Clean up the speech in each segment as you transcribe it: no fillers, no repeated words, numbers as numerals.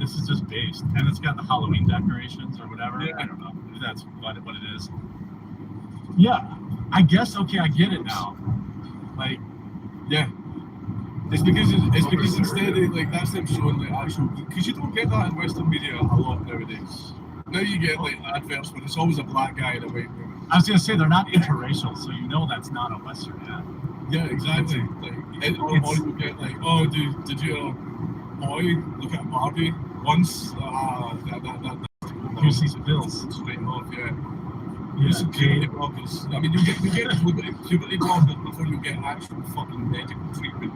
this is just based, and it's got the Halloween decorations or whatever. Yeah. I don't know if that's what it is. Yeah, I guess. Okay, I get it now. Like, Yeah. It's because instead of, like, that's them showing the actual, because you don't get that in Western media a lot nowadays. Now you get like adverts where it's always a black guy and a white woman. I was gonna say they're not interracial, so you know that's not a Western ad. Yeah, exactly. Or you get like, oh, did you boy look at Barbie once? Here's these bills. Straight off, yeah. Yeah, Some puberty blockers. I mean, you get puberty blockers before you get actual fucking medical treatment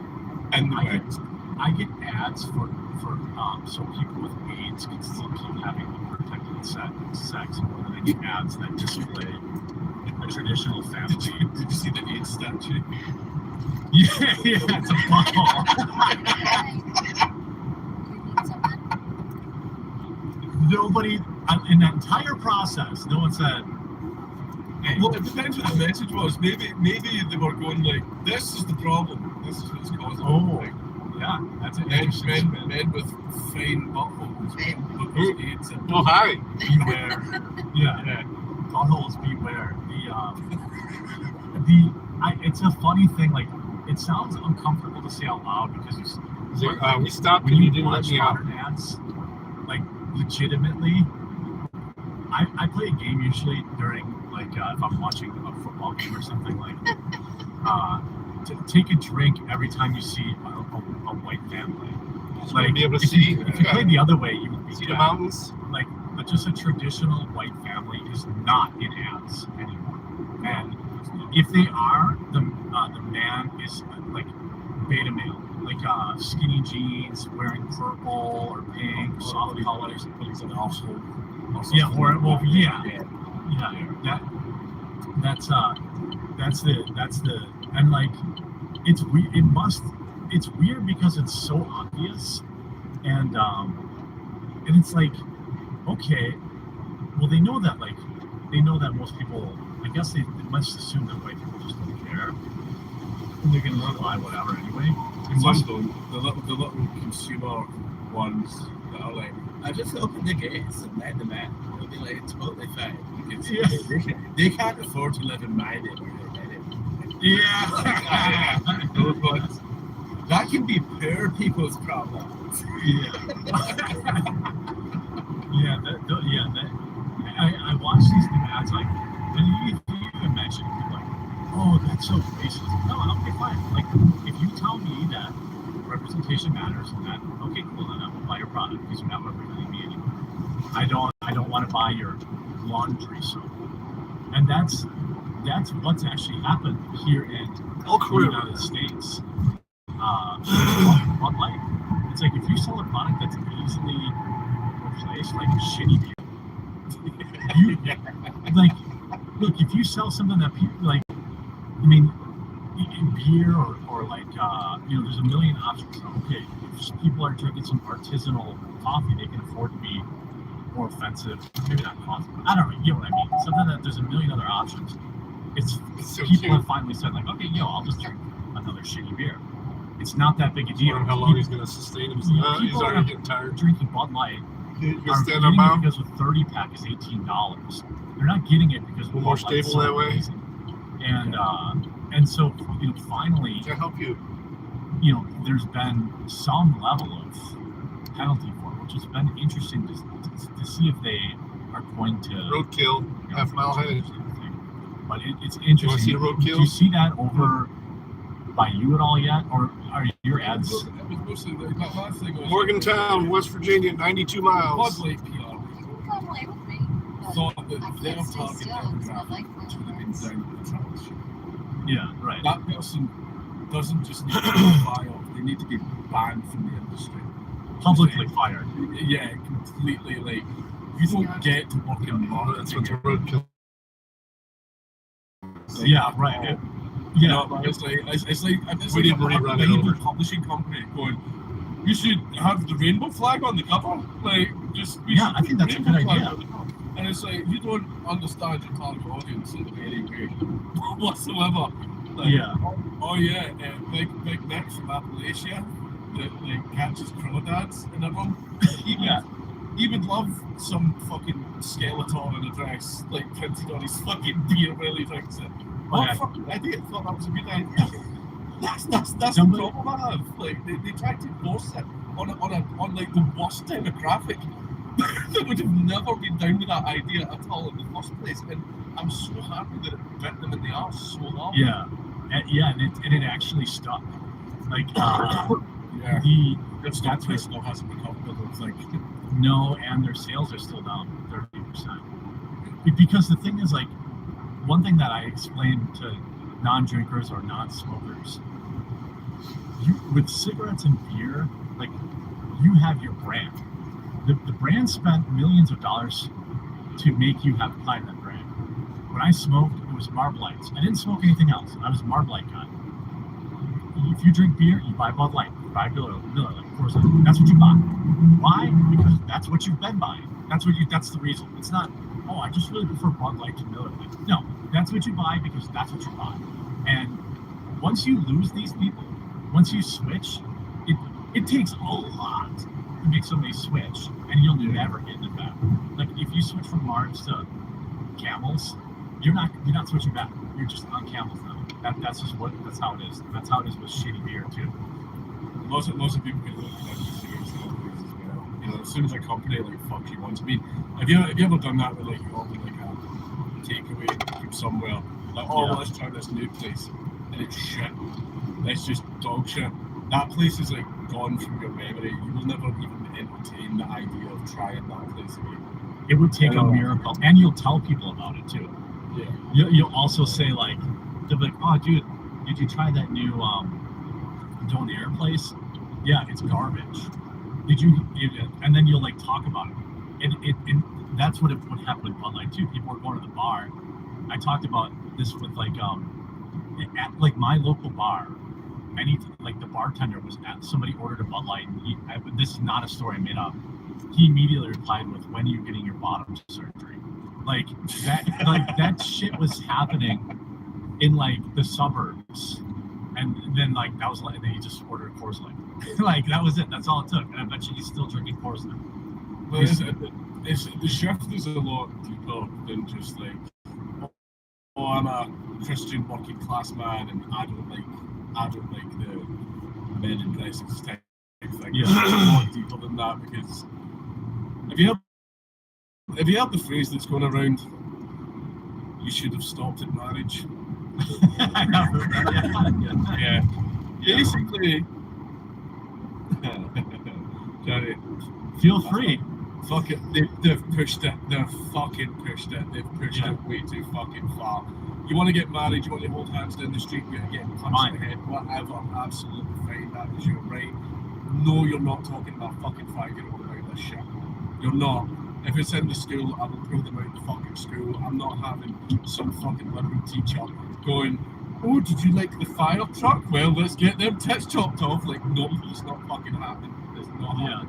in the West. I get ads for so people with AIDS can still keep having unprotected sex, or they get ads that display a traditional family. Did you see the AIDS statue? Yeah, it's a butthole. Nobody in that entire process, no one said. Hey. Well, it depends what the message was. Maybe they were going like, "This is the problem. This is what's causing it." Like, yeah, that's it. Men with fine buttholes, with AIDS. Oh, hi. Beware. Yeah. Buttholes, beware. It's a funny thing. Like, it sounds uncomfortable to say out loud because we stopped and you didn't let me out. Ads, like, legitimately, I play a game usually during, like, if I'm watching a football game or something, like, to take a drink every time you see a white family. Like, be able to see. If you play the other way, you would be see the mountains. Like, but just a traditional white family is not in ads anymore. And if they are, the man is like beta male, like skinny jeans, wearing purple or pink, soft colors. Yeah, that's the and like it's weird because it's so obvious, and it's like, okay, well, they know that most people, I guess they must assume that white people just don't care, and they're gonna buy whatever anyway. The little consumer ones that are like, I just open the gates and let them in. They'll be like, totally fine. They can't afford to live in my neighborhood anymore. Yeah. Those ones. That can be poor people's problems. I watch these new ads, like, and you even mention, like, oh, that's so racist. No, okay, fine. Like, if you tell me that representation matters and that, okay, cool, then I will buy your product because you're not representing me anymore. I don't want to buy your laundry soap. And that's what's actually happened here in the United States. Bud Light. It's like, if you sell a product that's easily replaced, like a shitty beer, like, look, if you sell something that people like, I mean, beer or like, there's a million options. Okay, if people are drinking some artisanal coffee, they can afford to be more offensive. Maybe not coffee. I don't know. You know what I mean? Something that there's a million other options. It's so people have finally said, like, okay, I'll just drink another shitty beer. It's not that big a deal. How long he's going to sustain himself? He's already getting tired. Drinking Bud Light. Are getting it because a 30-pack is $18. They're not getting it because we're more stable that way. Amazing. And so, finally, to help you, there's been some level of penalty for it, which has been interesting to see if they are going to roadkill, half mile head. But it's interesting. You want to see the roadkill? Do you see that over by you at all yet, or are your ads? It was mostly that last thing. Morgantown, West Virginia, 92 miles. Bud Light PR thought that their target demographic should have been down the travel show. Yeah, right. That person doesn't just need to be fired; they need to be banned from the industry. Publicly fired. Yeah, completely. Like, you don't get to work in marketing. That's what the roadkill. Yeah, right. It's like a label publishing company going, you should have the rainbow flag on the cover. Like, I think that's a good idea. And it's like, you don't understand your target audience in any way whatsoever. Like, big neck from Appalachia. that like catches crawdads in a room. Yeah. He would love some fucking skeleton in a dress, like printed on his fucking beer while he drinks it. What Okay. a fucking idiot! Thought that was a good idea. That's Somebody- the problem I have. Like they tried to force it on like the worst demographic that would have never been down with that idea at all in the first place. And I'm so happy that it bit them in the arse so long. Yeah. And it actually stuck. Like, Yeah. that's That place still hasn't recovered, I don't think. no, and their sales are still down 30%. Because the thing is, like, one thing that I explain to non-drinkers or non-smokers, with cigarettes and beer, like, you have your brand. The brand spent millions of dollars to make you have pride in that brand. When I smoked, it was Marblights. I didn't smoke anything else. I was a Marblite guy. If you drink beer, you buy Bud Light, you buy Miller Lite, Coors Light. That's what you buy. Why? Because that's what you've been buying. That's the reason. It's not, oh, I just really prefer Bud Light to Miller Lite. No, that's what you buy because that's what you buy. And once you lose these people, once you switch, it takes a lot to make somebody switch, and you'll never get it back. Like, if you switch from Mars to Camels, you're not switching back. You're just on Camels now. That's how it is. That's how it is with shitty beer too. Lots of people get looked at as cigarettes nowadays as well. You know, as soon as a company like fucks you once. I mean, have you ever done that with like you order like a takeaway from somewhere? Like, oh, Yeah. well, let's try this new place, and it's shit. It's just dog shit. That place is like gone from your memory. You will never even entertain the idea of trying that place again. It would take I a know. miracle, and you'll tell people about it too. Yeah. You'll also say, like, they'll be like, oh, dude, did you try that new Donair place? Yeah, it's garbage. And then you'll like talk about it. And that's what would happen with Bud Light too. People were going to the bar. I talked about this with like at like my local bar. Like the bartender was at, somebody ordered a Bud Light, and this is not a story I made up. He immediately replied with, "When are you getting your bottom surgery?" Like that shit was happening in like the suburbs, and then like that was like, and then he just ordered Coors Light. Like that was it. That's all it took. And I bet you he's still drinking Coors Light. But it's the shift is a lot deeper than just like, oh, I'm a Christian working class man and I don't like the men in dresses type thing. Yeah. It's a lot deeper than that because have you heard the phrase that's going around? You should have stopped at marriage. Yeah. Basically, Johnny, Feel free. fuck it. They've pushed it. They've fucking pushed it. They've pushed Yeah. it way too fucking far. You want to get married, you want to hold hands down the street, you're getting punched in the head, whatever, absolutely fine, that is your right. No, you're not talking about fucking 5-year-old about this shit. You're not. If it's in the school, I will pull them out the fucking school. I'm not having some fucking liberal teacher going, oh, did you like the fire truck? Well, let's get them tits chopped off. Like, no, it's not fucking happening. It's not Yeah.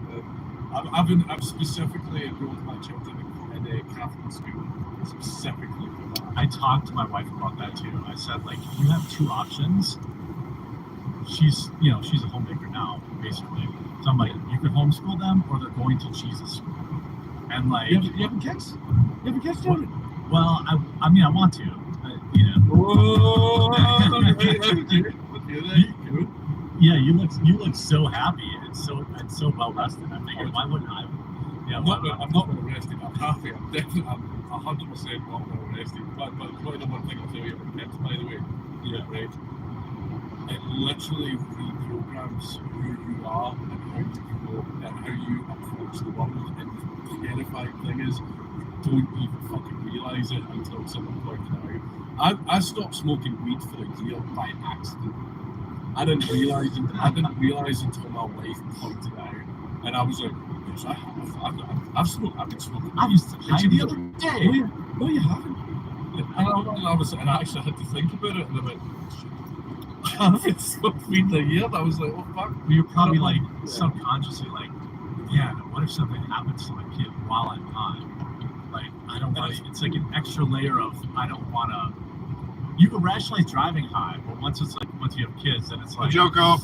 happening. I've specifically enrolled my children in a Catholic school, specifically for that. I talked to my wife about that too. I said, like, you have two options. She's a homemaker now, basically. So I'm like, you could homeschool them, or they're going to Jesus school. And like, You have kids? You have kids, Jordan? well, I mean, I want to, you know. Whoa! Yeah, you look so happy. It's so well rested. I figured, why wouldn't I? Yeah, I'm not well rested. I'm happy. I'm 100% not well rested. But quite one thing I'll tell you about kids, by the way. Yeah, right. It literally reprograms who you are and how you grow and how you approach the world. And the terrifying thing is, you don't even fucking realise it until someone pointed it out. I stopped smoking weed for a year by accident. I didn't realize until my wife pointed it out, and I was like, "Yes, I have. I've smoked. I've been smoking. I was high the other day. No, you haven't." And I actually had to think about it, and I went, "I haven't smoked weed in a year." And I was like, "Oh fuck." You're probably like subconsciously like, yeah, what if something happens to my kid while I'm high? Like, I don't want to. It's like an extra layer of I don't want to. You can rationalize driving high, but once you have kids, then it's like Joko.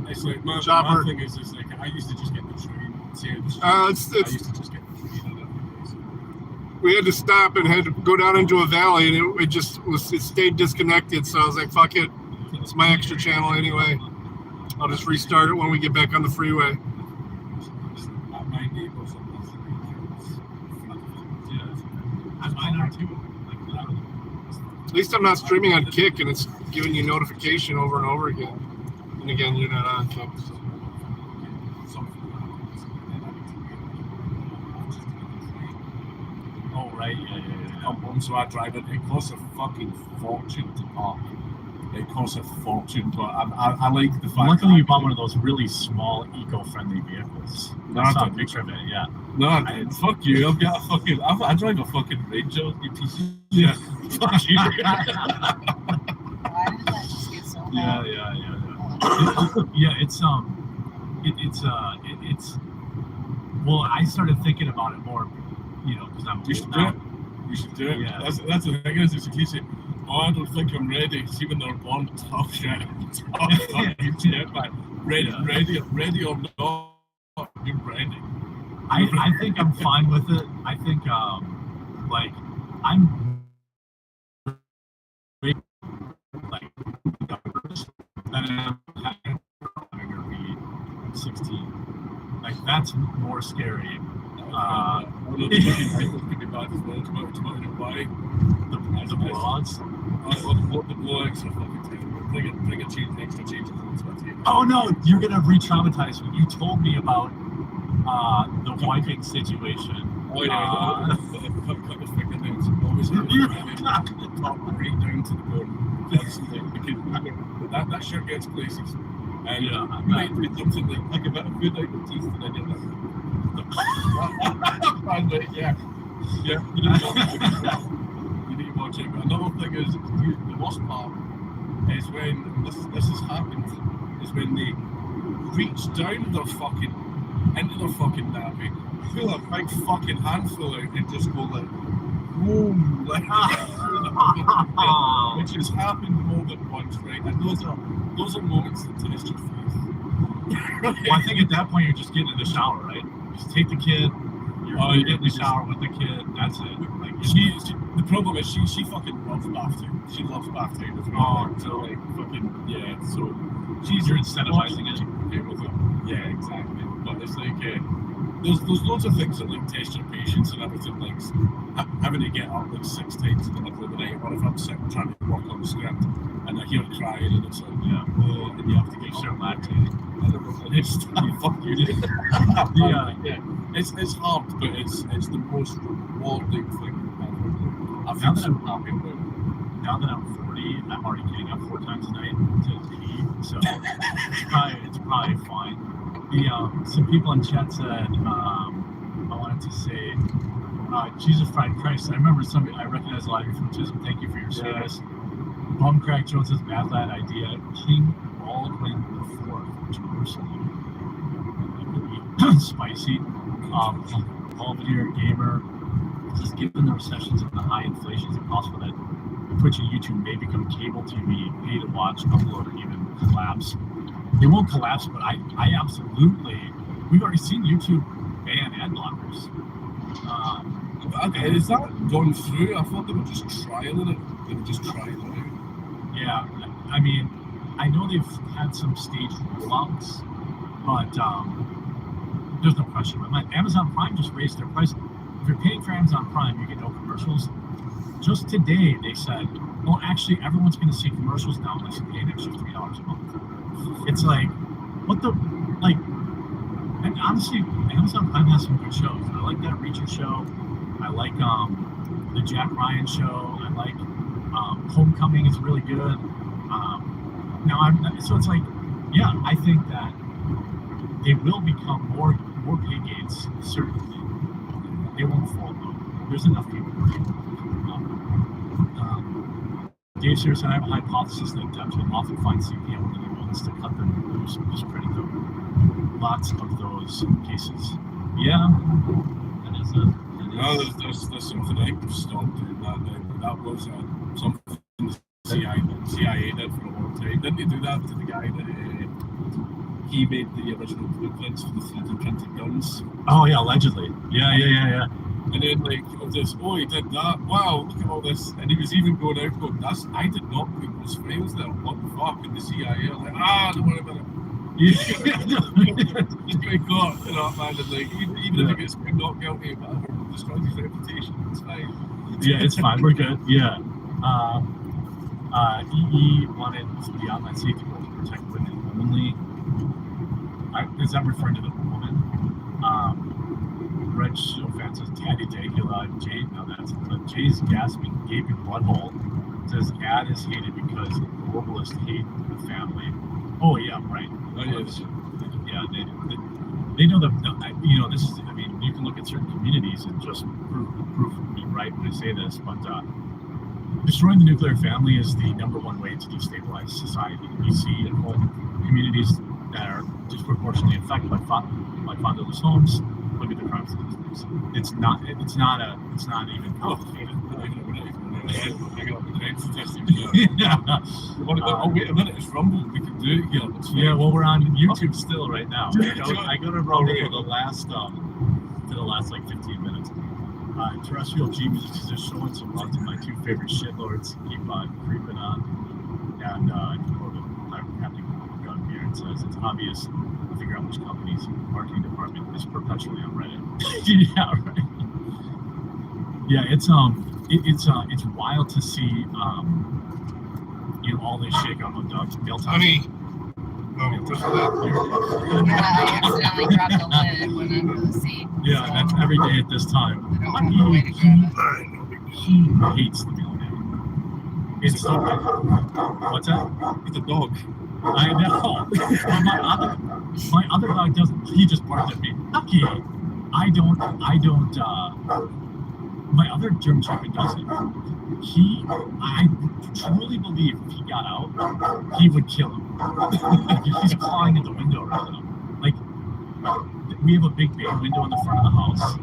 It's like my Chopper. thing is like I used to just get the train. See, I used It's to just get the train on every day. we had to stop and had to go down into a valley, and it stayed disconnected. So I was like, fuck it, it's my extra channel anyway. I'll just restart it when we get back on the freeway. My neighbors are Mine are too. Like, At least I'm not streaming on Kick, and it's giving you notification over and over again. And again, you're not on Kick. So. oh, right. Yeah. So I drive it. It costs a fucking fortune to park. It costs a fortune, but I like the fact. Luckily, you that bought one of those really small, eco-friendly vehicles. No, I saw I a picture of it. Yeah. No, fuck you. I've got a fucking. I drive a fucking Ranger. You piece of shit. Fuck you. Why did that just get so Yeah. It's well, I started thinking about it more, because I'm You should old do now. it. You should do it. Yeah. That's the thing is, if you say, "Oh, I don't think I'm ready," see when they're born, tough shit. Tough fucking shit, man. Ready or not, you're ready. I think I'm fine with it. I think like I'm like I'm having to be 16. Like that's more scary. Although the fucking rifles could be bad as well. Do you know why? The blogs. The blogs are fucking terrible. Bring a extra change. Oh no, you're gonna re-traumatize me. You told me about the wiping situation. Oh yeah, cut the fingernails. Always top right down to the bone. Constantly, because that shirt gets places. And Yeah. you might do something like a bit of food out the teeth, and I get that. And yeah. You need to watch it. But another thing is, the worst part is when this has happened, is when they reach down into their fucking nappy, pull a big fucking handful out and just go like, boom, like which has happened more than once, right? And those are moments that test your faith. Well, I think at that point you're just getting in the shower, right? Just take the kid. You get in the shower with the kid. That's it. Like The problem is she fucking loves bath time. She loves bath time as well. Oh, so like fucking yeah. So you're incentivizing it. Okay with it. Yeah, exactly. But it's like there's loads of things that like test your patience and everything, like having to get up like 6 times in the middle of the night, or if I'm sick trying to work on the script and I hear crying and it's like and you have to get start lactating. And it's fuck you. Yeah. It's hard, but it's the most rewarding thing ever. I feel so happy about it. Now that I'm 40, I'm already getting up 4 times a night to pee, so it's probably fine. Some people in chat said, I wanted to say, Jesus Fried Christ. I remember I recognize a lot of you from Chisholm. Thank you for your service. Bumcrack Jones says, bad lad idea. King Baldwin IV from Jerusalem. That could be spicy. Paul Veneer Gamer says, given the recessions and the high inflation, is it possible that Twitch and YouTube may become cable TV, pay to watch, upload, or even collapse? They won't collapse, but I absolutely. We've already seen YouTube ban ad blockers. Is that going through? I thought they were just trialing it. They were just trialing it. Yeah, I mean, I know they've had some staged rollouts, but there's no question. Amazon Prime just raised their price. If you're paying for Amazon Prime, you get no commercials. Just today, they said, well, actually, everyone's going to see commercials now unless you pay an extra $3 a month. It's like, what the, like, and honestly, Amazon Prime has some good shows. I like that Reacher show. I like the Jack Ryan show. I like Homecoming is really good. So it's like, yeah, I think that they will become more pay gates, certainly. They won't fall though. There's enough people. Dave Sears, I have a hypothesis that devs will often find CPM when they ones to cut them loose and just credit them. Lots of those cases. Yeah, that is a. No, there's something I stopped doing that now. That was something the CIA did for a long time. Didn't they do that to the guy that he made the original blueprints for the 3D printed guns. Oh yeah, allegedly. Yeah. And then like it was this, oh, he did that. Wow, look at all this. And he was even going out going, I did not put those files there. What the fuck? And the CIA are like, don't worry about it. He's getting caught, you know, man. And like even if he gets not guilty, whatever, destroys his reputation. It's fine. Yeah, it's fine. We're good. Yeah. EE wanted the online safety rule to protect women only. Is that referring to the woman? Red Show fan says Taddy Dagula. Jay, no, that's Jay's gasping, gaping butthole says ad is hated because globalists hate the family. Oh yeah, right. Yeah, they know that. You know, this is. I mean, you can look at certain communities and just prove me right when I say this, but destroying the nuclear family is the number one way to destabilize society. You see in whole communities that are disproportionately affected by fatherless homes. Look at the crime statistics. It's not even complicated. Yeah. Oh, wait a minute, it's Rumble. We can do it here. Yeah, well, we're on YouTube still right now. I go to Rumble for the last like 15 minutes. Terrestrial G Music is just showing some love to my two favorite shitlords. Keep creeping on. And Captain Gun here and says it's obvious to figure out which company's marketing department is perpetually on Reddit. Yeah, right. Yeah, it's wild to see you know, all this shake up of Delta. Honey. Oh, just for that. I accidentally dropped the lid when I was asleep. Yeah, so that's every day at this time. I don't know way to grab it. He hates the mailman. It's so bad. What's that? It's a dog. I know. But my other dog doesn't. He just barked at me. Lucky. I don't. My other German Shepherd doesn't. I truly believe if he got out, he would kill him. Like, he's clawing at the window right now. Like, we have a big bay window in the front of the house.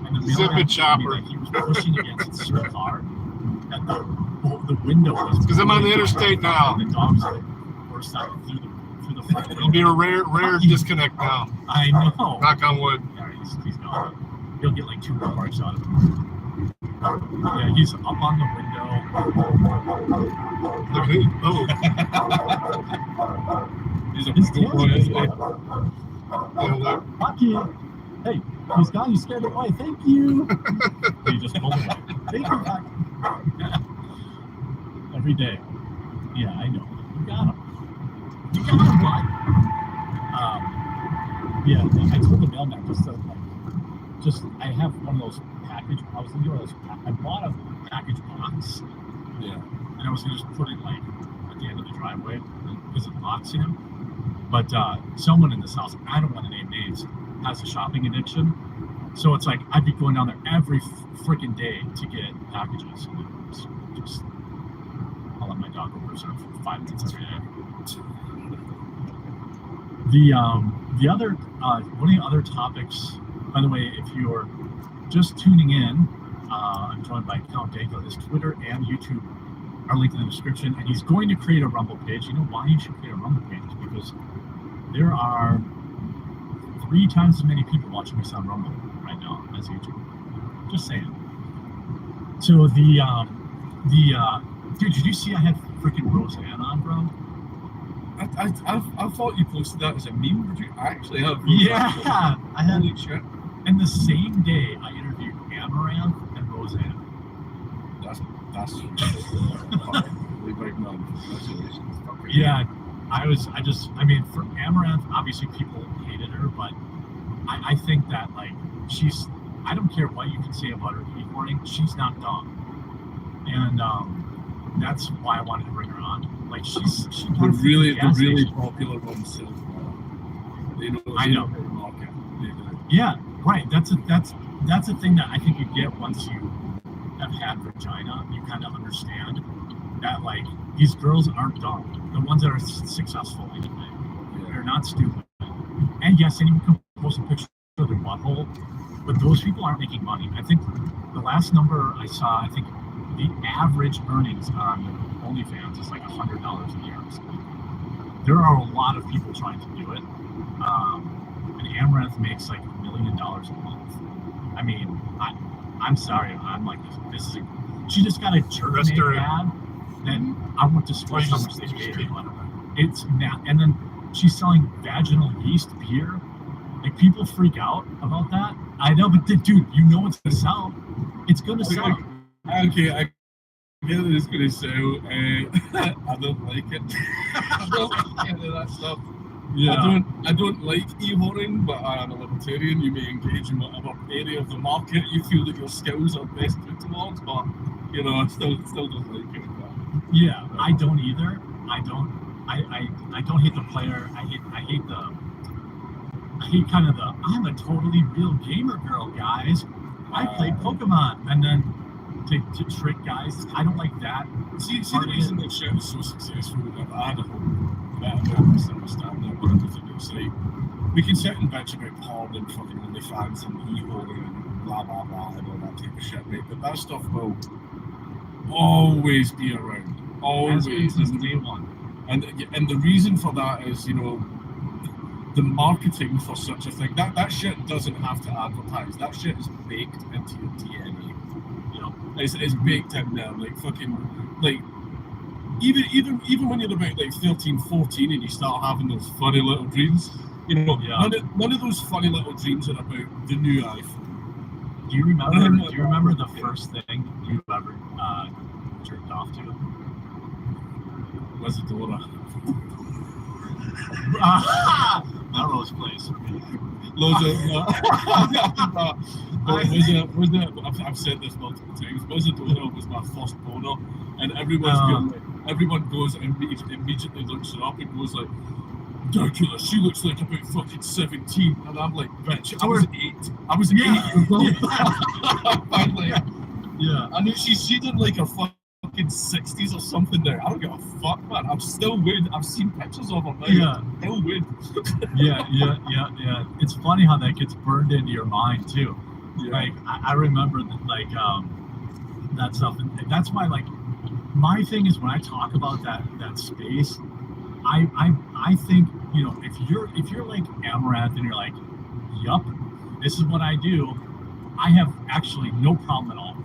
And the Zip it, chopper. like, he was pushing against the car. And the window was. Because I'm on the interstate now. And the dogs like burst out through the front window. It'll be a rare disconnect now. I know. Knock on wood. Yeah, he's gone. He'll get like 2 more barks out of him. Yeah, he's up on the window. Look at it. Oh. He's a His good tail's boy, big. isn't he? Yeah, look. Lucky. Hey, he's gone. You scared it away. Thank you. He just pulled away. Thank you, Lucky. Every day. Yeah, I know. You got him. You got him, bud. Yeah, I told the mailman just I have one of those package. I was thinking of those. I bought a package box. Yeah. And I was gonna just put it like at the end of the driveway because it locks him. But someone in this house, I don't want to name names, has a shopping addiction. So it's like I'd be going down there every freaking day to get packages. And it's just I'll let my dog go berserk for 5 minutes every day. The other one of the other topics, by the way, if you're just tuning in, I'm joined by Count Dago. His Twitter and YouTube are linked in the description, and he's going to create a Rumble page. You know why you should create a Rumble page? Because there are 3 times as many people watching us on Rumble right now as YouTube. Just saying. So dude, did you see I had freaking Roseanne on, bro? I thought you posted that as a meme. Did you actually have? Yeah, I had. Holy shit! And the same day, I interviewed Amaranth and Roseanne. That's really big man. Congratulations. Yeah, I mean, for Amaranth, obviously people hated her, but I think that, like, I don't care what you can say about her e-boarding, she's not dumb. And that's why I wanted to bring her on. Like, she the really popular ones sell well. They know. I know. Market. Yeah, right. That's a thing that I think you get once you have had vagina. You kind of understand that, like, these girls aren't dumb. The ones that are successful anyway, they're not stupid. And yes, anyone can post a picture of their butthole, but those people aren't making money. I think the last number I saw, I think the average earnings on OnlyFans is like $100 a year or something. there are a lot of people trying to do it. And Amaranth makes like $1 million a month. I mean, I'm sorry, I'm like, this is she just got a jerk ad that I won't disclose how much they paid her. It's now, and then she's selling vaginal yeast beer. Like, people freak out about that. I know, but dude, you know it's gonna sell. It's gonna sell. Okay, I get it. It's gonna sell. I don't like it. I don't like any of that stuff. Yeah. I don't like e-whoring, but I am a libertarian. You may engage in whatever area of the market you feel that your skills are best put towards, but you know, I still don't like it. Yeah, I don't either. I don't hate the player. I hate kind of the I'm a totally real gamer girl, guys. I play Pokemon, and then to trick guys. I don't like that. See the reason that shit was so successful. I had a whole better misunderstanding of everything. It's like we can sit and bitch about porn and fucking OnlyFans and e-holding and blah blah blah and all that type of shit, right? But that stuff will always be around. Always. Since day one. And the reason for that is, you know, the marketing for such a thing. That shit doesn't have to advertise. That shit is baked into your DNA. You know, it's baked in there. Like fucking, like even when you're about like 13, 14 and you start having those funny little dreams. You know, none of those funny little dreams are about the new iPhone. Do you remember the first thing you ever jerked off to? Was it Dora? Melrose Place. I've said this multiple times. Wizardora was my first boner, and everyone goes and immediately looks her up and goes like, Dracula, she looks like about fucking 17, and I'm like, bitch, I was 8. I was 8 years old. Finally, yeah. I knew she did like her fucking 60s or something now. I don't give a fuck, man. I'm still weird. I've seen pictures of her now. Yeah. I'm still weird. Yeah. It's funny how that gets burned into your mind too. Yeah. Like I remember that, like that stuff, and that's why, like, my thing is when I talk about that space, I think, you know, if you're like Amaranth and you're like, yup, this is what I do, I have actually no problem at all.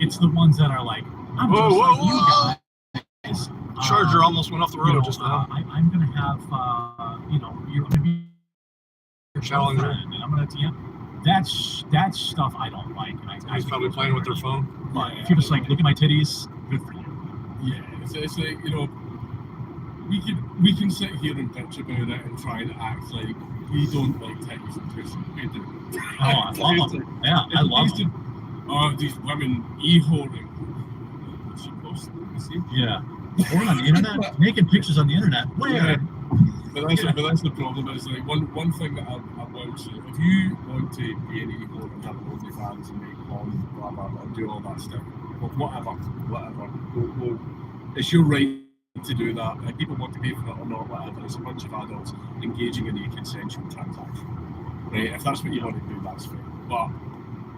It's the ones that are like, I'm just like you guys. Charger almost went off the road, you know, just now. I'm gonna have you know, you're gonna be your Challenger. girlfriend, and I'm gonna DM. That's stuff I don't like. He's probably playing with their phone. But if you're just like, look at my titties, good for you. Yeah, it's like, you know, we can sit here and bitch about it and try and act like we don't like titties and pussy. We do. Oh, I love them. Yeah, I love them. Oh, these women e-holding. She posted, you see? Yeah. Porn on the internet, making pictures on the internet. Where? Yeah. But that's the problem. Is like one thing that I will say: if you want to be an e-hole and have OnlyFans and make porn, blah blah blah, and do all that stuff, well, whatever, well, it's your right to do that. If people want to pay for it or not, whatever. It's a bunch of adults engaging in a consensual transaction, right? If that's what you want to do, that's fine. But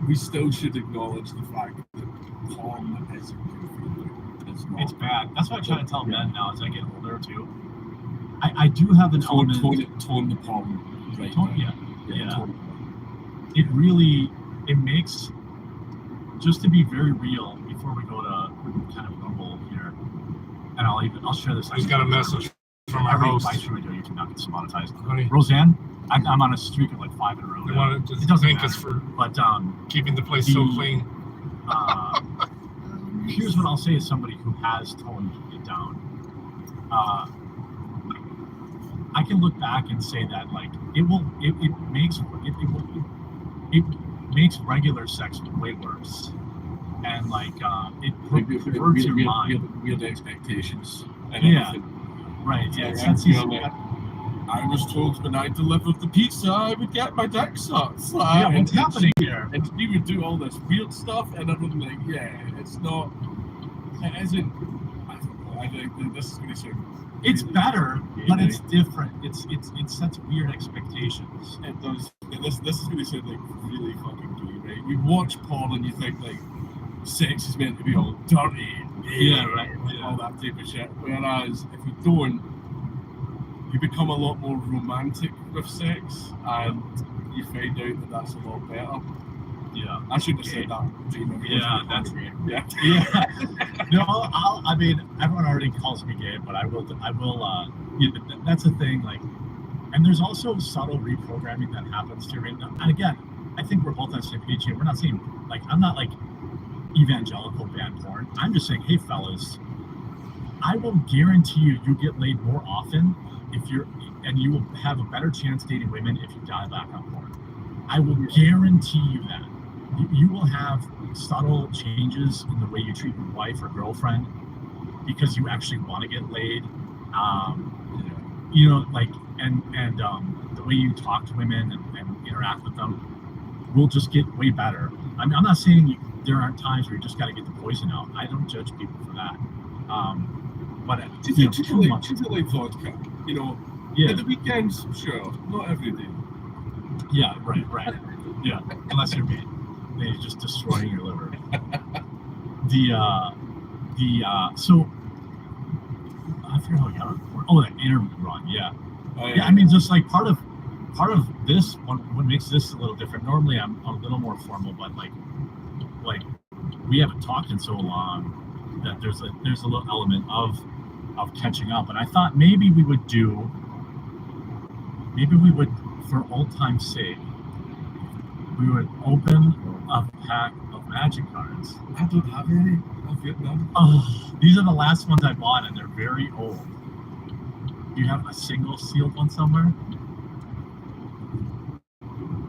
we still should acknowledge the fact that porn isn't good for you. It's bad. That's what I try to tell men now as I get older too. I do have an element. Tone the porn right. Yeah. It really, it makes, just to be very real, before we go to kind of rumble here, and I'll share this. He's got a message from our host. Every show we do, you cannot get demonetized. Honey. Roseanne, I'm on a streak of like 5 in a row. They wanted to it doesn't thank matter, us for but keeping the place so clean. Here's what I'll say as somebody who has toned it down. I can look back and say that, like, it makes regular sex way worse, and like it perverts your mind. Weird expectations. And yeah, everything. right. Yeah, So, that's you know, like, I was told when I delivered the pizza, I would get my dick sucked. yeah, what's happening here? And we would do all this weird stuff, and everyone like, yeah, it's not. It isn't. I don't know. I think this is going to sound. It's better, but it's different. It sets weird expectations. It does. This is going to sound like really fucking gay, right? You watch porn and you think like sex is meant to be all dirty, Yeah, right. Like all that type of shit. Whereas if you don't, you become a lot more romantic with sex, and you find out that that's a lot better. Yeah. I shouldn't have said that. Yeah, that's great. Yeah. Yeah. No, I mean, everyone already calls me gay, but I will, you know, that's the thing, like, and there's also subtle reprogramming that happens too, right? And again, I think we're both on the same page here. We're not saying, like, I'm not like evangelical ban porn. I'm just saying, hey, fellas, I will guarantee you get laid more often and you will have a better chance dating women if you dial back on porn. I will guarantee you that. You will have subtle changes in the way you treat your wife or girlfriend because you actually want to get laid. You know, like, and the way you talk to women and interact with them will just get way better. I mean, I'm not saying there aren't times where you just got to get the poison out. I don't judge people for that. But Treat it like vodka, you know. Yeah. At the weekends, sure, not every day. Yeah, right. Yeah, unless you're me, then you're just destroying your liver. So I forget how we got on. Oh, that interview run, yeah. Yeah, I mean, just like part of this, what makes this a little different. Normally, I'm a little more formal, but like we haven't talked in so long that there's a little element of catching up. And I thought maybe we would, for old time's sake, we would open a pack of magic cards. I don't have any. I've got none. Oh, these are the last ones I bought, and they're very old. Do you have a single sealed one somewhere?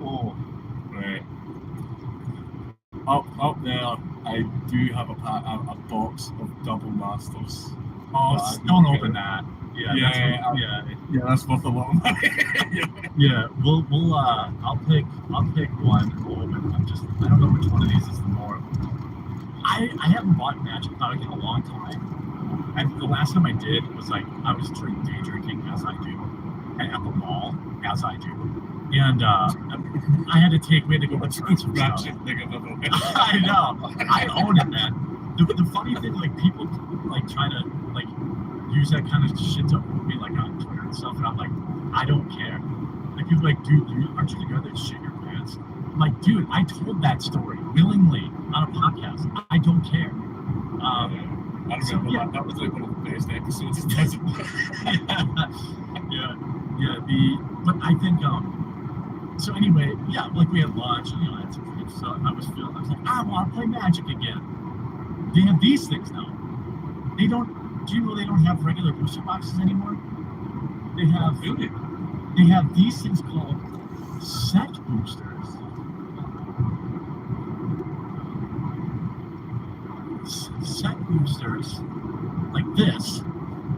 Oh, Right. Up there, I do have a box of double masters. Oh, don't open that. Yeah, Yeah, that's worth a lot of money. yeah. We'll I'll pick one. We'll open. I don't know which one of these is the more. I haven't bought Magic product in a long time. And the last time I did was like I was day drinking as I do, and at the mall as I do, and I had to take. We had to go to some stuff. I know. I own it, man. The funny thing, like people like try to like use that kind of shit to own me, like on Twitter and stuff, and I'm like, I don't care. Like people are like, dude, aren't you the guy that shit your pants? I'm like, dude, I told that story willingly on a podcast. I don't care. I remember that. That was like one of the best episodes. But I think so anyway, yeah, like we had lunch, you know, that's so I was like, I want to play Magic again. They have these things now. They don't. Do you know they don't have regular booster boxes anymore? They have. Really? They have these things called set boosters. Set boosters, like this,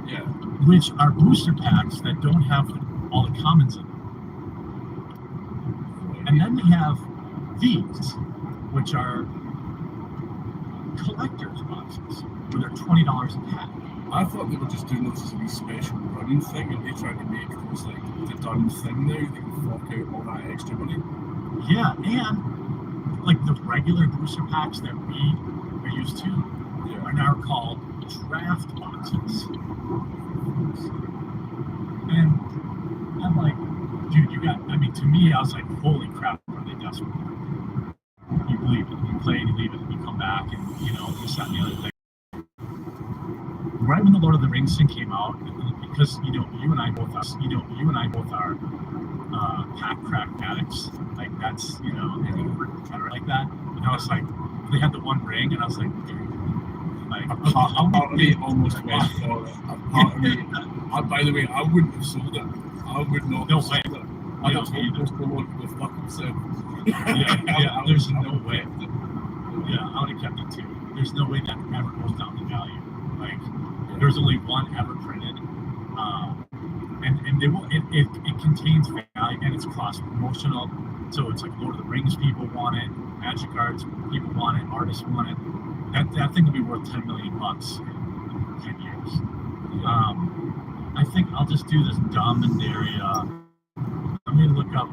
Yeah. which are booster packs that don't have all the commons in them. And then they have these, which are collector's boxes, where they're $20 a pack. I thought they were just doing this as a wee special running thing, and they trying to make this like the done thing now. They can fork out all that extra money. Yeah, and like the regular booster packs that we are used to are now called draft boxes. And I'm like, dude, to me, I was like, holy crap, are they desperate? You leave it, you play, and you leave it, and you come back, and you know, this, that, and the other thing. Right when the Lord of the Rings thing came out, because you and I both are pack crack addicts. Like that's better like that. And I was like, they had the one ring, and I was like, a part of me almost went for it. By the way, I wouldn't have sold it. I would not. No way. I don't know. Just the Lord would have fuck himself. Yeah. There's no way. Yeah, I would have kept it too. There's no way that ever goes down in value. Like, there's only one ever printed, and they will. It contains value, and it's cross promotional. So it's like Lord of the Rings people want it, Magic cards people want it, artists want it. That thing will be worth $10 million in 10 years. I think I'll just do this Dominaria. I'm gonna look up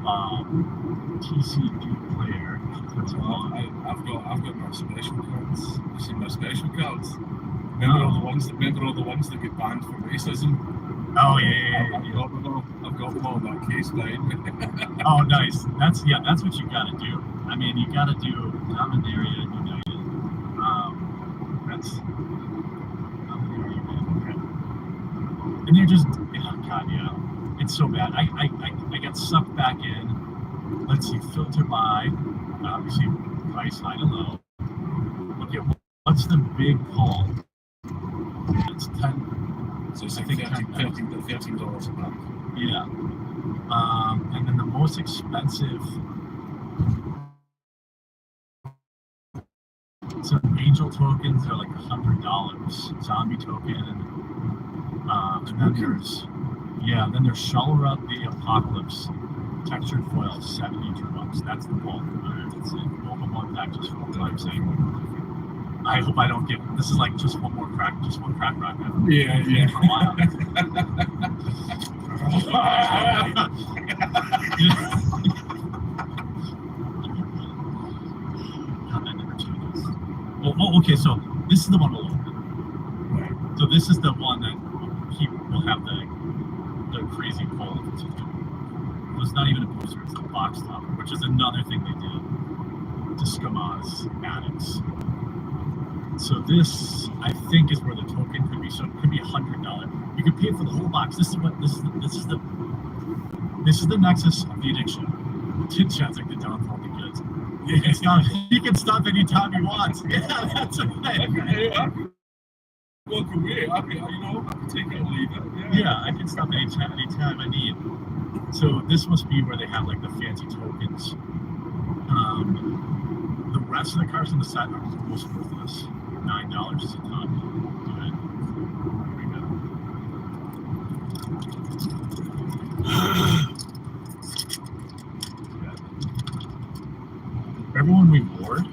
TCG player. I've got my special cards. You see my special cards? Remember all the ones that get banned for racism? Oh yeah. I've got them all in that case behind me. Oh, nice. That's what you gotta do. I mean, you gotta do Dominaria United. That's Dominaria United. Okay. And you're just, oh God, yeah. It's so bad. I got sucked back in. Let's see, filter by, obviously, price high to low. Okay, what's the big pull? It's 10. So it's I like think $13 a month. Yeah. And then the most expensive, some angel tokens are like $100. Zombie token. And then there's Shalra the Apocalypse textured foil, $72. That's the bulk. That's it. Pokemon pack just 4 times. I hope I don't get. This is like just one crack rock. Yeah. For a while. God, that never changes. Well, okay, so this is the one we'll open. Right. So this is the one that will have the crazy pull. It's not even a booster, it's a box topper, which is another thing they did to Skamaz addicts. So this, I think, is where the token could be. So it could be $100. You could pay for the whole box. This is the nexus of the addiction. Tit chat's like the downfall of the goods. He can stop anytime he wants. Yeah, that's right. Walk away. I can take it or leave it. Yeah, I can stop anytime I need. So this must be where they have like the fancy tokens. The rest of the cards in the set are almost worthless. $9 is a ton. Good. Here we go. Everyone we ward,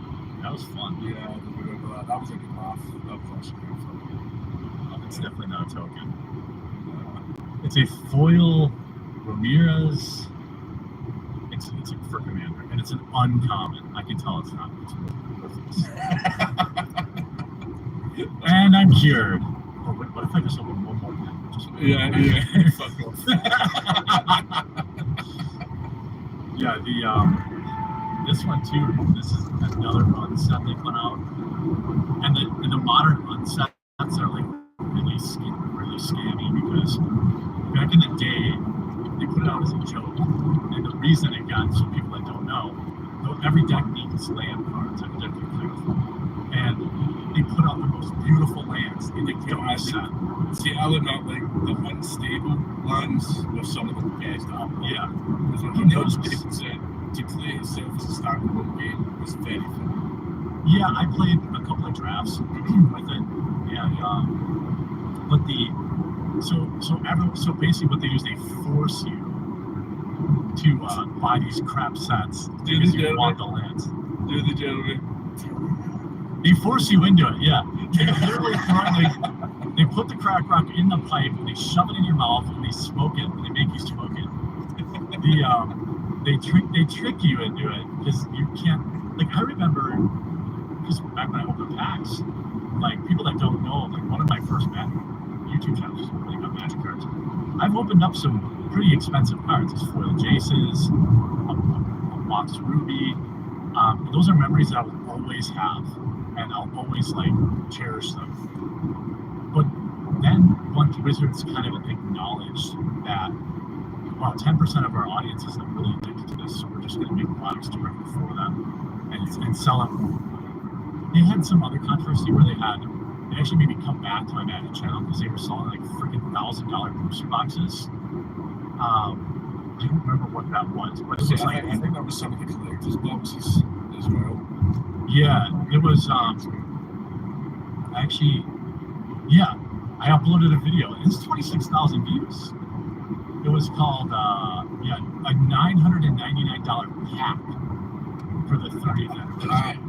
that was fun. Yeah, I remember that. That was a good laugh. That was actually good fun. It's definitely not a token. It's a foil Ramirez. It's for commander, and it's an uncommon. I can tell it's not. It's worthless. And I'm cured. Oh, what if I just open one more pack? Yeah. Fuck off. Yeah, this one too. This is another unset they put out, and the modern unsets are like really scammy because back in the day they put it out as a joke, and the reason it got, so people that don't know, every deck needs land cards, every deck and they put out the most beautiful lands in the game set. See, I would not like the unstable lands with some of the best out. Yeah. Because when the unstable set to play itself as a standalone game was very fun. Yeah, I played a couple of drafts with it, and but so basically what they do is they force you to buy these crap sets because you want the lands. Do the gentleman. They force you into it, yeah. They literally they put the crack rock in the pipe, and they shove it in your mouth, and they smoke it, and they make you smoke it. They trick you into it because you can't. Like I remember, just back when I opened packs, like people that don't know, like one of my first YouTube channels was really about Magic cards. I've opened up some pretty expensive cards. It's foil Jaces, a box Ruby. Those are memories that I will always have, and I'll always like cherish them. But then once Wizards kind of acknowledged that, well, 10% of our audience isn't really addicted to this, so we're just going to make products directly for them and sell them. They had some other controversy where they actually made me come back to my Magic channel because they were selling like freaking $1,000 booster boxes. I don't remember what that was, but it was like, I think that was some of the collector's boxes as well. Yeah, it was actually, yeah, I uploaded a video. It's 26,000 views. It was called a $999 pack for the 30th anniversary.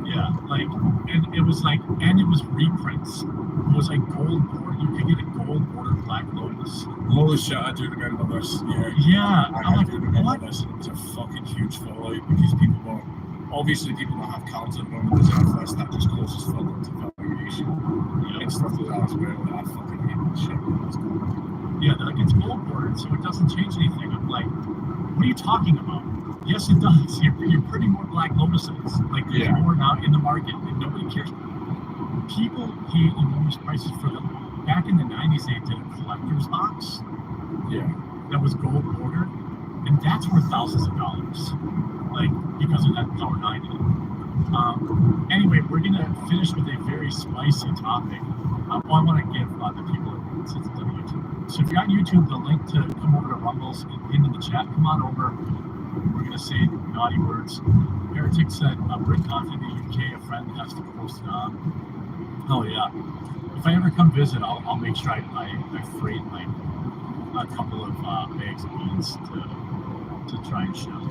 Yeah, like, and it was like, and it was reprints. It was like gold border. You could get a gold bordered Black Lotus. Holy shit, I do remember this. Yeah, I'm like, do remember what? this. It was a fucking huge fallout because people bought obviously people that have cards on the reserve list, that just causes further devaluation and stuff like that as well. I fucking hate that shit. Yeah, like it's gold bordered, so it doesn't change anything. I'm like, what are you talking about? Yes, it does. You're printing more Black Lotuses. Like there's more now in the market, and nobody cares. People pay enormous prices for them. Back in the 90s, they did a collector's box. Yeah. That was gold bordered, and that's worth thousands of dollars. Like because of that Power 90. Anyway, we're gonna finish with a very spicy topic. I want to give the people since it's on YouTube. So if you're on YouTube, the link to come over to Rumble's into the chat. Come on over. We're gonna say naughty words. Heretic said, "We're confident in the UK. A friend has to post it on." Oh yeah. If I ever come visit, I'll make sure I freight like a couple of bags of beans to try and show.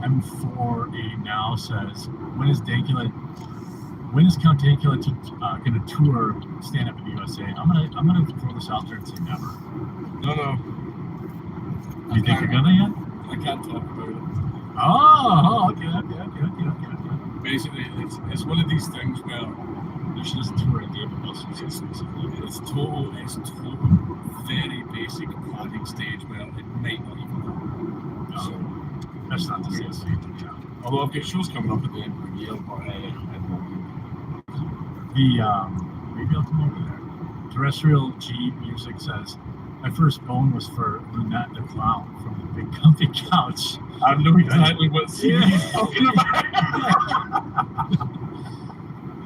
M4A now says, when is Count Dankula going to tour stand up in the USA? I'm gonna throw this out there and say never. No. Do you think you're gonna yet? I can't talk about it. Oh, okay. Basically, it's one of these things where You should just tour at David Wilson exclusively. it's total very basic planning stage where it might not even go. So, That's not to say it's although I've got shows coming up at the end of the year, but maybe I'll come over there. Terrestrial G Music says, my first bone was for Lunette the Clown from the Big Comfy Couch. I know exactly what scene he's talking about.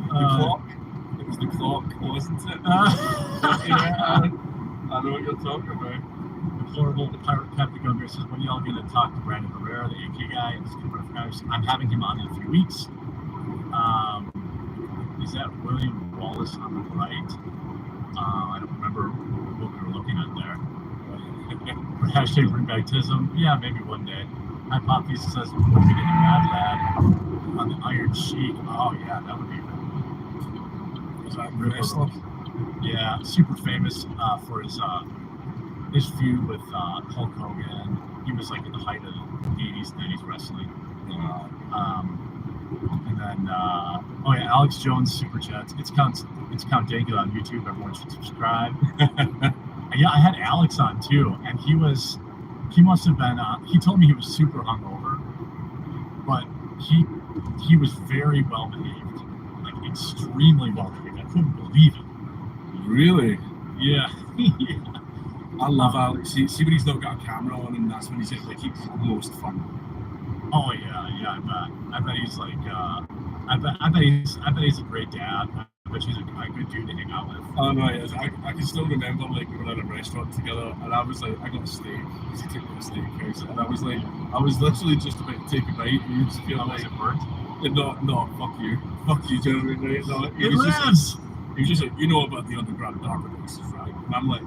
The clock. It was the clock, wasn't it? Yeah, I know what you're talking about. Deplorable, the Pirate Captain Gunner says, when y'all going to talk to Brandon Herrera, the AK guy? I'm having him on in a few weeks. Is that William Wallace on the right? I don't remember what we were looking at there. Hashtag bring back Tism. Yeah, maybe one day. Hypothesis says, we're going to get a Mad Lad on the Iron Sheik. Oh, yeah, that would be Was that wrestler? Yeah, super famous for his feud with Hulk Hogan. He was like in the height of 80s, 90s wrestling. And then, Alex Jones super chats. It's Count Dankula on YouTube. Everyone should subscribe. Yeah, I had Alex on too, and he must have been. He told me he was super hungover, but he was very well behaved, like extremely well behaved. I couldn't believe it. Really? Yeah. I love Alex. See when he's not got a camera on him, that's when he's like he's most fun. Oh yeah, I bet he's like, I bet he's a great dad. I bet he's a good dude to hang out with. Oh no, yes. I can still remember like we were at a restaurant together, and I was like, I got a steak. He took me to a steakhouse, and I was literally just about to take a bite, and you just feel like it worked. And no, fuck you, gentlemen. Right? No, It lives. He was just like, you know about the underground dark places, right? And I'm like,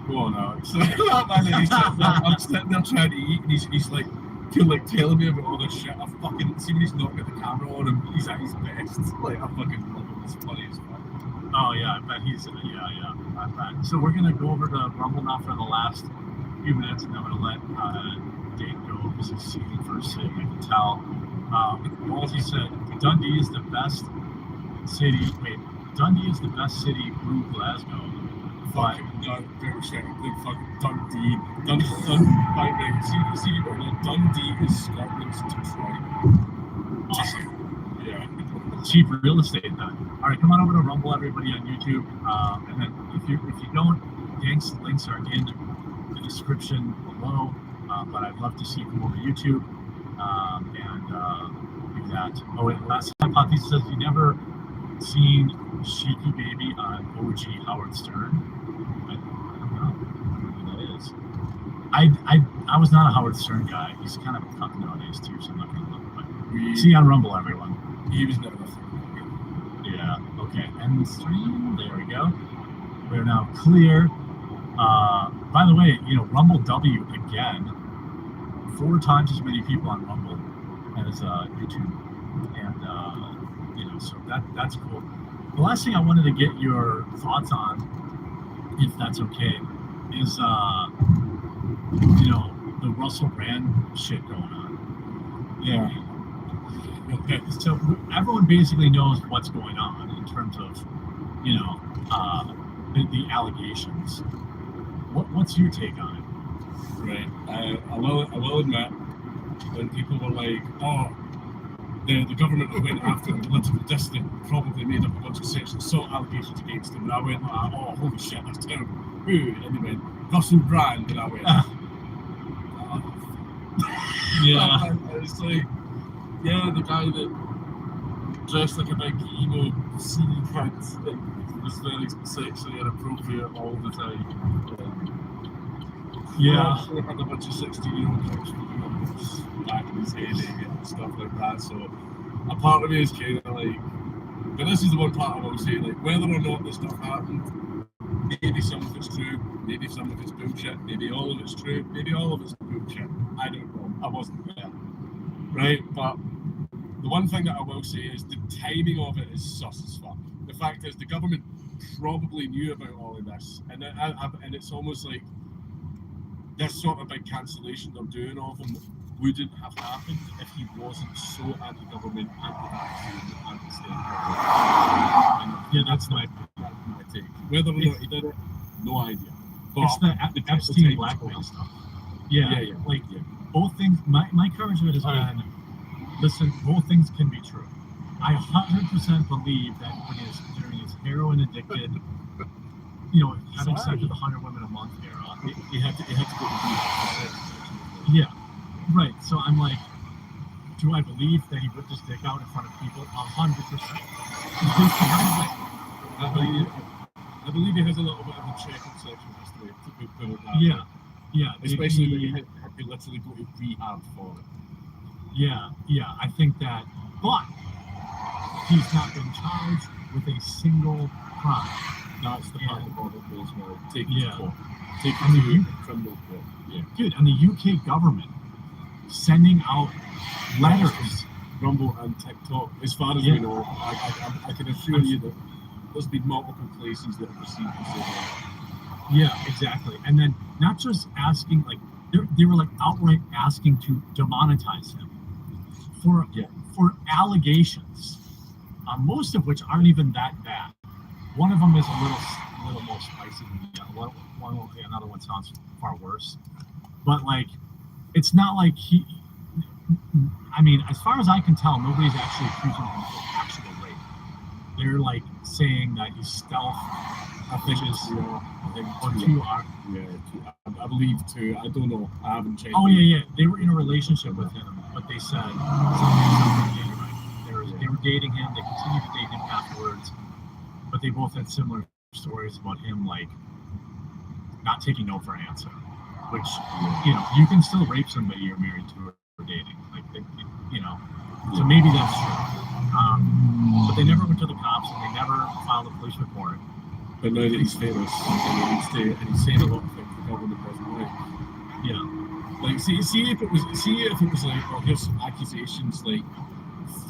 go on, Alex. I'm sitting there trying to eat, and he's like, telling me about all this shit. I fucking see when he's not got the camera on him, he's at his best. Like, I fucking love him. It's funny as fuck. Oh yeah, I bet he's I bet. So we're gonna go over to Rumble now for the last few minutes, and then I'm gonna let Dave go because he's seating for a sitting. I can tell. Walsey said Dundee is the best city. Wait, Dundee is the best city. Brew Glasgow. But Dundee is Scotland's Detroit. Awesome. Yeah. Cheap real estate then. All right, come on over to Rumble, everybody on YouTube. And then if you don't, Yank's links are in the description below. But I'd love to see you come over to YouTube and do that. Oh wait, last hypothesis says you never seen Shaky Baby on OG Howard Stern. I don't know who that is. I was not a Howard Stern guy. He's kind of a cuck nowadays too, so I'm not gonna look. But see you on Rumble, everyone. He was never Yeah. Okay. End stream. There we go. We're now clear. By the way, Rumble W again. 4 times as many people on Rumble as YouTube, and so that's cool. The last thing I wanted to get your thoughts on, if that's okay, is the Russell Brand shit going on. Yeah. So everyone basically knows what's going on in terms of, the allegations. What's your take on it? Right. I will admit, when people were like, "Oh, the government went after the political dissident, probably made up a bunch of sexual assault allegations against him," and I went, "Oh, holy shit, that's terrible." Ooh, and they went, "Russell Brand," and I went, Yeah. And it's like, yeah, the guy that dressed like a big emo scene kid and was very sexually inappropriate all the time. Yeah. He had a bunch of 16-year-old kids back in his heyday and stuff like that. So a part of me is kind of like, but this is the one part I will say, like, whether or not this stuff happened, maybe some of it's true, maybe some of it's bullshit, maybe all of it's true, maybe all of it's bullshit. I don't know. I wasn't there. Right? But the one thing that I will say is the timing of it is sus as fuck. The fact is, the government probably knew about all of this, and it's almost like this sort of big cancellation they're doing of him wouldn't have happened if he wasn't so anti-government, anti-vaccine, anti-state. Yeah, that's my take. Whether or not he did it, no idea. But it's the Epstein blackmail stuff. Yeah. Like, both things, my coverage of it has been, listen, both things can be true. I 100% believe that when during his heroin addicted, having sex with 100 women a month era, it had to go to yeah, right. So I'm like, do I believe that he whipped his dick out in front of people? 100%. I believe he has a little bit of a checkered sexual history, to put it that way. Yeah. Especially when you had to literally go to rehab for it. Yeah. I think that, but he's not been charged with a single crime. That's the part of it as well. Take it to court. Take it And to criminal court. Yeah. Dude, and the UK government sending out letters. Rumble and TikTok. As far as we know, I can assure you that there's been multiple places that have received this. Yeah, exactly. And then not just asking, like, they were like outright asking to demonetize him for allegations, most of which aren't even that bad. One of them is a little more spicy than the other. Another one sounds far worse. But like, it's not like as far as I can tell, nobody's actually accusing him of actual rape. They're like saying that he's stealth. I think two are. Yeah, I believe two. I don't know. I haven't checked. Oh yeah. They were in a relationship with him, but they said something right. They were dating him. They continued to date him afterwards, but they both had similar stories about him, like not taking no for an answer. Which you can still rape somebody you're married to or dating, like So maybe that's true. But they never went to the cops and they never filed a police report. But now that he's famous, and he's saying a lot of things the government doesn't like. Yeah. Like, see if it was like, oh, here's accusations like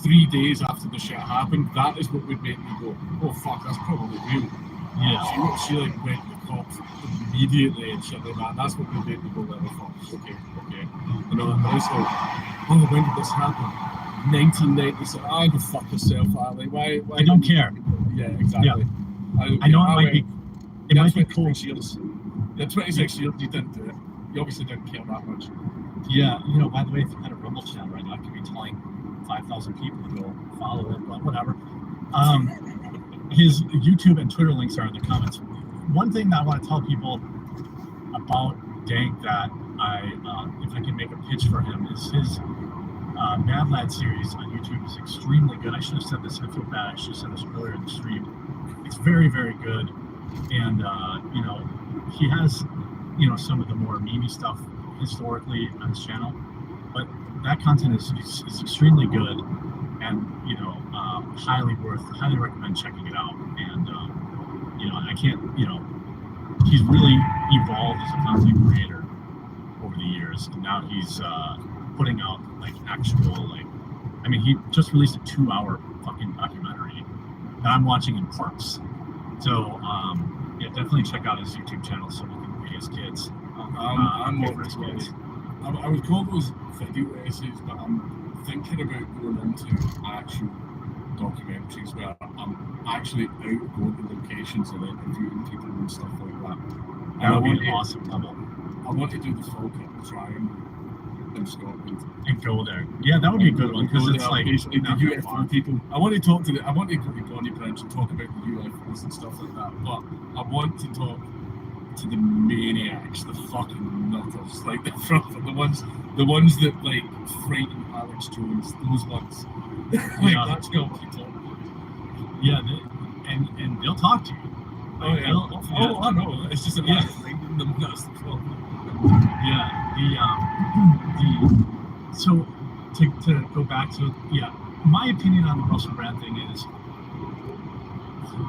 3 days after the shit happened, that is what would make me go, oh fuck, that's probably real. Yeah. She like went to the cops immediately and shit like that. That's what would make me go, like, oh fuck, okay. But it's like, oh, when did this happen? 1990. I go fuck yourself, Ali. Why? I don't care. Yeah, exactly. Yeah. I know it might be cool. 26 years. Yeah, 26 years you didn't do it. You obviously didn't care that much. Yeah, by the way, if you had a Rumble channel right now, I could be telling 5,000 people to go follow it, but whatever. His YouTube and Twitter links are in the comments. One thing that I want to tell people about Dank that if I can make a pitch for him, is his Mad Lad series on YouTube is extremely good. I should have said this. I feel bad. I should have said this earlier in the stream. It's very, very good. And, he has, some of the more memey stuff historically on his channel. But that content is extremely good and, highly recommend checking it out. And, I can't, he's really evolved as a content creator over the years. And now he's putting out, like, actual, he just released a 2-hour fucking documentary that I'm watching in parts. So, definitely check out his YouTube channel so he can pay his kids. I'm more for his kids. I would call those video essays, but I'm thinking about going into actual documentaries where I'm actually out going to locations and interviewing people and stuff like that. And That I would want be an to, awesome level. I want to do the Falkland Triangle in Scotland. And go there. Yeah, that would be a good one because Go it's there, like basically not the that far. UFO people. I want to talk to I want to go to Donnybridge and talk about the UFOs and stuff like that. But I want to talk to the maniacs, the fucking nutters, like the ones that like frighten Alex Jones, those ones. Like Yeah. that's what I want to talk about. Yeah, and they'll talk to you. Oh yeah. They'll- I know. It's just a matter Yeah. of finding them. That's the problem. Yeah, so to go back to my opinion on the Russell Brand thing is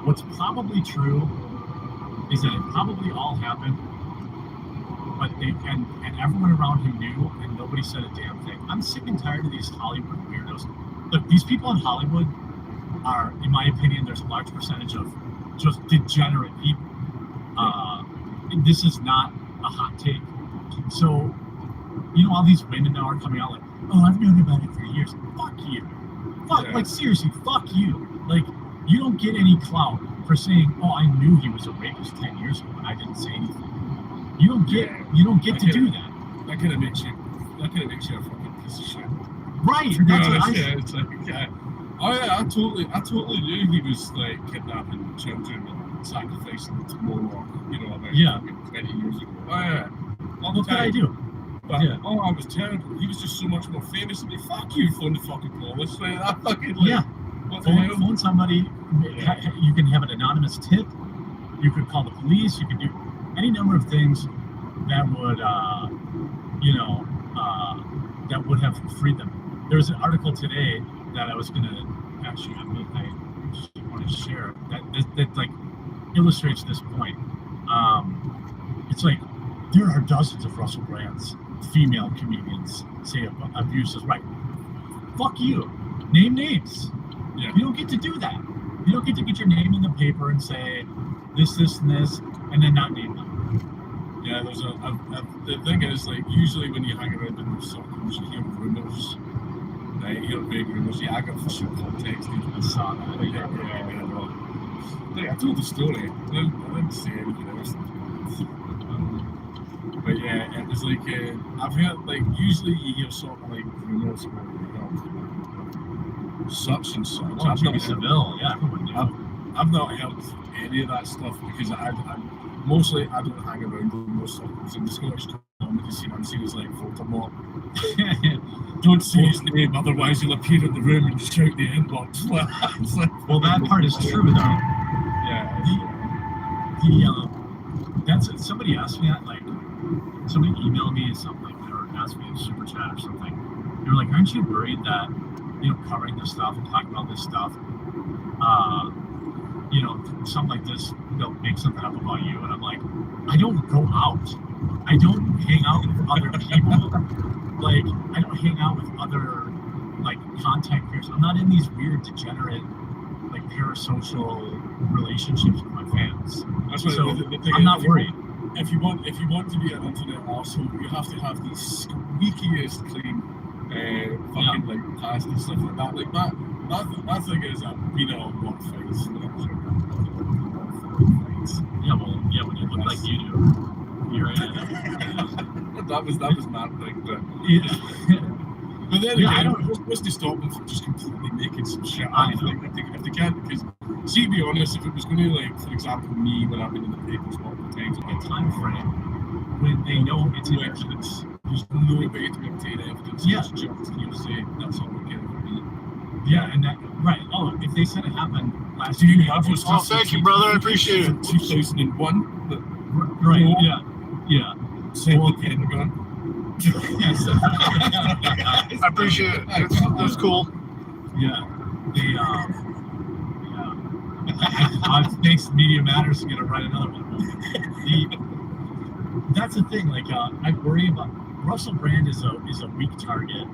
what's probably true is that it probably all happened, but and everyone around him knew and nobody said a damn thing. I'm sick and tired of these Hollywood weirdos. Look, these people in Hollywood are, in my opinion, there's a large percentage of just degenerate people. And this is not a hot take. So, all these women now are coming out like, oh, I've known about it for years. Fuck you. Yeah. Like, seriously, fuck you. Like, you don't get any clout for saying, oh, I knew he was a rapist 10 years ago and I didn't say anything. You don't get to do that. That kind of makes you a fucking piece of shit. Right. To be That's what honest, I it's like, oh yeah, I totally knew he was like kidnapping children and sacrificing them to Moloch, about Yeah. 20 years ago. Oh yeah, all the What could I time. do? But Yeah. oh, I was terrible. He was just so much more famous than me. Fuck you, phone the fucking police. Like that fucking like, Yeah. what the hell? Phone somebody. You can have an anonymous tip. You could call the police. You could do any number of things that would, that would have freed them. There was an article today that I was going to actually, I just want to share that like illustrates this point. It's like there are dozens of Russell Brand's female comedians say abuses. Right? Fuck you. Name names. Yeah. You don't get to do that. You don't get to get your name in the paper and say this, and this, and then not name them. Yeah, there's the thing is, like, usually when you hang around in those circles, you hear rumors, right? You hear vague rumors. Yeah, I got official context. I saw that. Like, I told the story. I didn't say anything else. But yeah, it was like, I've heard, like, usually you hear sort of like rumors about such and such. Oh, Jimmy Seville, yeah, everyone knew. I've not heard any of that stuff because I mostly I don't hang around in those circles. In the Scottish comedy scene, I'm seen as like Voldemort. Don't say his name, otherwise you'll appear in the room and shout the N-word. It's like, Well, that part is true, though. yeah. That's somebody asked me that, like, somebody emailed me something or asked me in super chat or something. They were like, aren't you worried that, covering this stuff and talking about this stuff, something like this, they'll make something up about you? And I'm like, I don't go out. I don't hang out with other people. Like, I don't hang out with other, like, contact peers. I'm not in these weird, degenerate, like, parasocial relationships with my fans. That's what So the thing I'm is, not worried. If you want to be an internet arsehole, you have to have the squeakiest clean fucking like past and stuff like that. Like that thing is I've been in a lot of fights. Yeah, when you look like you do, you're that was my thing, but but then Yeah, I again, don't- what's to stop them from just completely making some shit I out of know. it if they can? Because, see, to be honest, if it was going to, like, for example, me when I've been in the papers multiple times, a time frame when they know it's no in evidence. There's no way to obtain evidence. Yeah. It's just hearsay. That's all we're getting from me. Yeah, and that right. Oh, if they said it happened last Do you year, have those Oh, thank you, brother. I appreciate it. 2001, the right? No. Yeah. same Well, with the Pentagon. Yes. I appreciate it. That's cool. Yeah. Thanks, Media Matters, to get to write another one. That's the thing. Like, I worry about Russell Brand is a weak target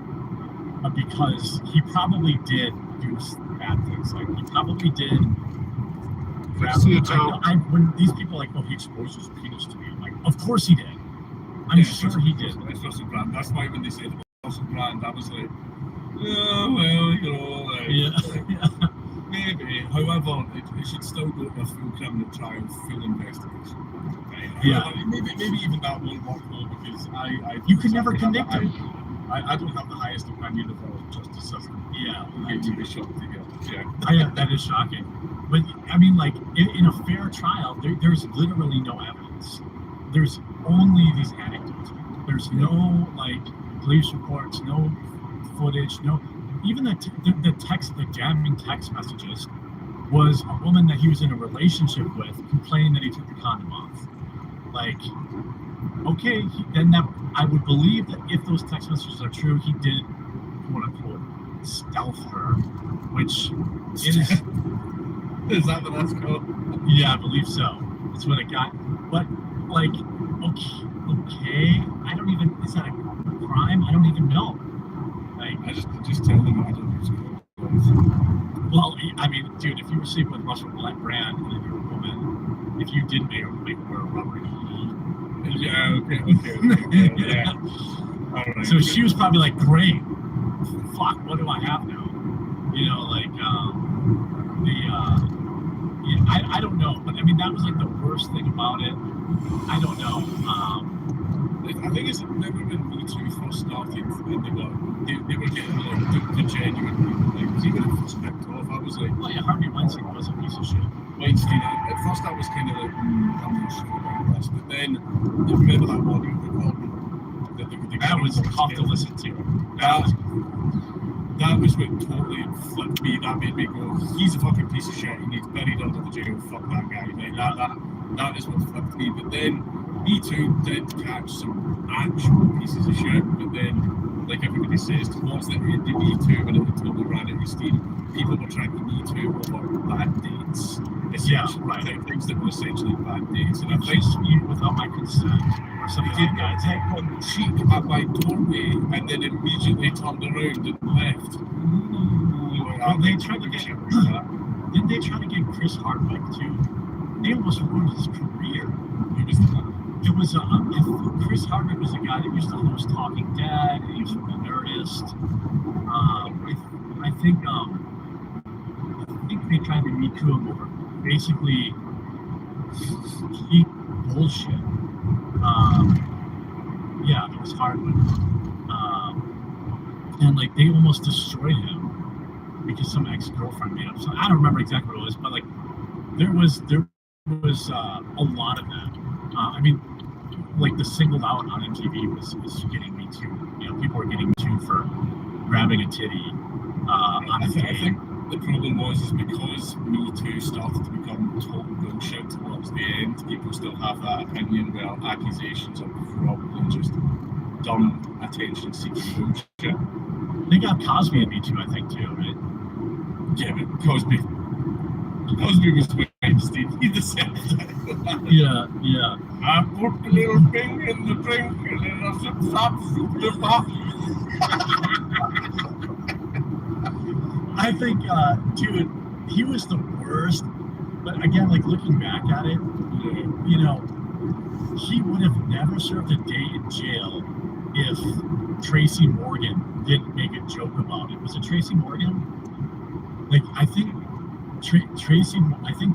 because he probably did do bad things. Like, he probably did. See it, Tom. When these people are like, oh, he exposed his penis to me, I'm like, of course he did. I'm sure he did. It's Russell Brand. That's why when they said Russell Brand, I was like, well, you know, like, Yeah. maybe. However, it should still go to a full criminal trial, full investigation. Right? Yeah. Maybe even that won't work though, because You can never have the convict him. I don't have the highest opinion of our justice system. Yeah. I to be shocked to hear. Yeah. Yeah, that is shocking. But I mean, like in a fair trial, there's literally no evidence. There's only these anecdotes. There's no like police reports, no footage, no even the text, the damning text messages was a woman that he was in a relationship with complaining that he took the condom off. Like, okay, then that I would believe that if those text messages are true, he did quote unquote stealth her, which is Is that what that's called? yeah, I believe so. That's what it got. But like, okay, I don't even is that a crime? I don't even know. Like, I just tell them I don't use it. well, I mean, dude, if you were sleeping with Russell Brand and you're a woman, if you did make her wear a rubber, Yeah, okay. Yeah. All right. so she was probably like, great, fuck, what do I have now? You know, like yeah, I don't know, but I mean that was like the worst thing about it. I don't know. I think it's maybe when Me Too first started and they were getting like the genuine people. Like even if it's picked off, I was like, Well, yeah, Harvey Weinstein was a piece of shit. Weinstein. At first, I was kind of like, I'm not sure about this, but then you remember that audio recording that That was tough to listen to. That was what totally flipped me. That made me go, he's a fucking piece of shit. He needs buried under the jail. Fuck that guy. Like, that is what flipped me. But then Me Too did catch some actual pieces of shit. But then, like everybody says, towards the end of Me Too, when it totally ran out of steam, people were trying to Me Too over bad dates. Yeah, Essentially, right. like, things that were essentially bad dates. And I think She's without my consent or something did like that. take one cheek at my doorway and then immediately turned around and left. Well, they tried to get. Didn't they try to get Chris Hardwick too? They almost ruined his career. Who was that? It was I think Chris Hardwick was the guy that used to host Talking Dead. And he was from The Nerdist. I think they tried to Me Too him over basically cheap bullshit. Yeah, it was Hardwick. And like they almost destroyed him because some ex-girlfriend made up. So I don't remember exactly what it was, but like there was a lot of that. I mean, like the singled out on MTV was getting Me Too. You know, people were getting Me Too for grabbing a titty on a I date. think the problem was because Me Too started to become total bullshit towards the end. People still have that opinion where accusations are probably just dumb attention-seeking bullshit. They got Cosby and Me Too, I think, too, right? Yeah, but Cosby was Weinstein. He deserved it. Yeah, yeah. I put a little thing in the drink and then I said, stop, shoot up. I think, dude, he was the worst. But again, like looking back at it, you know, he would have never served a day in jail if Tracy Morgan didn't make a joke about it. Was it Tracy Morgan? Like, I think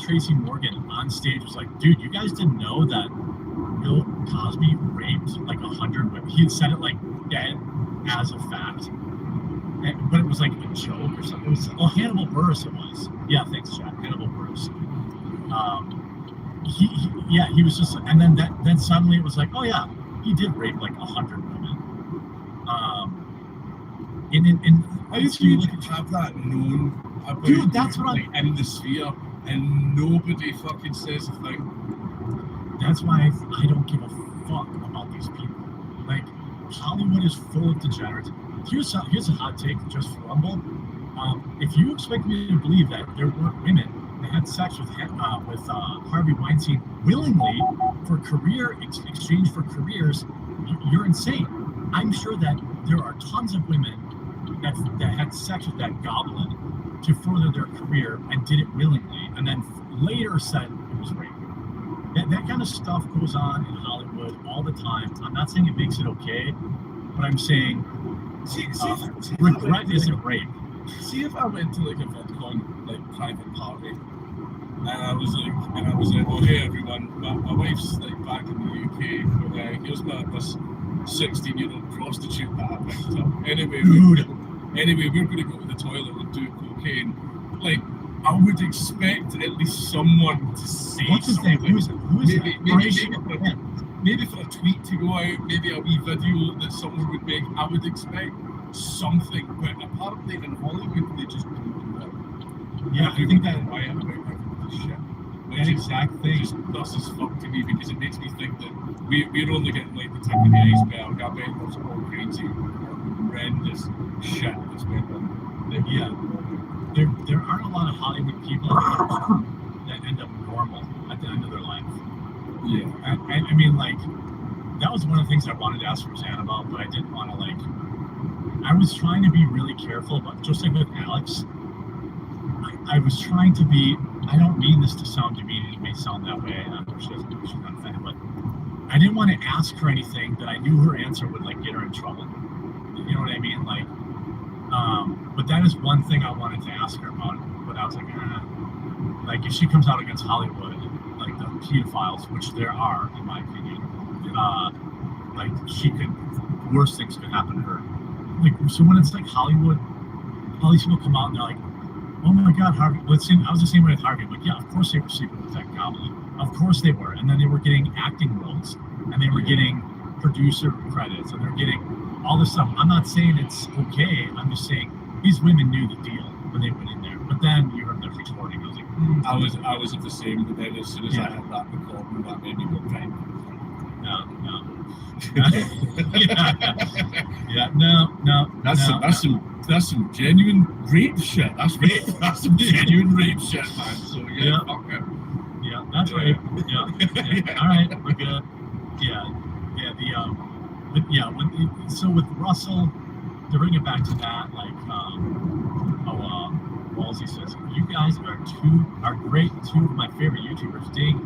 Tracy Morgan on stage was like, dude, you guys didn't know that Bill Cosby raped like 100 women. He had said it like dead as a fact. But it was like a joke or something. It was Hannibal Buress. It was. Yeah, thanks, Chad. Hannibal Buress. He was just, and then suddenly it was like, oh yeah, he did rape like 100 women. How do you have that known about, dude, that's what like, in the sphere and nobody fucking says a thing? That's why I don't give a fuck about these people. Like, Hollywood is full of degenerates. Here's a hot take just for Rumble. If you expect me to believe that there weren't women that had sex with Harvey Weinstein willingly for exchange for careers, you're insane. I'm sure that there are tons of women that had sex with that goblin to further their career and did it willingly, and then later said it was rape. That kind of stuff goes on in Hollywood all the time. I'm not saying it makes it okay, but I'm saying regret isn't rape. See if I went to like a VidCon like private party, and I was like, oh hey everyone, my wife's like back in the UK, but here's this 16-year-old prostitute that I picked up. Anyway, we're going to go to the toilet and do cocaine. Like, I would expect at least someone to say What's his name? something. Who is that? Maybe for a tweet to go out, maybe a wee video that someone would make. I would expect something, but apparently in Hollywood they just don't do that. Yeah, I think that why about everybody's shit. that exact thing. Just thus as fuck to me because it makes me think that we're only getting like the tip of the iceberg. I bet there's all crazy, horrendous shit that's went on. Yeah. There aren't a lot of Hollywood people that end up normal at the end of their life. Yeah. And I mean, like, that was one of the things I wanted to ask Roseanne about, but I didn't want to, like, I was trying to be really careful, but just like with Alex, I was trying to be, I don't mean this to sound demeaning, it may sound that way, and I'm sure she's not a fan, but I didn't want to ask her anything that I knew her answer would, like, get her in trouble. You know what I mean? Like, but that is one thing I wanted to ask her about, but I was like, like, if she comes out against Hollywood, like the pedophiles, which there are, in my opinion, like, she could, worse things could happen to her. Like, so when it's like Hollywood, all these people come out and they're like, oh my God, Harvey, I was the same way with Harvey, like, yeah, of course they were sleeping with that goblin. Of course they were. And then they were getting acting roles, and they were getting producer credits, and they're getting all this stuff. I'm not saying it's okay. I'm just saying these women knew the deal when they went in there. But then you heard them retorting. I was like, I was of the same, but then as soon as I had that recording, that made me go right. No. yeah, no. That's some genuine rape shit. That's rape. That's some genuine rape shit, man. So Yeah. Fuck it. Yeah, that's right. Yeah. All right, we're good. Yeah. But yeah, so with Russell, to bring it back to that, like, Walsey says, you guys are great. Two of my favorite YouTubers, Ding,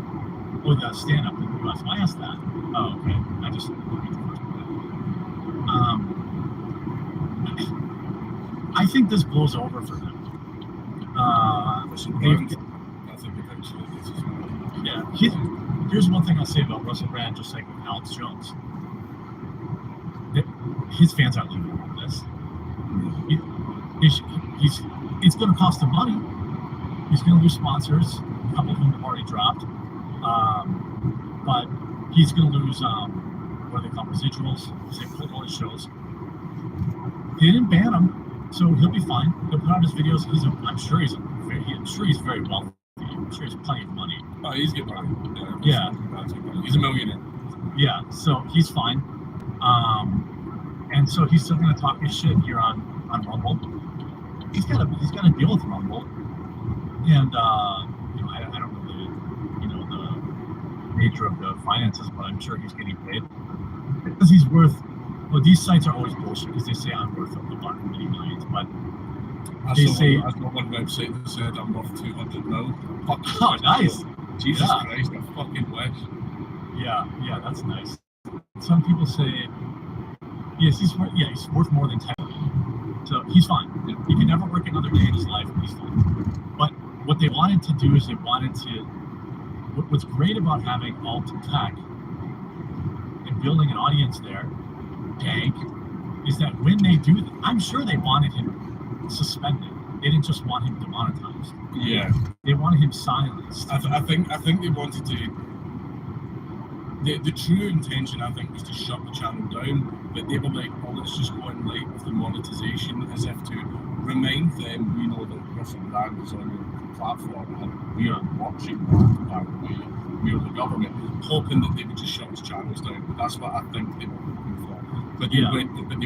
the stand-up in the US. I asked that. Oh, okay. I just looked at the first one. I think this blows over for them. I think eventually this is well. Yeah. Here's one thing I'll say about Russell Brand, just like with Alex Jones. His fans aren't leaving for this. It's going to cost him money. He's going to lose sponsors, a couple of whom have already dropped. But he's going to lose, what do they call residuals? They put on his shows. They didn't ban him, so he'll be fine. He'll put out his videos. I'm sure he's very wealthy. I'm sure he has plenty of money. Oh, he's getting money. Yeah. He's a millionaire. Yeah, so he's fine. And so he's still going to talk his shit here on Rumble. He's got to deal with Rumble, and I don't know the nature of the finances, but I'm sure he's getting paid because he's worth. Well, these sites are always bullshit because they say I'm worth many millions, but I saw one website that said I'm worth 200 mil. Oh, nice. Jesus Yeah. Christ, I fucking wish. Yeah, that's nice. Some people say, yes, he's worth more than 10 million. So he's fine. He can never work another day in his life, he's fine. But what they wanted to do is what's great about having alt tech and building an audience there, Dank, is that when they do, I'm sure they wanted him suspended. They didn't just want him demonetized. Yeah. They wanted him silenced. I think they wanted to. The true intention, I think, was to shut the channel down, but they were like, "Oh, let's just go in light with the monetization," as if to remind them, we know that Russell Brand is on the platform and we are watching that. We are the government, hoping that they would just shut his channels down. But that's what I think they were looking for. But they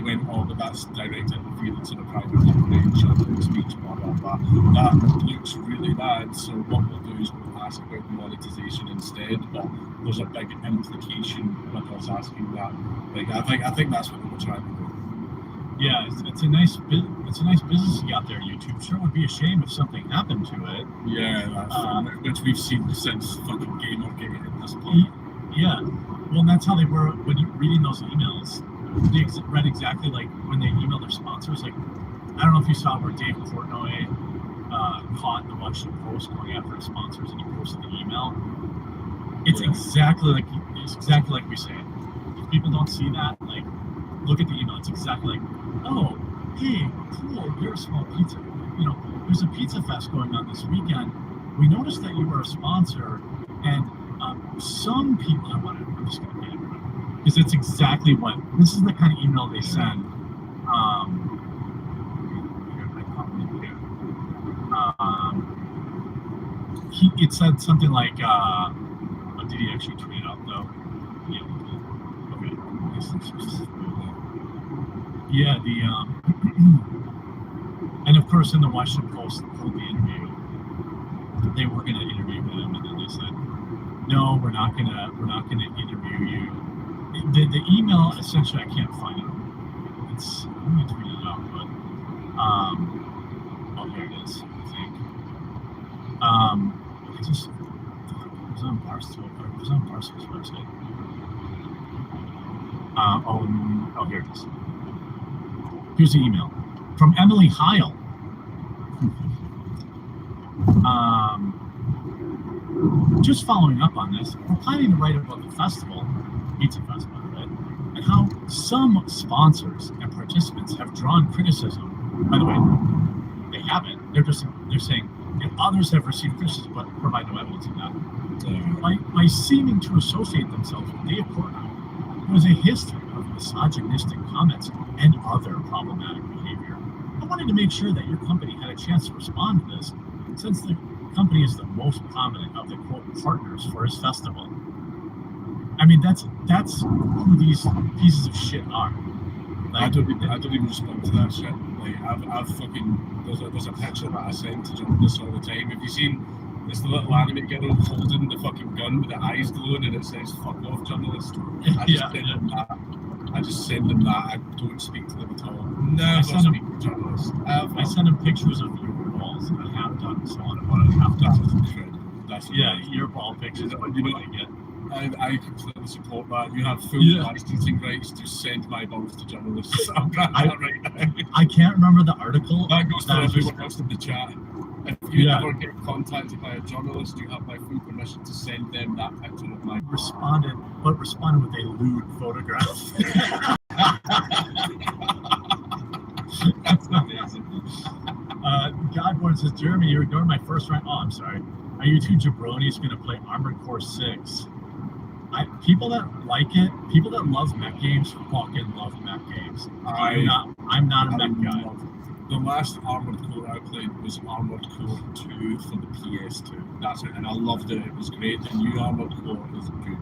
went, oh, but that's direct interference in a private domain, shutting speech, blah, blah, blah. That looks really bad, so what we'll do is we'll ask about the monetization instead, but there's a big implication with us asking that. Like, I think that's what they were trying to do. Yeah, it's a nice business you got there, YouTube. Sure would be a shame if something happened to it. Yeah, that's which we've seen since fucking Gamergate at this point. Yeah, well, and that's how they were when you reading those emails. read exactly like when they email their sponsors. Like, I don't know if you saw where Dave Portnoy caught the Washington Post going after his sponsors, and he posted the email. It's exactly like we say. If people don't see that, like, look at the email. It's exactly like, oh, hey, cool, you're a small pizza. You know, there's a pizza fest going on this weekend. We noticed that you were a sponsor, and some people. I'm just going to get it because it's exactly what this is the kind of email they send. It said something like, what did he actually tweet out though? Yeah, and of course in the Washington Post pulled the interview. They were going to interview him, and then they said, "No, we're not going to interview you." The email essentially, I can't find it. I'm going to tweet it out, but oh, here it is. I think. It was on Barstool's website. Here it is. Here's the email from Emily Heil. Just following up on this, we're planning to write about the festival, Pizza Fest, by the way, and how some sponsors and participants have drawn criticism. By the way, they haven't. They're saying that others have received criticism, but provide no evidence of that. By seeming to associate themselves with Dave Portnoy, who has a history of misogynistic comments and other problematic behavior. I wanted to make sure that your company had a chance to respond to this, since the company is the most prominent of the quote partners for his festival. I mean, that's who these pieces of shit are. Like, I don't even respond to that shit. Like, I've fucking there's a picture that I send to journalists all the time. Have you seen? It's the little anime girl holding the fucking gun with the eyes glowing, and it says "fuck off, journalist." I just send them that. I don't speak to them at all. Never speak to journalists. I send them pictures of your balls, and I have done so on about a half That's dozen. incredible. That's Your ball pictures. You know, I completely support that. You have full licensing rights to send my balls to journalists. I'm right now. I can't remember the article. That goes to everyone else in the chat. If you ever get contacted by a journalist, you have my full permission to send them that picture of my responded with a lewd photograph. That's amazing. Godborn says, Jeremy, you ignored my first round. Oh, I'm sorry. Are you two jabronis going to play Armored Core 6? People that like it, people that love mech games, fucking love mech games. I'm not a mech guy. The last Armored Core I played was Armored Core 2 for the PS2. That's it, and I loved it. It was great. The new Armored Core is good.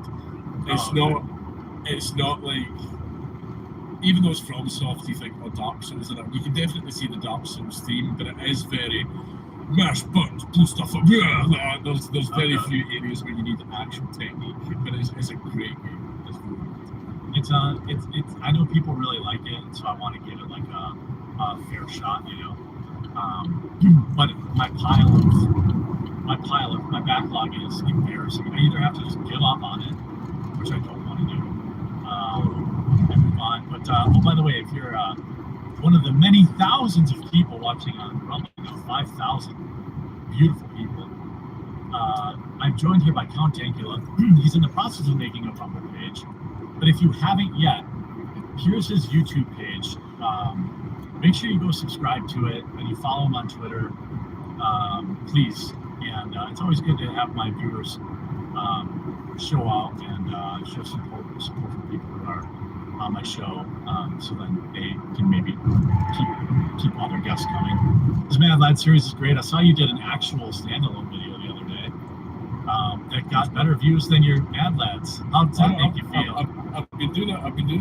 It's not like, even though it's from Soft, you think, Dark Souls, and you can definitely see the Dark Souls theme, but it is very mash buttons, pull stuff up. There's very few areas where you need action technique, but it's a great game. It's really good. It's I know people really like it, so I want to give it like a fair shot, you know. But my backlog is embarrassing. I either have to just give up on it, which I don't want to do, and move on. But by the way, if you're one of the many thousands of people watching on Rumble, 5,000 beautiful people, I'm joined here by Count Dankula. He's in the process of making a Rumble page, but if you haven't yet, here's his YouTube page. Make sure you go subscribe to it and you follow him on Twitter, please. And it's always good to have my viewers show out and show support for people who are on my show, so then they can maybe keep other guests coming. This Mad Lad series is great. I saw you did an actual standalone video the other day that got better views than your Mad Lads. How does that make you feel? I've been doing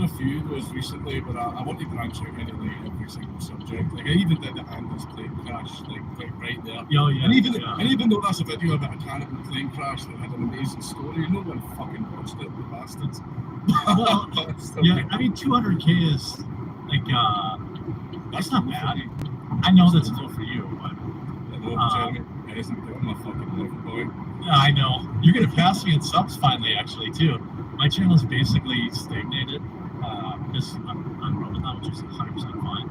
a few of those recently, but I want to branch out into like every single subject. Like I even did the Anders plane crash, like right there. Yeah. And even though that's a video about a cannibal plane crash that had an amazing story, no one fucking watched it, the bastards. Well, yeah, I mean 200K is like that's not bad. I know that's low for you, but I know, Jeremy, it isn't good. I'm a fucking little boy. Yeah, I know. You're gonna pass me in subs finally, actually, too. My channel is basically stagnated because I'm which is 100% fine.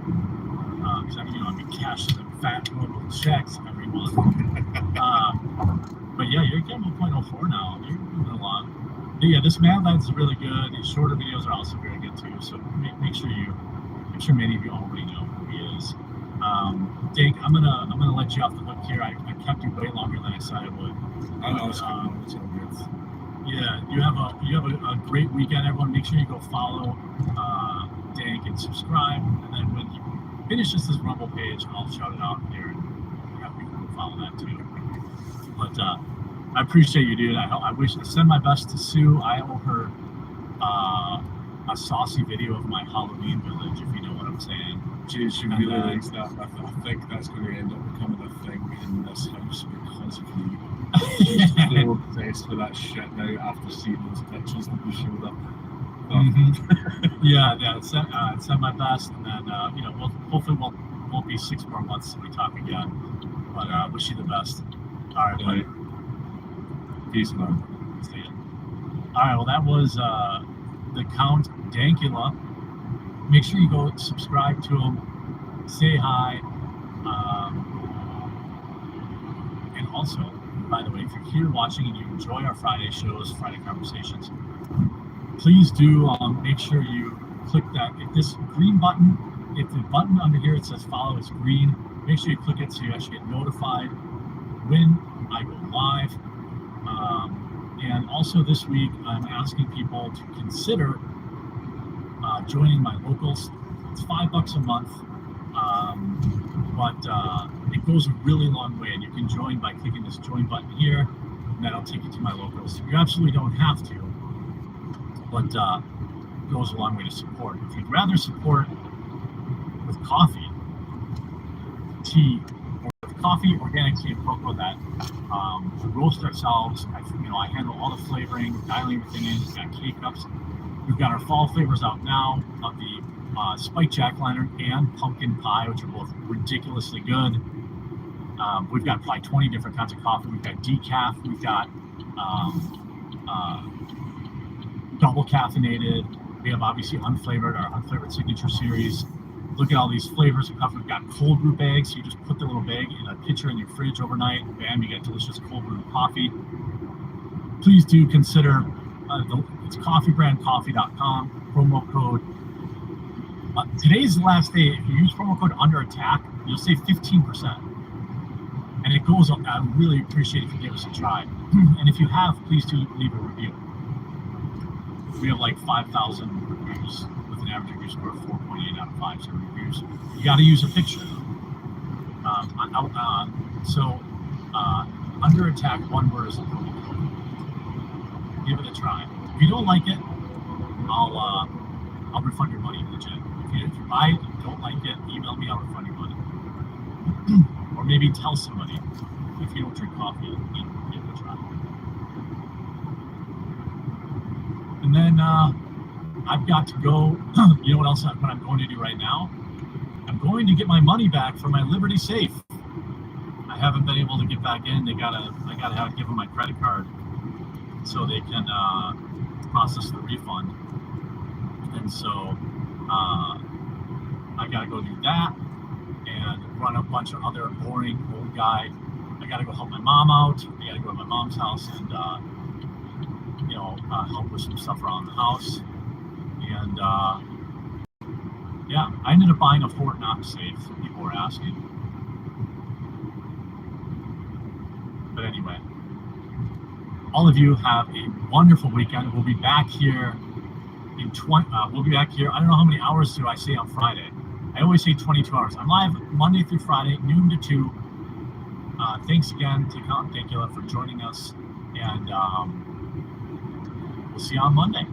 Because I've been cashing the fat little checks every month. But yeah, you're getting 1.04 now. You're moving along. But yeah, this Mad Lad's really good. His shorter videos are also very good too. So make sure many of you already know who he is. Dink, I'm gonna let you off the hook here. I kept you way longer than I said I would. I know it's good. Yeah, you have a great weekend, everyone. Make sure you go follow Dank and subscribe. And then when he finishes his Rumble page, I'll shout it out here and have people follow that too. But I appreciate you, dude. I send my best to Sue. I owe her a saucy video of my Halloween village, if you know what I'm saying. She really likes that. I think that's going to end up becoming a thing in this house because of you. She's so obsessed with that shit now after seeing those pictures that we showed up. Yeah. Send my best, and then hopefully won't be 6 more months till we talk again. But wish you the best. All right, buddy. Peace, man. See ya. All right. Well, that was the Count Dankula. Make sure you go subscribe to him, say hi, and also, by the way, if you're here watching and you enjoy our Friday shows, Friday conversations, please do make sure you click that. If this green button, if the button under here it says follow is green, make sure you click it so you actually get notified when I go live. And also this week, I'm asking people to consider joining my locals. It's $5 a month, but it goes a really long way, and you can join by clicking this join button here, and that'll take you to my locals. You absolutely don't have to, but it goes a long way to support. If you'd rather support with coffee, tea, or with coffee, organic tea, and cocoa that we roast ourselves. I handle all the flavoring, dialing everything in. We've got K-Cups. We've got our fall flavors out now of the spiked jack-o'-lantern and pumpkin pie, which are both ridiculously good. We've got probably 20 different kinds of coffee. We've got decaf. We've got double caffeinated. We have obviously unflavored, our unflavored signature series. Look at all these flavors of coffee. We've got cold brew bags. So you just put the little bag in a pitcher in your fridge overnight. Bam, you get delicious cold brew coffee. Please do consider it's coffeebrandcoffee.com, promo code. Today's the last day. If you use promo code Under Attack, you'll save 15%. And it goes up. I really appreciate if you give us a try. And if you have, please do leave a review. We have like 5,000 reviews with an average review score of 4.8 out of 5 reviews. You got to use a picture. Under Attack, one word is a promo code. Give it a try. If you don't like it, I'll refund your money, legit. If you buy it and don't like it, email me, I'll refund your money. Or maybe tell somebody if you don't drink coffee, give it a try. And then I've got to go. You know what else? What I'm going to do right now? I'm going to get my money back for my Liberty safe. I haven't been able to get back in. I gotta give them my credit card so they can process the refund. And so I gotta go do that and run a bunch of other boring old guy. I gotta go help my mom out. I gotta go to my mom's house and help with some stuff around the house. And I ended up buying a Fort Knox safe. People were asking. But anyway, all of you have a wonderful weekend. We'll be back here we'll be back here. I don't know how many hours do I say on Friday. I always say 22 hours. I'm live Monday through Friday, noon to 2. Thanks again to Count Dankula for joining us. And we'll see you on Monday.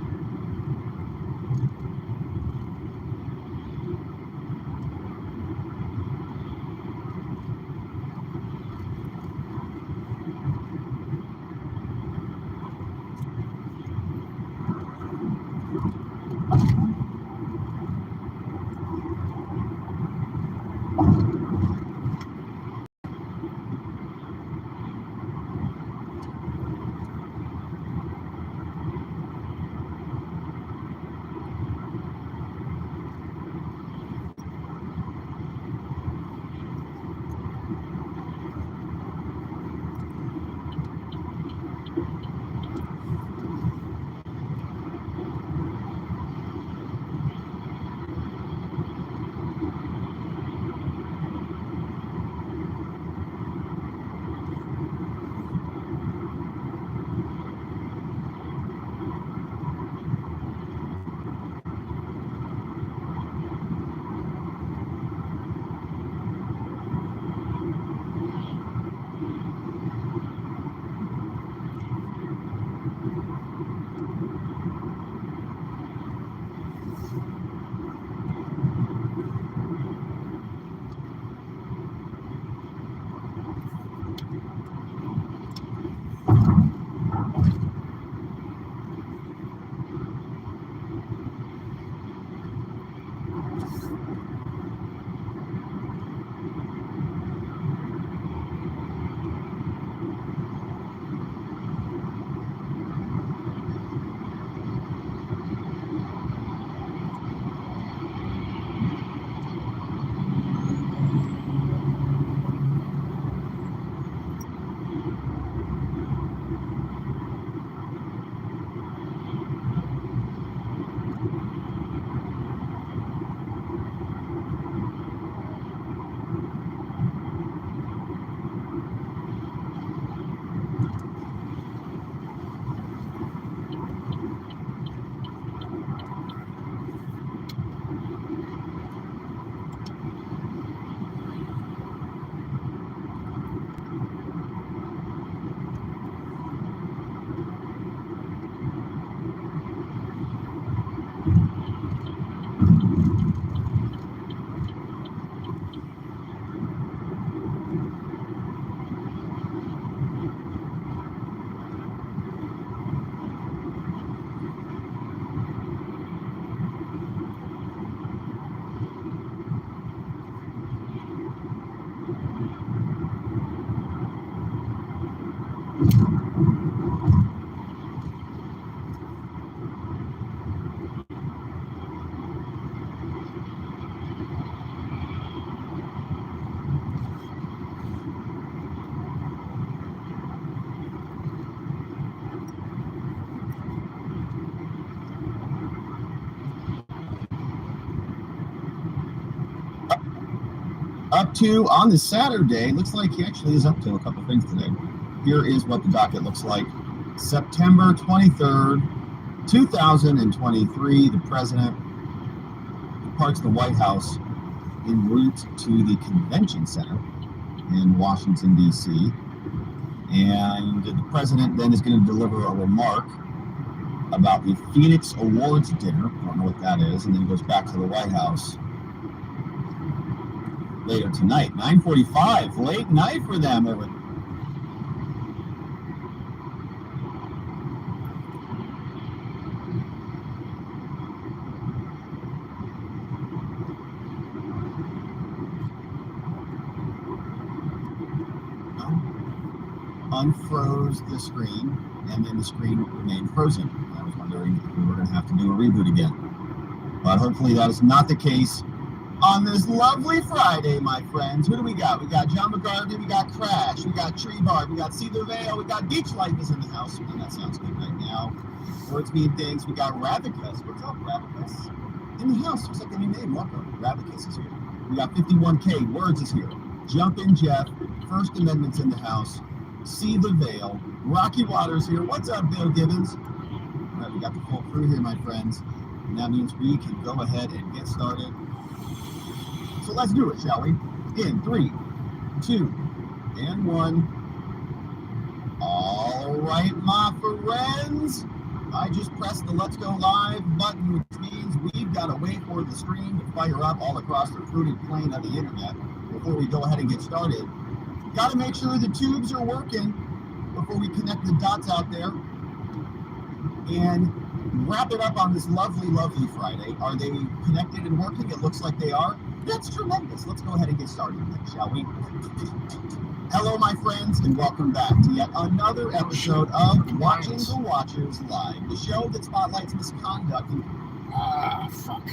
up to on this Saturday. Looks like he actually is up to a couple things today. Here is what the docket looks like. September 23rd, 2023, the president departs the White House en route to the convention center in Washington, D.C. And the president then is going to deliver a remark about the Phoenix Awards dinner. I don't know what that is. And then goes back to the White House later tonight. 9:45, late night for them. Unfroze the screen, and then the screen remained frozen. I was wondering if we were going to have to do a reboot again. But hopefully that is not the case on this lovely Friday, my friends. Who do we got? We got John McGarvey, we got Crash, we got Tree Barb, we got See the Veil, we got Beach Life is in the house. And that sounds good right now. Words mean things. We got Ravicus. What's up, Ravicus? In the house. Looks like a new name. Welcome. Ravicus is here. We got 51K. Words is here. Jump in, Jeff. First Amendment's in the house. See the Veil. Rocky Waters here. What's up, Bill Gibbons? All right, we got the full crew here, my friends. And that means we can go ahead and get started. So let's do it, shall we? In 3, 2, and 1. All right, my friends. I just pressed the Let's Go Live button, which means we've got to wait for the stream to fire up all across the fruited plain of the internet before we go ahead and get started. Got to make sure the tubes are working before we connect the dots out there and wrap it up on this lovely, lovely Friday. Are they connected and working? It looks like they are. That's tremendous. Let's go ahead and get started, shall we? Hello, my friends, and welcome back to yet another episode of Watching the Watchers Live, the show that spotlights misconduct and fuck.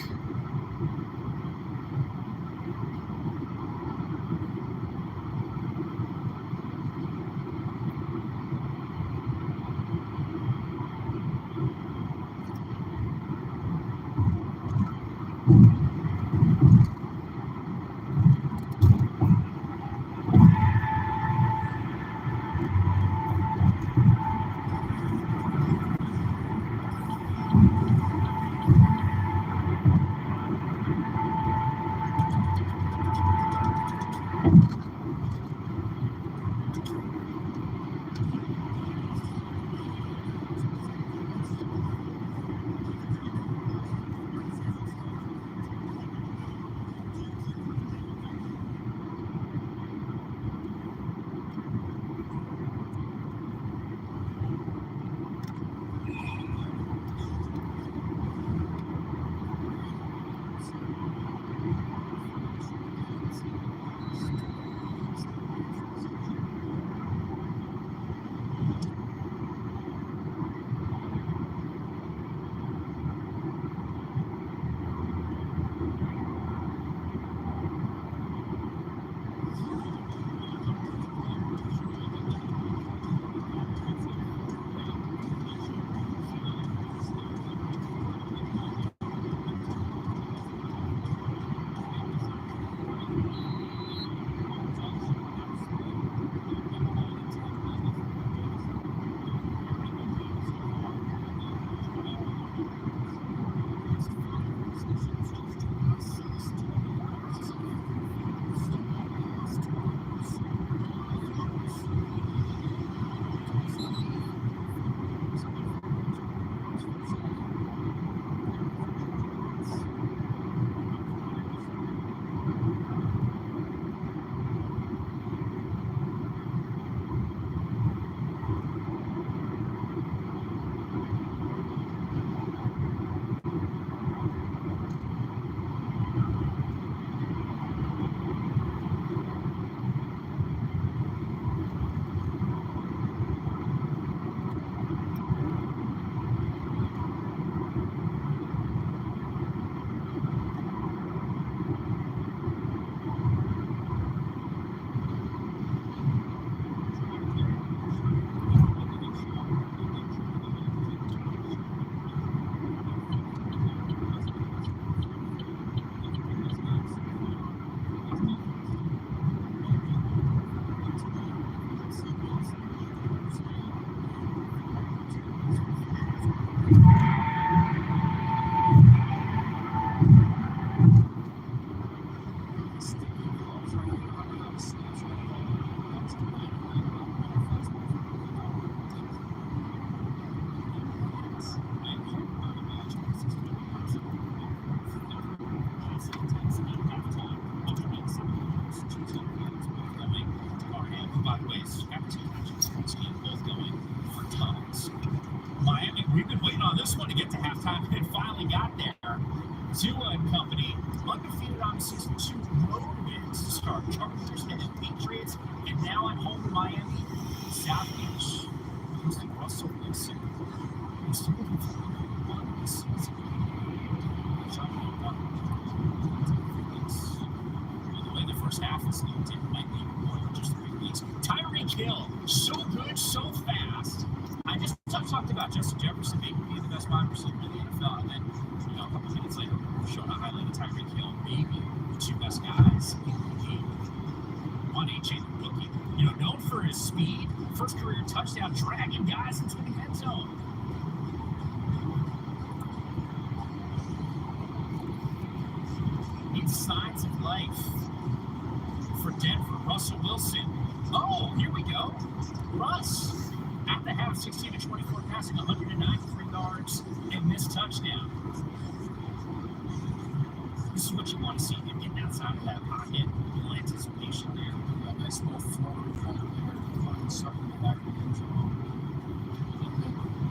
By the way, after 2 matches, both going for tons. Miami, we've been waiting on this one to get to halftime and finally got there. Tua and company undefeated on season 2 road wins to start. Chargers and the Patriots, and now at home in Miami, South Beach, hosting Russell Wilson. He's still looking for one this season. By the way, the first half is looked at might be more than just 3 weeks. Tyreek Hill, so good, so fast. I talked about Justin Jefferson maybe being the best wide receiver in the NFL, and then a couple minutes later, showed a highlight of Tyreek Hill, maybe the 2 best guys in the league. On A-Chain rookie, known for his speed, first career touchdown, dragging guys into the end zone. Needs signs of life for Denver. Russell Wilson. Oh, here we go. Russ. At the half, 16 to 24 passing, 193 yards, and missed touchdown. This is what you want to see, him getting outside of that pocket, a little anticipation there. A nice little floater right there, something in the back of the end zone.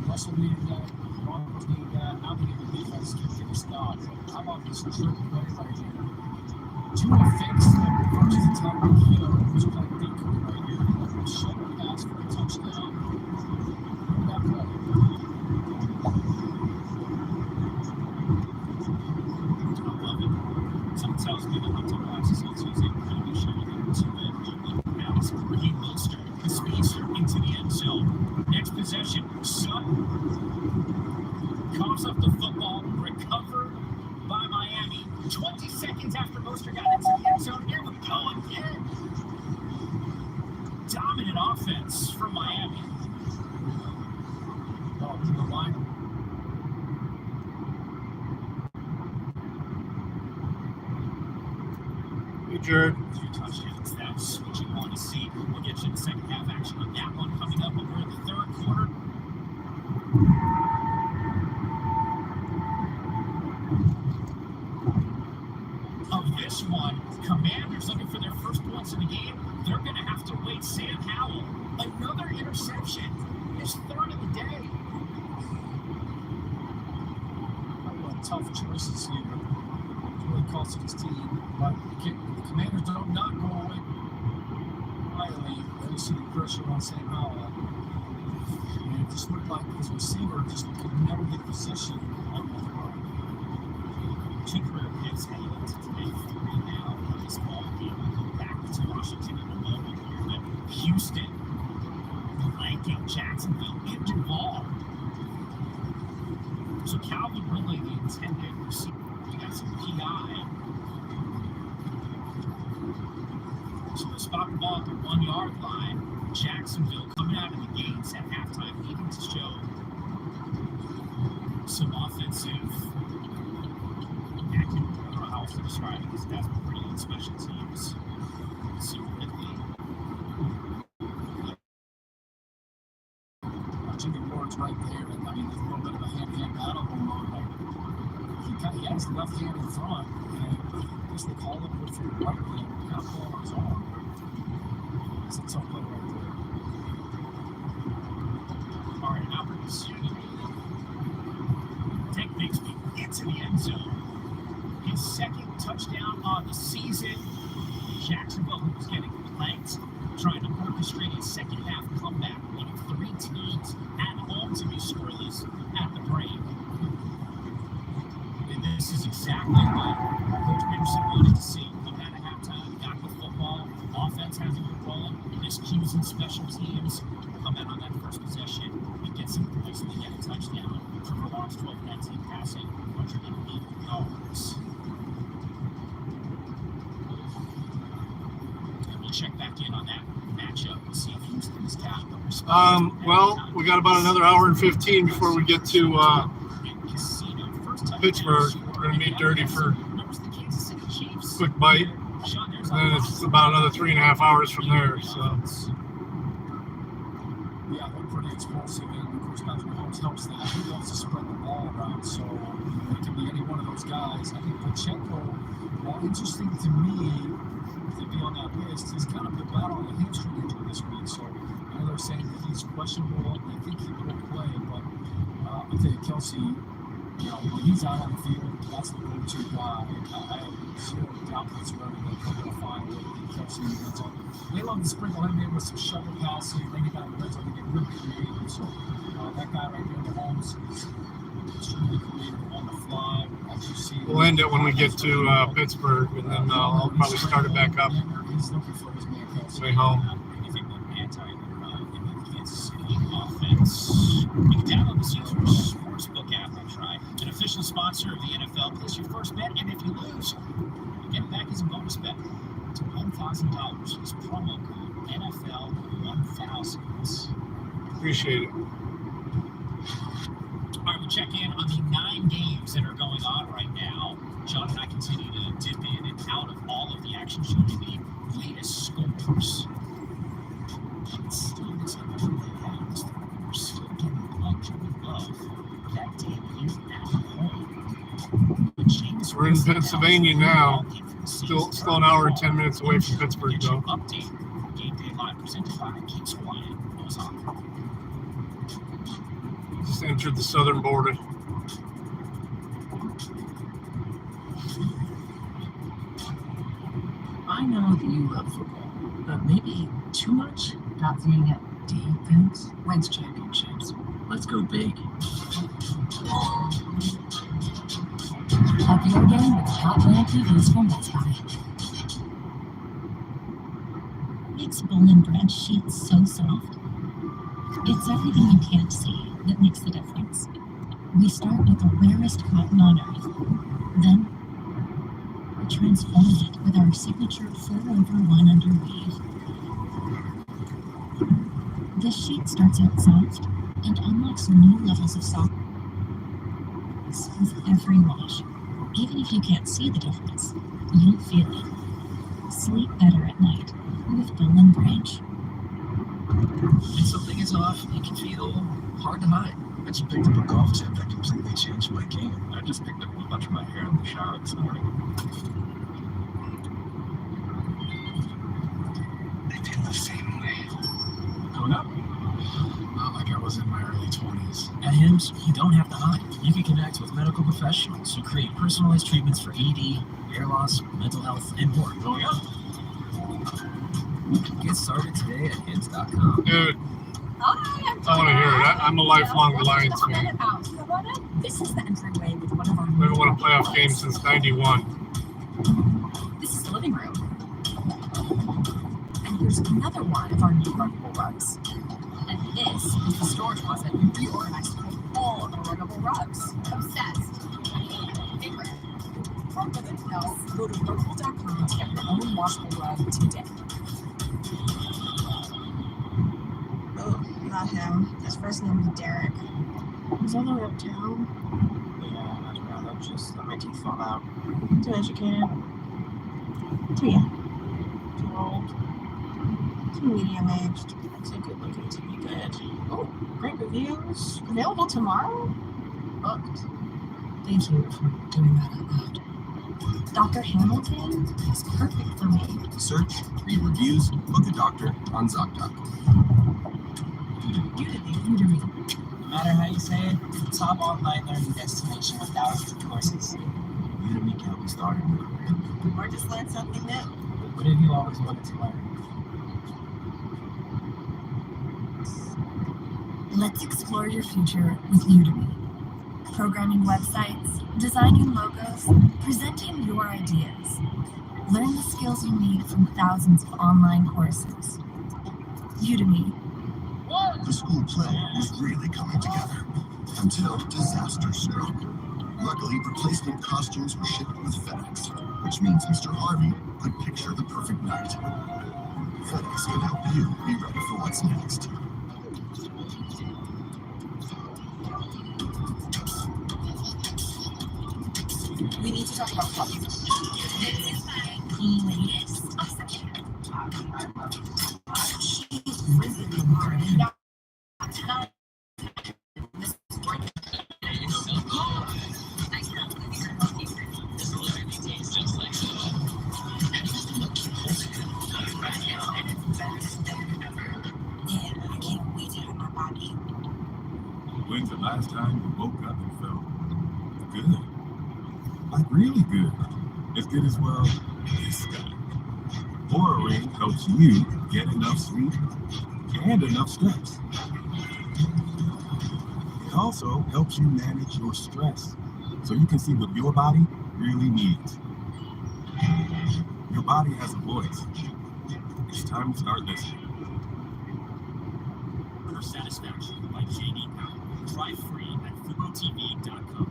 Russell needed that, Broncos needed that. Now they need the defense to get a stop. How about this trick play right here? Tua fakes that versus the Tyreek Hill, who's playing decoy right here. A shoulder pass for a touchdown. That play. I love it. Someone tells me that Hunter Wax's also is incredibly showing it to the bounce. Raheem Mostert, the speedster, into the end zone. Next possession, Sutton coughs up the football, recovered by Miami. 20 seconds after Mostert got into the end zone. Here we go again. Dominant offense from Miami. Oh, to the line. Hey, Jared. 2 touchdowns. That's what you want to see. We'll get you the second half action on that one coming up, but we're in the third quarter. Of this one, Commanders looking for their first points in the game. They're going to have to wait. Sam Howell, another interception. His third of the day. Tough choices here. It's really costing his team. But the Commanders don't not go away quietly. They see the pressure on Sam Howell. And it just looked like his receiver just could never get position on the run. 2 career hits heading into today, 3 now in this ball game. Back to Washington in a moment here. But Houston blanking Jacksonville in Duval. So Calvin Ridley, the intended receiver, he got some PI. So they spot the ball at the 1-yard line. Jacksonville coming out of the gates at halftime, needing to show some offensive acumen. I don't know how else to describe it. These guys were pretty good special teams. So Ridley. Jimmy Ward's right there. And I mean, there's a little bit of a hand-to-hand battle going on. Like, he has the left hand in front, and I guess they call it with your right hand, kind of pull on his arm. It's a tough play right there. All right, Albert Suni. Take Bigsby into the end zone. His second touchdown on the season. Jacksonville, who was getting blanked, trying to orchestrate a second half comeback. One of 3 teams at home to be scoreless at the break. And this is exactly what Coach Peterson wanted to see. Come out of halftime, got the football, offense hasn't been rolling, there's cues and special teams. Come out on that first possession and get some points and get a touchdown. Trevor Lawrence, 12-19 passing, 180 yards. And we'll check back in on that matchup and see if Houston has got the response. Well, we got about another hour and 15 before we get to Pittsburgh. We're going to meet Dirty for a quick bite. And then it's about another 3.5 hours from there. So Yeah, they're pretty explosive, and of course Patrick Mahomes helps that. He loves to spread the ball around, so it can be any one of those guys. I think Pacheco, while interesting to me to be on that list, he's kind of been battling a hamstring injury this week, so I know they're saying that he's questionable. I think he will play, but I tell you, Kelsey, you know, when he's out on the field, that's the go-to guy. I have zero doubt that's where they're going to find Kelsey. They love to sprinkle him in with some shovel passing. Then you got Rizzo to get really creative. So that guy right there, Mahomes, is extremely creative on the fly. As you see, we'll end it when we get to Pittsburgh, and then I'll probably start it back up. He's looking for his man Kelsey. Way home. Anything but anti the Kansas City offense. You can download the Caesars Sportsbook app. That's right. An official sponsor of the NFL. Place your first bet, and if you lose, you get it back as a bonus bet to $1,000. Use promo code NFL1000. Appreciate it. All right, we'll check in on the 9 games that are going on right now. John and I continue to dip in and out of all of the action, showing you the latest scores. It's still this we're still getting much of love that debut at home. We're in Pennsylvania now. Still an hour and 10 minutes away from Pittsburgh, though. Update. Game Day Live presented by Keeps Quiet. Goes on. Just entered the southern border. I know that you love football, but maybe too much? Not seeing it. Defense wins championships. Let's go big. Up your game with Hot Brand TVs from Best Buy. Makes Boll & Branch sheets so soft. It's everything you can't see that makes the difference. We start with the rarest cotton on earth. Then, we transform it with our signature 4/1 under weave. The sheet starts out soft and unlocks new levels of softness with every wash. Even if you can't see the difference, you'll feel it. Sleep better at night with Boll & Branch. When something is off, it can feel hard to hide. I just picked up a golf tip that completely changed my game. I just picked up a bunch of my hair in the shower this morning. I feel the same way. Going up? Not like I was in my early 20s. At HIMSS, you don't have to hide. You can connect with medical professionals who create personalized treatments for ED, hair loss, mental health, and more. Going up? Get started today at HIMSS.com. Dude, I want to hear it. I'm a lifelong Lions fan. This is the entryway with one of our We haven't won a playoff game since '91. This is the living room. And here's another one of our new ruggable rugs. And this is the storage closet we reorganized to hold all of our ruggable rugs. Obsessed. Favorite. For everything else, go to ruggable.com to get your own washable rug today. Oh, not him. His first name is Derek. He's all the way uptown. Yeah, I'd rather just let my teeth fall out. Too educated. Too young. Too old. Too medium aged. Too good looking to be good. Oh, great reviews. Available tomorrow? Booked. Thank you for doing that out loud. Dr. Hamilton is perfect for me. Search, read reviews, book a doctor on ZocDoc. Udemy. No matter how you say it, it's the top online learning destination with thousands of courses. Udemy can help you start a new career. Or just learn something new. What have you always wanted to learn? Let's explore your future with Udemy. Programming websites, designing logos, presenting your ideas. Learn the skills you need from thousands of online courses. Udemy. The school play was really coming together until disaster struck. Luckily, replacement costumes were shipped with FedEx, which means Mr. Harvey could picture the perfect night. FedEx can help you be ready for what's next. We need to talk about puppies. Wait. When's the last time you woke up and felt good? Like really good. As good as, well, this guy. Aura Ring helps you get enough sleep and enough steps. It also helps you manage your stress so you can see what your body really needs. Your body has a voice. It's time to start listening. For Satisfaction by J.D. Powell. Try free at FuboTV.com.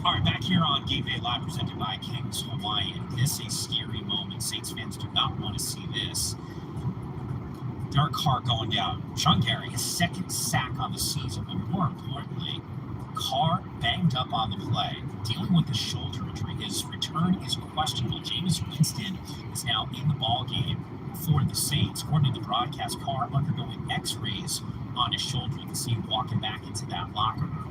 All right, back here on Game Day Live, presented by Kings Hawaiian. This is a scary moment. Saints fans do not want to see this. Derek Carr going down. Sean Gary, his second sack on the season, but more importantly, Carr banged up on the play, dealing with a shoulder injury. His return is questionable. Jameis Winston is now in the ball game for the Saints. According to the broadcast, Carr undergoing x-rays on his shoulder. You can see him walking back into that locker room.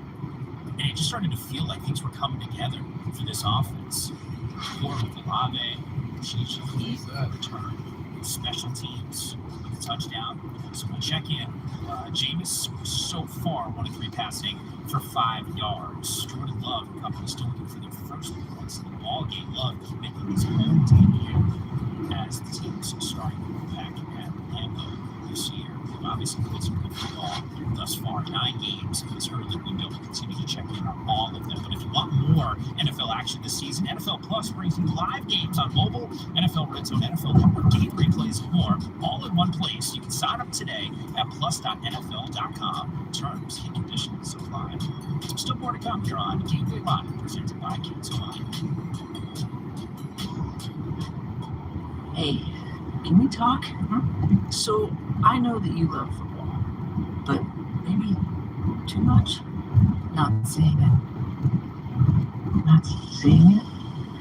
And it just started to feel like things were coming together for this offense. More with Olave, Chichi, return, special teams with a touchdown. So we'll check in. Jameis so far 1 of 3 passing for 5 yards. Jordan Love and company still looking for their first points in the ball game. Love making his home debut as the team's starting to go back at Lambeau this year. They've obviously played some good football thus far. 9 games in this early window. We'll continue to check in on all of them. But if you want more NFL action this season, NFL Plus brings you live games on mobile, NFL Red Zone, NFL Network, game replays, and more, all in one place. You can sign up today at plus.nfl.com. Terms and conditions apply. Still more to come here on Game Day Live, presented by Kings Hawaiian. Hey, can we talk? So, I know that you love football, but maybe too much? Not seeing it. Not seeing it?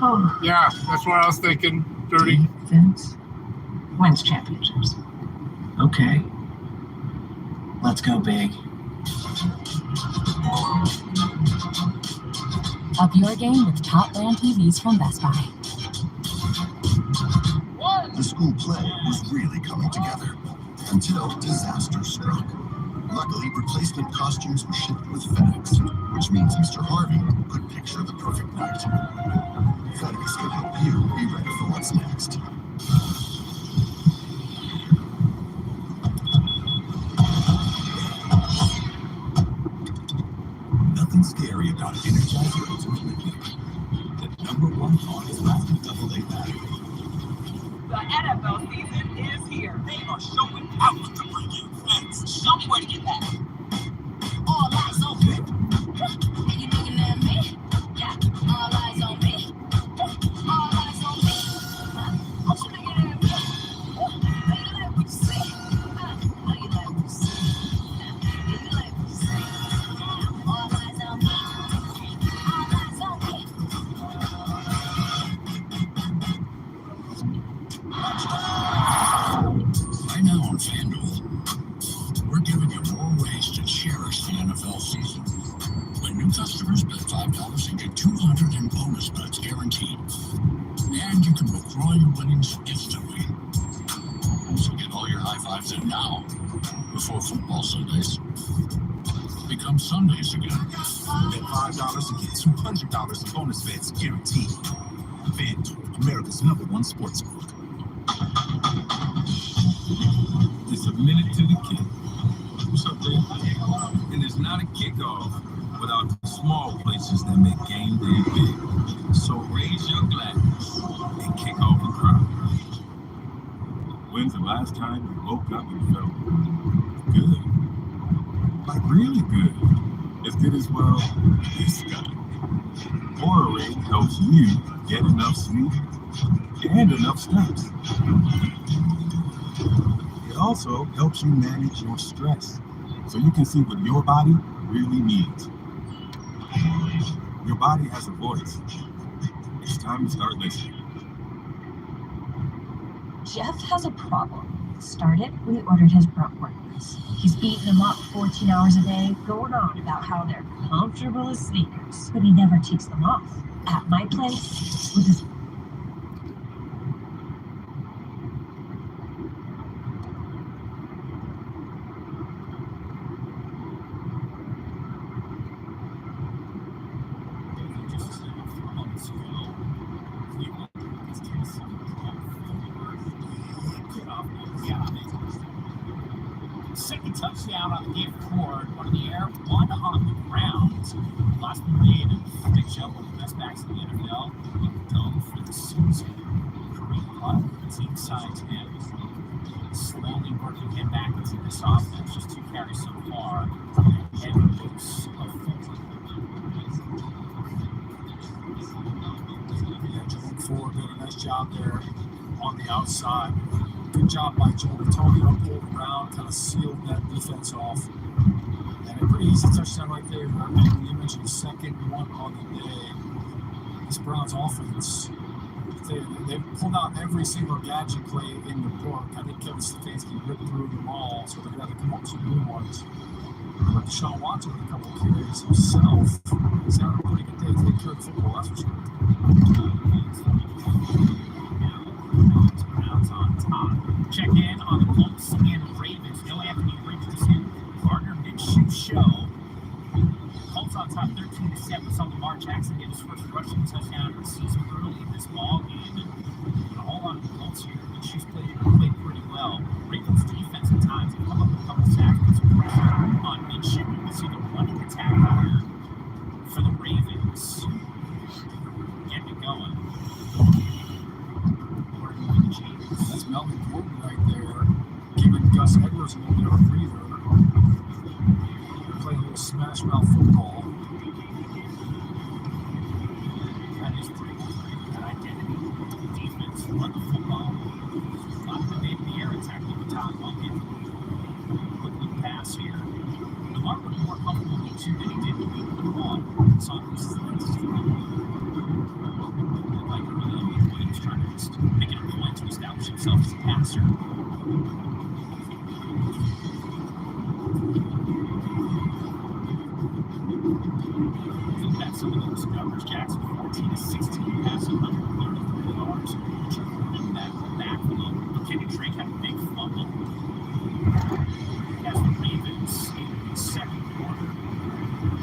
Oh. Yeah, that's what I was thinking. Dirty. Defense wins championships. Okay. Let's go big. Up your game with top brand TVs from Best Buy. The school play was really coming together until disaster struck. Luckily, replacement costumes were shipped with FedEx, which means Mr. Harvey could picture the perfect night. FedEx can help you be ready for what's next. Nothing scary about Energizer Ultimate Liquid. The #1 hardest lasting AA battery. The NFL season is here. They are showing out with the pregame fans. Show me where to get that. All eyes on me. And you looking at me? Yeah. All eyes on me. All eyes on me. What you looking at me? How you like what you see? How you like what you see? How you like what you see? All eyes on me. All eyes on me. Right now on FanDuel, we're giving you more ways to cherish the NFL season. When new customers bet $5 and get $200 in bonus bets guaranteed. And you can withdraw your winnings instantly. So get all your high fives in now, before football Sundays become Sundays again. Bet $5 and get $200 in bonus bets guaranteed. FanDuel, America's #1 sportsbook. It's a minute to the kick. What's up, there? And it's not a kickoff without the small places that make game day big. So raise your glass and kick off the crowd. When's the last time you woke up and felt good? Like really good. As good as, well, this guy. Aura Ring helps you get enough sleep and enough steps. It also helps you manage your stress so you can see what your body really needs. Your body has a voice. It's time to start listening. Jeff has a problem. It started when he ordered his Bratwurst. He's beating them up 14 hours a day, going on about how they're comfortable as sneakers, but he never takes them off. At my place, with his touchdown on the gift cord, one in the air, one on the ground. Last one made a big jump on the best backs in the NFL. Dome for the season. Kareem Hunt, team side to him. Slowly working him back into this offense. Just 2 carries so far. Heavy dose of football. Yeah, Joel Ford did a nice job there on the outside. Good job by Joel Antonio, pulled around, kind of sealed that defense off. And a pretty easy touchdown right there. And you mentioned the second one on the day. This Browns offense, they pulled out every single gadget play in the book. I think Kevin Stefanski ripped through them all, so they're going to have to come up with some new ones. But Deshaun Watson with a couple of carries himself. He's having a pretty good day. Take care of the football, that's for sure. Browns on top. Check in on the Colts and Ravens. No Anthony Richardson. Gardner Minshew show. Colts on top 13-7. Saw Lamar Jackson get his first rushing touchdown of the season early in this ball game. And a whole lot of the Colts here. Minshew's played pretty well. Ravens defense at times have come up with a couple sacks and some pressure on Minshew. You can see the running attack here for the Ravens. Getting it going. That's Melvin Gordon right there, giving Gus Edwards a little bit of a breather. They're playing a little smash mouth football. That is pretty good. That identity. Defense, run the football. Not the made the air attack at the top bucket. Quickly pass here. Lamar looked more comfortable in week 2 than he did in week 1. It's on his like really Williams trying to just make it a point to establish himself as a passer. Think back some of those numbers. Jackson 14-16 passing 133 yards. And that backfield. Kenny Drake had a big fumble. As the Ravens in the second quarter,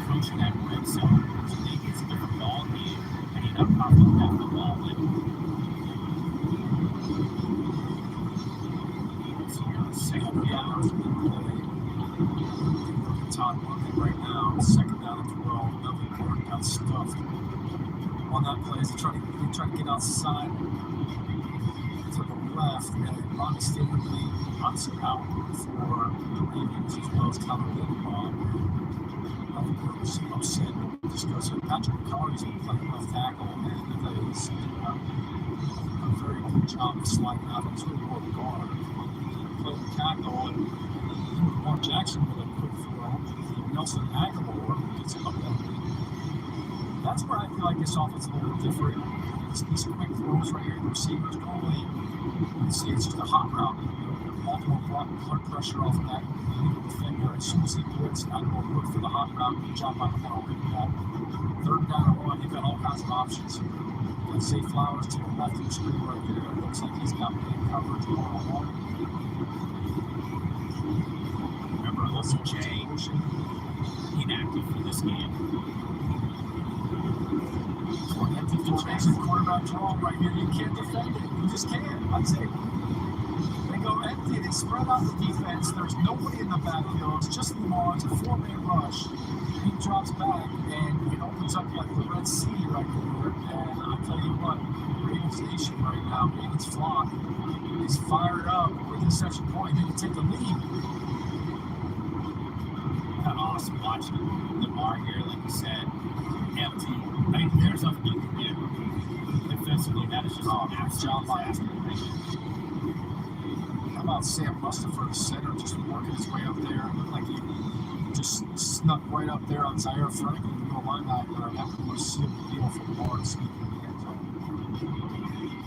approaching that red zone, so they get a different ball game, and he ended up popping back the ball with. Second down. Todd Monken right now, second down and 12. Melvin Gordon got stuffed on that play. They try to get outside to the left, and Ronnie Stanley runs out for the Ravens as well as Connor Lindenbaugh. Melvin Gordon was upset. Discuss it. Patrick McCarty's been playing left tackle, and he's a very good job of sliding out. He's really more guard. Playing tackle, and Lamar Jackson with a quick throw. Nelson Aguilar gets up there. That's where I feel like this offense is a little bit different. These quick throws right here, the receivers normally, you see it's just a hot route. Baltimore brought blood pressure off of that defender. As soon as he blitz, Aguilar look for the hot route and jump out the ball. Third down and 1, you've got all kinds of options. Let's say Flowers to the left of the screen right there. It looks like he's got man coverage one-on-one. Remember, Russell Jay inactive for this game. Empty formation quarterback draw right here. You can't defend it. You just can't. I'd say they go empty. They spread out the defense. There's nobody in the backfield. It's just Lamar. It's a 4-man rush. He drops back and it opens up like the Red Sea right there. And I'll tell you what, Ravens Nation right now, Ravens flock is fired up with this extra point. They can take the lead. Awesome watching Lamar here, like you said, empty. I mean, there's nothing you can do. Defensively, that is just an absolute job by asking. How about Sam Mustipher, the center, just working his way up there? Looked like he just snuck right up there on Zaire Franklin, the middle linebacker, and that was sealed the deal for Lamar to sneak in the end zone.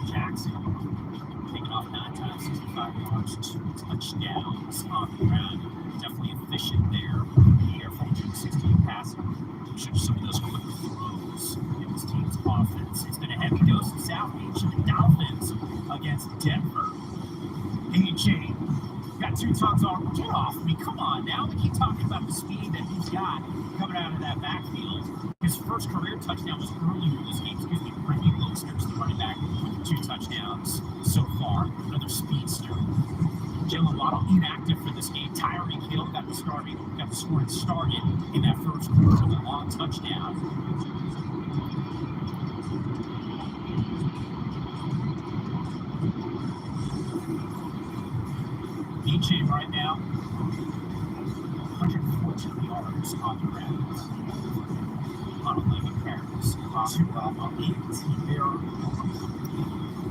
Jackson taking off 9 times, 65 yards, 2 touchdowns on the ground. Definitely efficient there. The air 416 passing. Should some of those quick throws in this team's offense. It's been a heavy dose of South Beach and the Dolphins against Denver. Hey, Chain, got 2 tons on. Get off me. Come on now. We keep talking about the speed that he's got coming out of that backfield. His first career touchdown was earlier this game. Brittany Lobster's the running back with 2 touchdowns so far. Another speedster. Jalen Waddle inactive for this game. Tyreek Hill got the scoring started in that first quarter with a long touchdown. DJ right now, 114 yards on the ground. On 11 carries. 18 there.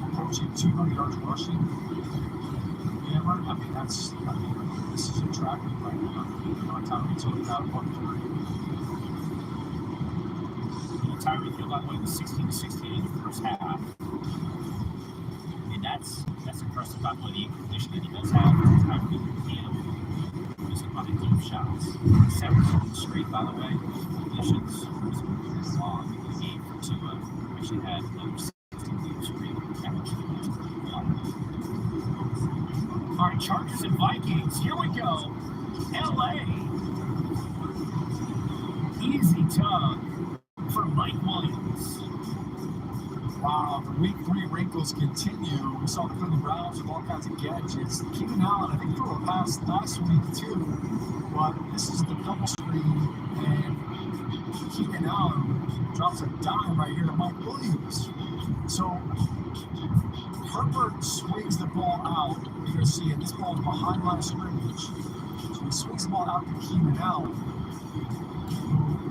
Approaching 200 yards rushing. Yeah, I mean, this is attractive right now. Tyreek Hill got 130. Tyreek Hill got away with 16-16 in the first half. And that's impressive by the condition that he does have. Tyreek Hill is about to deep shots. 7 straight, by the way. Conditions was long in the game for Tua. Actually had another 16 straight catch. All right, Chargers and Vikings. Here we go. LA. Easy tug for Mike Williams. Wow, the week 3 wrinkles continue. We saw Cleveland Browns with all kinds of gadgets. Keenan Allen, I think, threw a pass last week too, but this is the double screen, and Keenan Allen drops a dime right here to Mike Williams. So Herbert swings the ball out. You're going to see it. This ball is behind line of scrimmage. So he swings the ball out to Keenan Allen.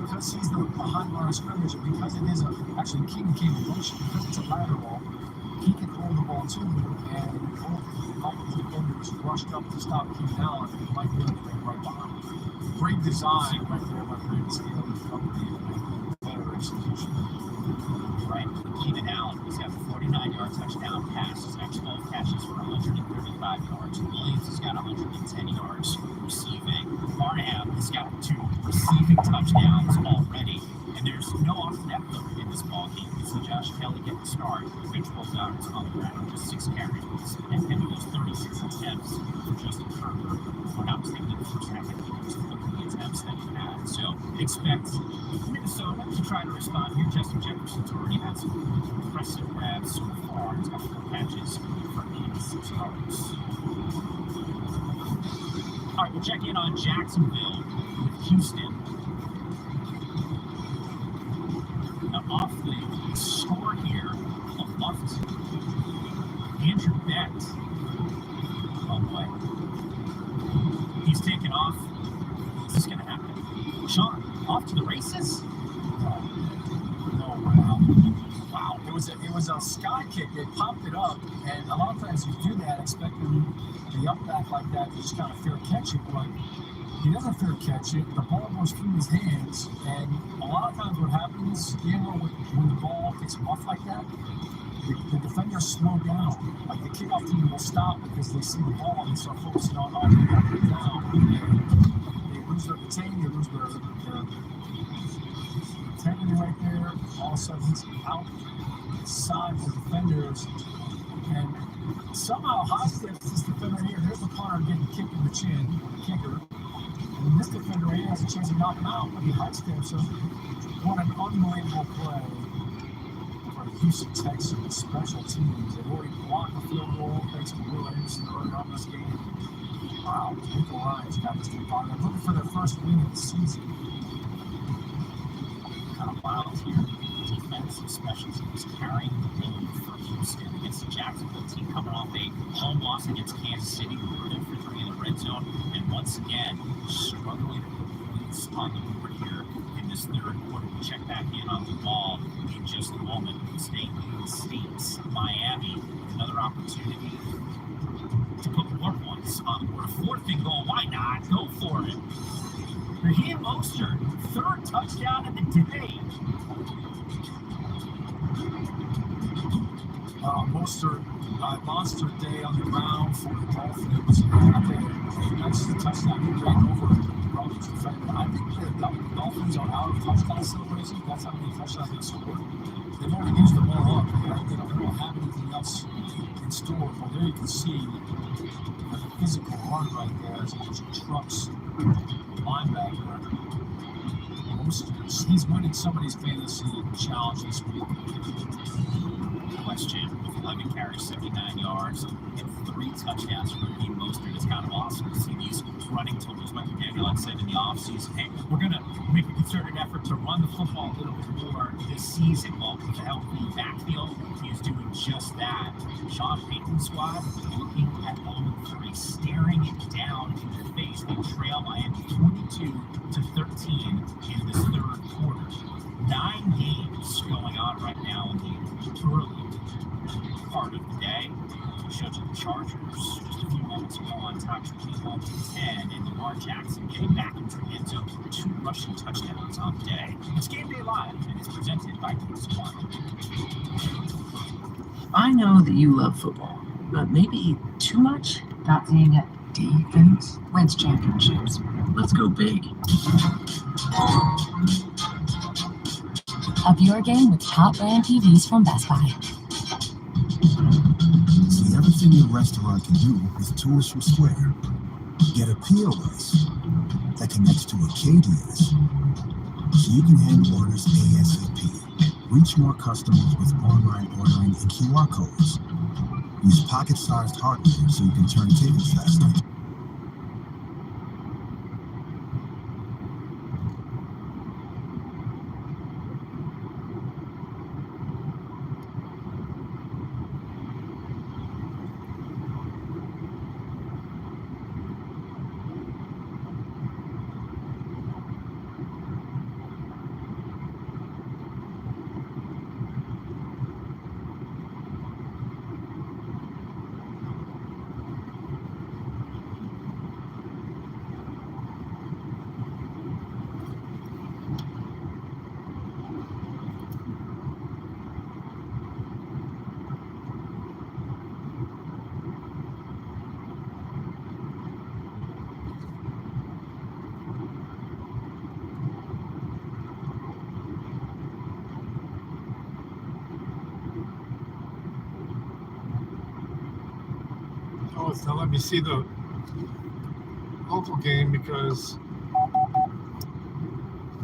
Because he's the behind line of scrimmage, and because it is actually Keenan came in motion, because it's a lateral, he can hold the ball too, and all the defenders rushed up to stop Keenan Allen, and Mike Williams ran right behind him. Great design right there by Brandon Staley from the better execution. Right, Keenan Allen, he's got a 49-yard touchdown pass. His next 12 catches for 135 yards. Williams has got 110 yards receiving. Barnham has got 2 receiving touchdowns already. And there's no off-depth in this ball game. You see Josh Kelly get the start with 12 yards on the ground, just 6 carries. And it was 36 attempts for Justin Herbert. If we're not mistaken, in the first half, I think it was 50 attempts that he had. So expect Minnesota to try to respond here. Justin Jefferson's already had some impressive grabs so far. He's got 4 catches for 86 yards. All right, we'll check in on Jacksonville with Houston. Now, off the score here of Buffett, Andrew Bett. Oh boy. He's taken off. Is this going to happen? Sean, off to the races? Wow. It was a sky kick. They popped it up, and a lot of times you do that expecting the up back like that to just kind of fair catch it, but he doesn't fair catch it. The ball goes through his hands, and a lot of times what happens, when the ball gets off like that, the defenders slow down. Like the kickoff team will stop because they see the ball and start focusing on getting it down. And they lose their containment, they lose their integrity right there. All of a sudden he's outside the defenders, and somehow high steps this defender here. There's the punter getting kicked in the chin, the kicker. And this defender here has a chance to knock him out, but he high steps him. What an unbelievable play for the Houston Texans special teams. They've already blocked the field goal thanks to Will Anderson early on this game. Wow, Nico Ryan's got this thing on. They're looking for their first win of the season. Kind of wild here. Defensive special teams carrying the load for Houston against the Jacksonville team coming off a home loss against Kansas City. We were 0 for 3 in the red zone, and once again struggling to put points on the board here in this third quarter. We'll check back in on the ball in just a moment. State Miami, another opportunity to put more points on the board. A 4th and goal, why not? Go for it. Raheem Mostert, 3rd touchdown of the day. Mostert, monster day on the ground for the Dolphins. I think that's the touchdown he ran over the Broncos defender. I think the Dolphins are out of touchdown celebration. That's how many touchdowns they scored. They've already used them all up. They don't have anything else in store. But there you can see the physical run right there as he just trucks linebacker. He's winning somebody's fantasy challenge this week. Question. 11 carries, 79 yards, and 3 touchdowns from Raheem Mostert. It's kind of awesome to see these running totals. Like Daniel had said in the offseason, hey, we're going to make a concerted effort to run the football a little bit more this season. Well, with a healthy backfield, he is doing just that. Sean Payton's squad looking at 0-3, staring it down in their face. They trail Miami 22-13 in this third quarter. 9 games going on right now in the early part of the day. We showed you the Chargers just a few moments ago on top 21-10, and Lamar Jackson getting back into the end zone for 2 rushing touchdowns on the day. It's Game Day Live, and it's presented by Kings Squad. I know that you love football, but maybe too much? Not seeing it. Defense Wins championships. Let's go big. Up your game with top brand TVs from Best Buy. See everything your restaurant can do with tools from Square. Get a POS that connects to a KDS so you can handle orders ASAP. Reach more customers with online ordering and QR codes. Use pocket-sized hardware so you can turn tables faster. Oh, it's not let me see the local game because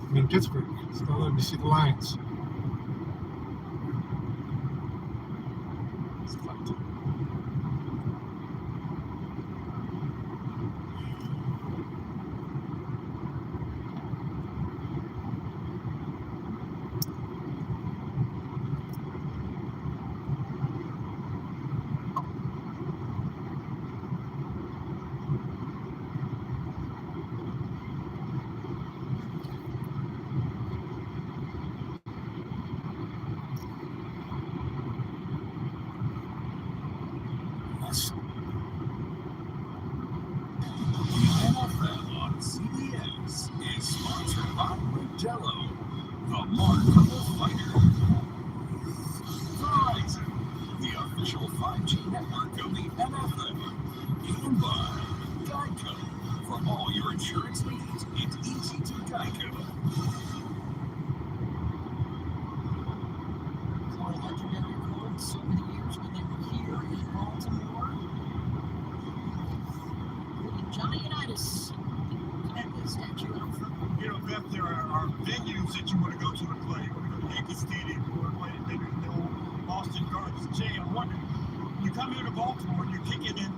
I'm in Pittsburgh. It's not letting me see the lines. It's fucked up. NFL on CBS is sponsored by Modelo, the mark of the fighter. Verizon, the official 5G network of the NFL. And by Geico, for all your insurance needs, it's easy to Geico. For a legendary chord so many years when they were here in Baltimore. Johnny Unitas at the statue out front. You know, Beth, there are venues that you want to go to and play. You want to go to Yankee Stadium, you want to play at the old Boston Gardens. Jay, I'm wondering, you come here to Baltimore and you're kicking in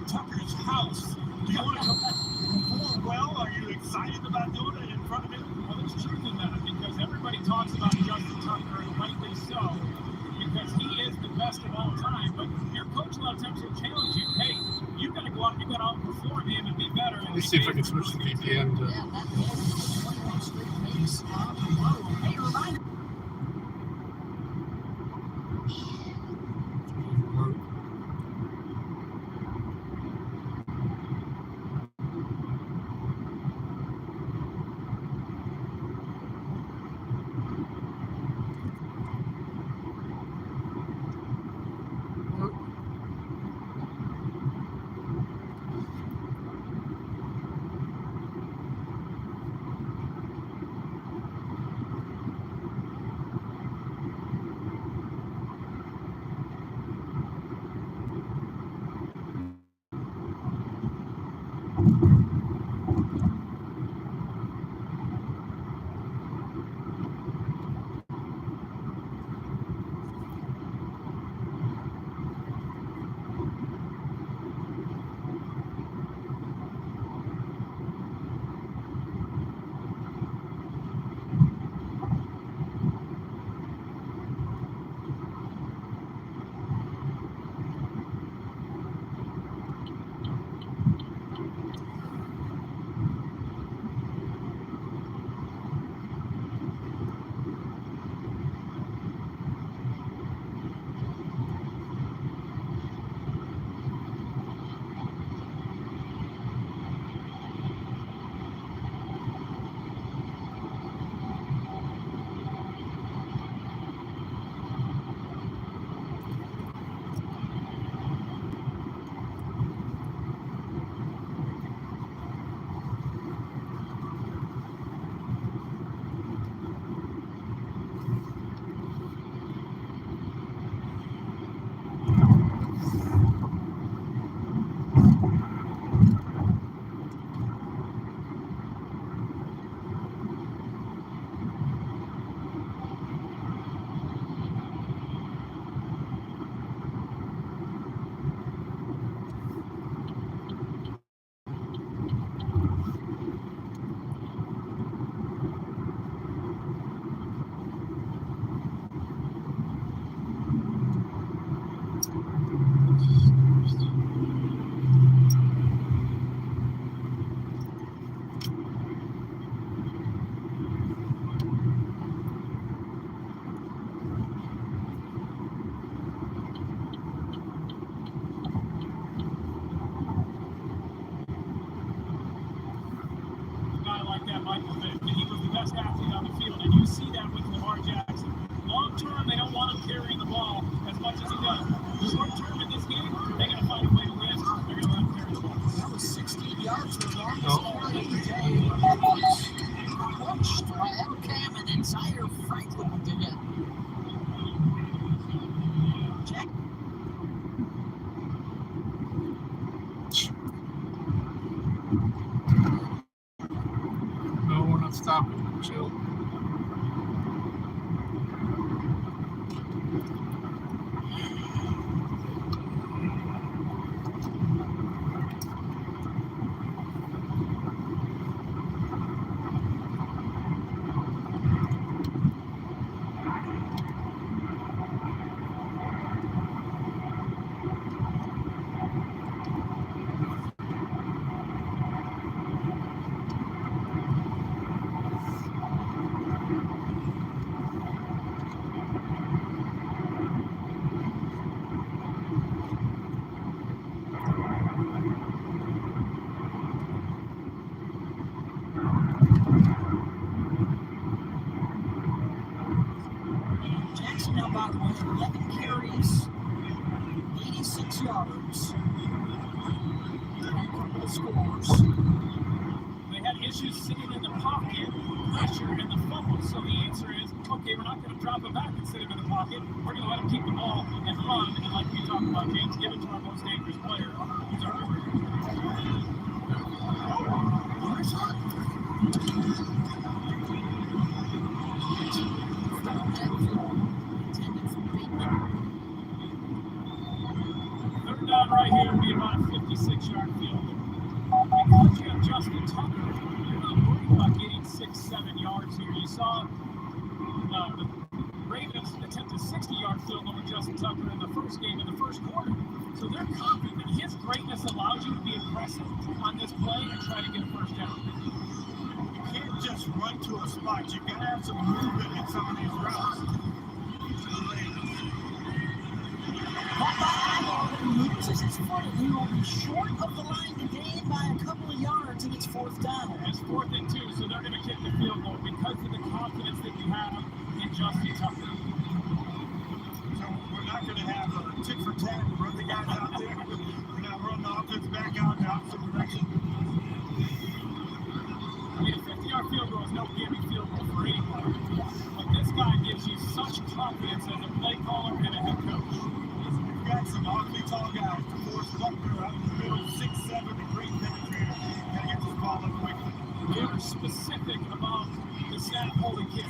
Tucker's house. Do you want to perform well? Are you excited about doing it in front of him? Well, there's truth in that because everybody talks about Justin Tucker, and rightly so, because he is the best of all time. But your coach a lot of times will challenge you. Hey, you got to go out and you got to outperform him and be better. Let me see if I can switch the VPN to. Hey, reminder. 11 carries, 86 yards. Couple scores. They had issues sitting in the pocket, pressure, and the fumble. So the answer is, okay, we're not going to drop it back and sit him in the pocket. We're going to let him keep the ball and run. And like we talked about, James, give it to our most dangerous player. Who's our Third down right here would be about a 56-yard field goal. Because you have Justin Tucker, you're not worried about getting 6-7 yards here. You saw the Ravens attempt a 60-yard field goal with Justin Tucker in the first game in the first quarter. So they're confident that his greatness allows you to be aggressive on this play and try to get a first down. You can't just run to a spot. You gotta have some movement in some of these routes. Loses his foot, he will be short of the line to gain by a couple of yards, and it's fourth down. It's 4th and 2, so they're going to kick the field goal because of the confidence that we have in Justin Tucker. So we're not going to have a tick for tat, run the guys out there. We're not running the offense back out in the opposite direction. I mean, a 50-yard field goal is no gimme field goal for anyone. But this guy gives you such confidence as a play caller and a head coach. We've got some awfully tall guys. DeForest Buckner out in the middle, 6'7", a great penetrator. Gotta get this ball up quickly. We are specific about the snap holding kick.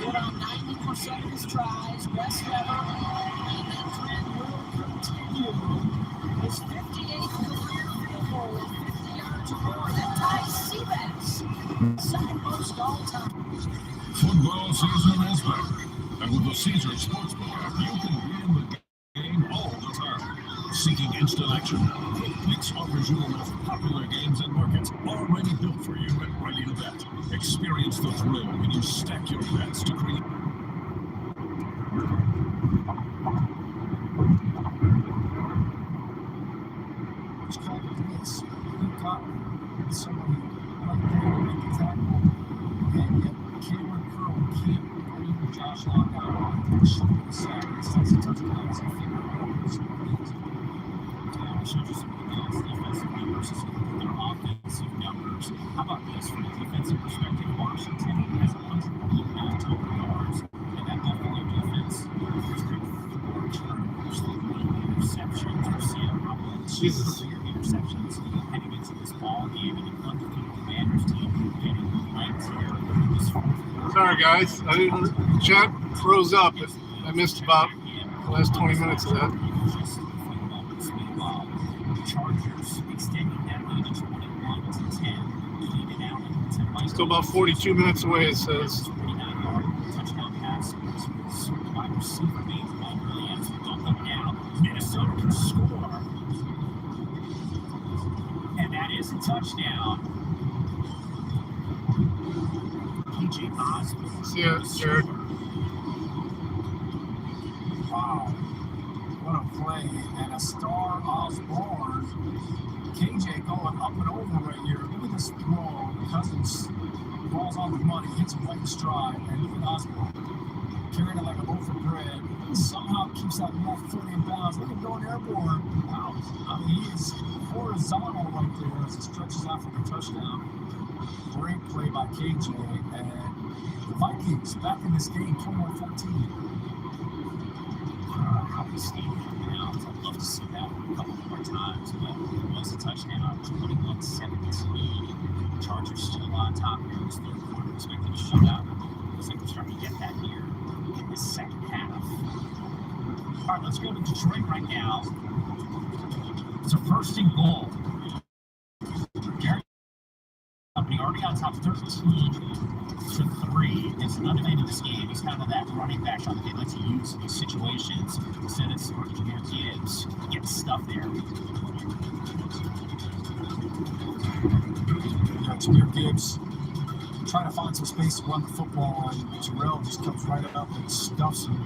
Around 90% of his tries, best ever, and that trend will continue. His 58th career field goal, 50 yards or more, that ties Seabass, second most all time. Football season is back, and with the Caesar Sportsbook app, you can be in the game all the time. Seeking instant action? QuickPicks offers you the most popular games and markets already built for you and ready to bet. Experience the thrill when you stack your bets to create. It's called a miss. He caught somebody right there to make the tackle. And yet, Cameron Curl can't, or even Josh Lockout, shoot the side. It's a touchdown. It's a finger goals. I showed you some of the defensively versus their offensive numbers. How about this from a defensive perspective? Washington has 189 total yards, and that Buffalo defense has got 4 turnovers, 3 interceptions. We're seeing probably 2 career interceptions heading into this ball game, and it comes to the Commanders team getting right here. Sorry, guys. Chat froze up. I missed about the last 20 minutes of that. Chargers extending that lead to 21-10. Keenan Allen to Still about 42 minutes away, it says. 29-yard touchdown pass. Wide receiver named Williams. Don't look down. Minnesota can score. And that is a touchdown. PJ Osborne. See ya, Jared. Wow. What a play. And a star Osborne. KJ going up and over right here. Look at this throw. Cousins falls on the money, hits him right in stride. And look at Osborne carrying it like a loaf of bread. Somehow keeps that left foot in bounds. Look at him going airborne. Wow. I mean, he is horizontal right there as he stretches out for the touchdown. Great play by KJ. And the Vikings back in this game, 21-14. How Stadium now. I'd love to see that a couple more times, but it was a touchdown, 21-17. Chargers still on top here in this third quarter, expecting a shootout. Looks like we're starting to get that here in the second half. All right, let's go to Detroit right now. It's a first and goal. Gary Company already on top 13-3. It's another man in this game. He's kind of that running back shot that they like to use in these situations. Instead, it's Jahmyr Gibbs. He gets stuff there. Jahmyr Gibbs trying to find some space to run the football, and Terrell just comes right up and stuffs him.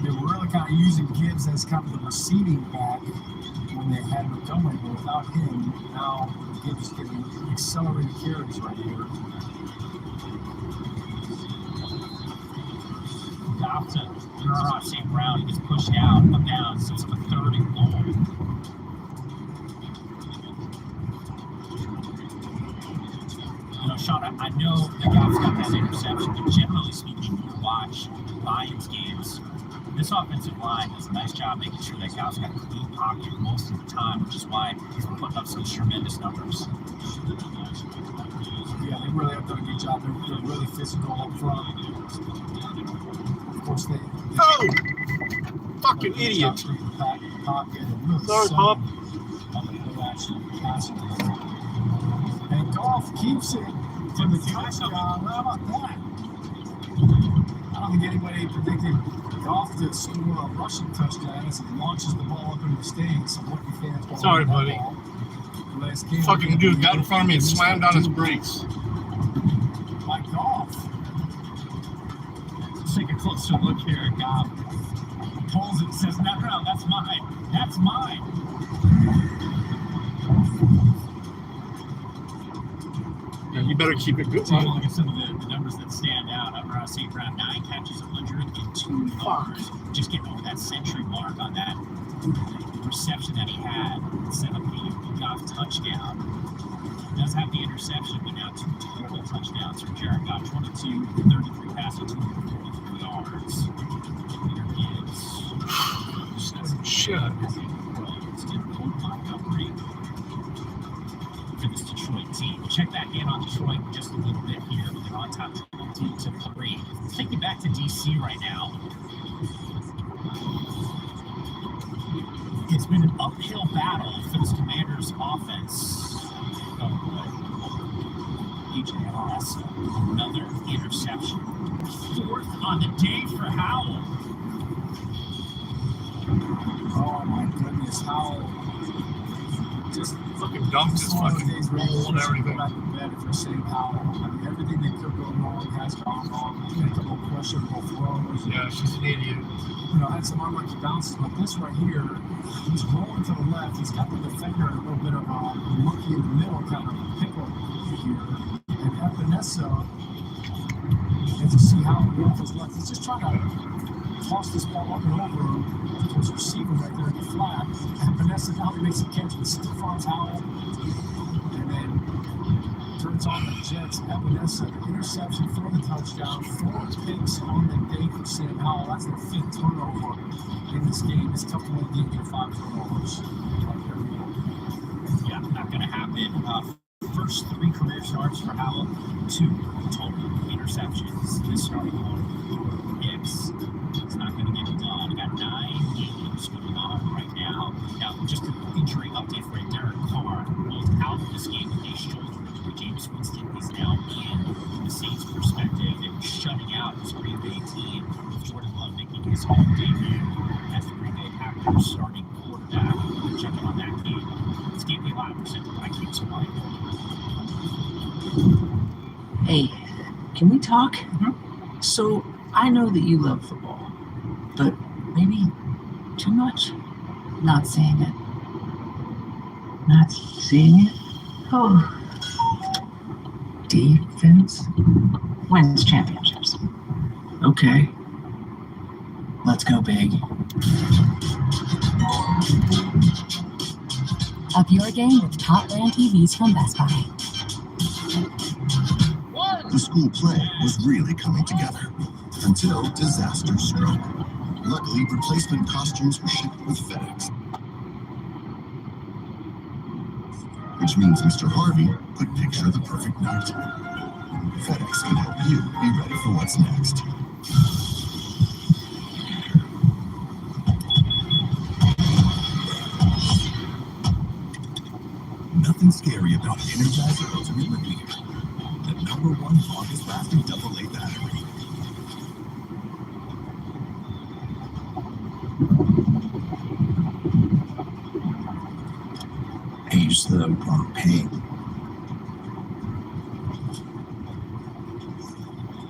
They were really kind of using Gibbs as kind of the receiving back when they had Montgomery, but without him, now Gibbs getting accelerated carries right here. off to St. Brown. He gets pushed out, up down, so it's a 3rd and goal. You know, Sean, I know the Goff's got that interception, but generally speaking, when you watch Lions games, this offensive line does a nice job making sure that Goff's got a clean pocket most of the time, which is why he's been putting up some tremendous numbers. Yeah, they really have done a good job. They're really physical up front. Of course, they fucking idiot. Pocket and really Sorry, Pop. And Goff keeps it to the touchdown. How about that? I don't think anybody predicted Goff to score a rushing touchdown as he launches the ball up into the stands. So lucky fans. Sorry, buddy. Fucking dude got in front of me and slammed on his brakes. Like Goff. Let's take a closer look here at Goff. Pulls it, says, no, that's mine. That's mine. Yeah, you better keep it good. Take a look at some of the numbers that stand out. St. Brown, 9 catches, 102 yards. Just getting over that century mark on that reception that he had. Set up the Goff touchdown. Does have the interception, but now 2 total touchdowns from Jared Goff. 22, 33 passing, 243 yards. Peter Gibbs. Shit. For this Detroit team. We'll check back in on Detroit in just a little bit here. We're on top 22-3. Let's take you back to DC right now. It's been an uphill battle for this Commanders offense. AJ Ross, another interception. 4th on the day for Howell. Oh my goodness, Howell just fucking dumped his fucking roll and everything. Back to bed for St. Howell. I mean, everything that could go wrong has gone wrong. A couple questionable throws. Yeah, she's an idiot. You know, had some unlucky bounces, but this right here, he's rolling to the left. He's got the defender in a little bit of a monkey in the middle kind of pickle here. And Epinesa, as you see how he rolls his left, he's just trying to toss this ball up and over to his receiver right there in the flat. Epinesa now he makes a catch with Stephon Howell. And then turns on the Jets. Epinesa, the interception for the touchdown. 4 picks on the day for Sam Howell. That's their 5th turnover in this game. It's tough to win a game with 5 turnovers. Yeah, not going to happen. First 3 career starts for Howell. 2 total interceptions this starting quarter. Hicks, it's not going to get it done. Got 9 games going on right now. Now, just an injury update for Derek Carr. Both out of this game with a shoulder injury. James Winston is now in. From the Saints' perspective, they were shutting out this Green Bay team with Jordan Love making his home debut as the Green Bay Packers starting quarterback. Checking on that game. This game be a lot of percent by Kings White. Hey, can we talk? So, I know that you love football, but maybe too much? Not saying it. Not seeing it? Oh. Defense wins championships. Okay. Let's go big. Up your game with Top Brand TVs from Best Buy. The school play was really coming together until disaster struck. Luckily, replacement costumes were shipped with FedEx, which means Mr. Harvey could picture the perfect night. FedEx can help you be ready for what's next. Nothing scary about Energizer Ultimate Repeater, the #1 longest lasting AA battery. Age the wrong pain.